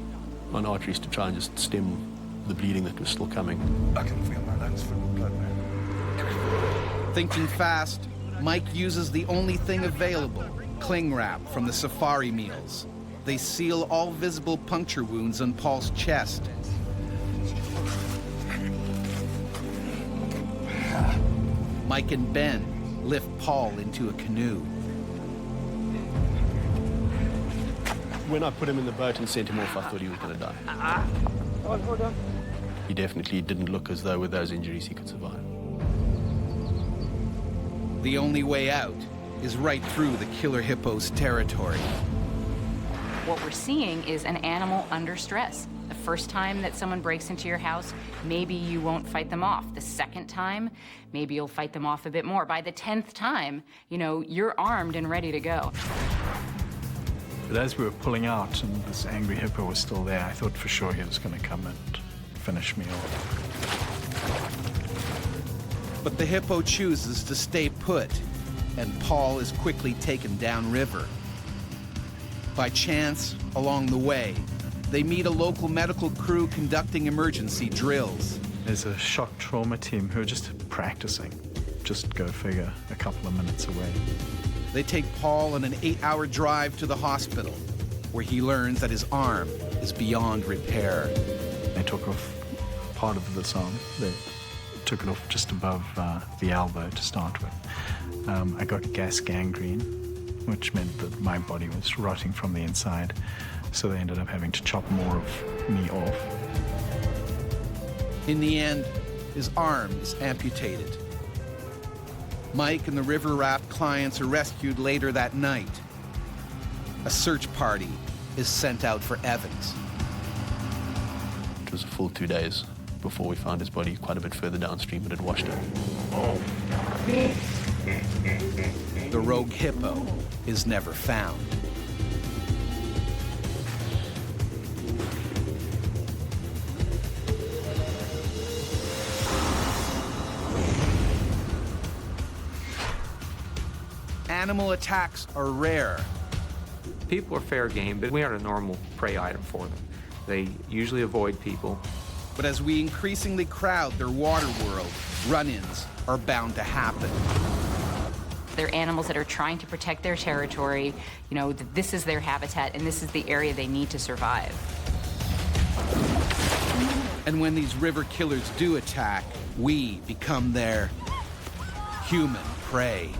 arteries to try and just stem the bleeding that was still coming. I can feel my lungs full of blood, man. Thinking fast, Mike uses the only thing available, cling wrap from the safari meals. They seal all visible puncture wounds on Paul's chest. Mike and Ben lift Paul into a canoe. When I put him in the boat and sent him off, I thought he was going to die. Hold on. He definitely didn't look as though with those injuries he could survive. The only way out is right through the killer hippo's territory. What we're seeing is an animal under stress. The first time that someone breaks into your house, maybe you won't fight them off. The second time, maybe you'll fight them off a bit more. By the 10th time, you know, you're armed and ready to go. But as we were pulling out and this angry hippo was still there, I thought for sure he was going to come and finish me off. But the hippo chooses to stay put, and Paul is quickly taken downriver. By chance, along the way, they meet a local medical crew conducting emergency drills. There's a shock trauma team who are just practicing. Just go figure, a couple of minutes away. They take Paul on an 8-hour drive to the hospital, where he learns that his arm is beyond repair. They took off part of this arm. They took it off just above the elbow to start with. I got gas gangrene, which meant that my body was rotting from the inside. So they ended up having to chop more of me off. In the end, his arm is amputated. Mike and the river raft clients are rescued later that night. A search party is sent out for Evans. It was a full 2 days before we found his body quite a bit further downstream. It had washed up. The rogue hippo is never found. Animal attacks are rare. People are fair game, but we aren't a normal prey item for them. They usually avoid people. But as we increasingly crowd their water world, run-ins are bound to happen. They're animals that are trying to protect their territory. You know, this is their habitat, and this is the area they need to survive. And when these river killers do attack, we become their human prey.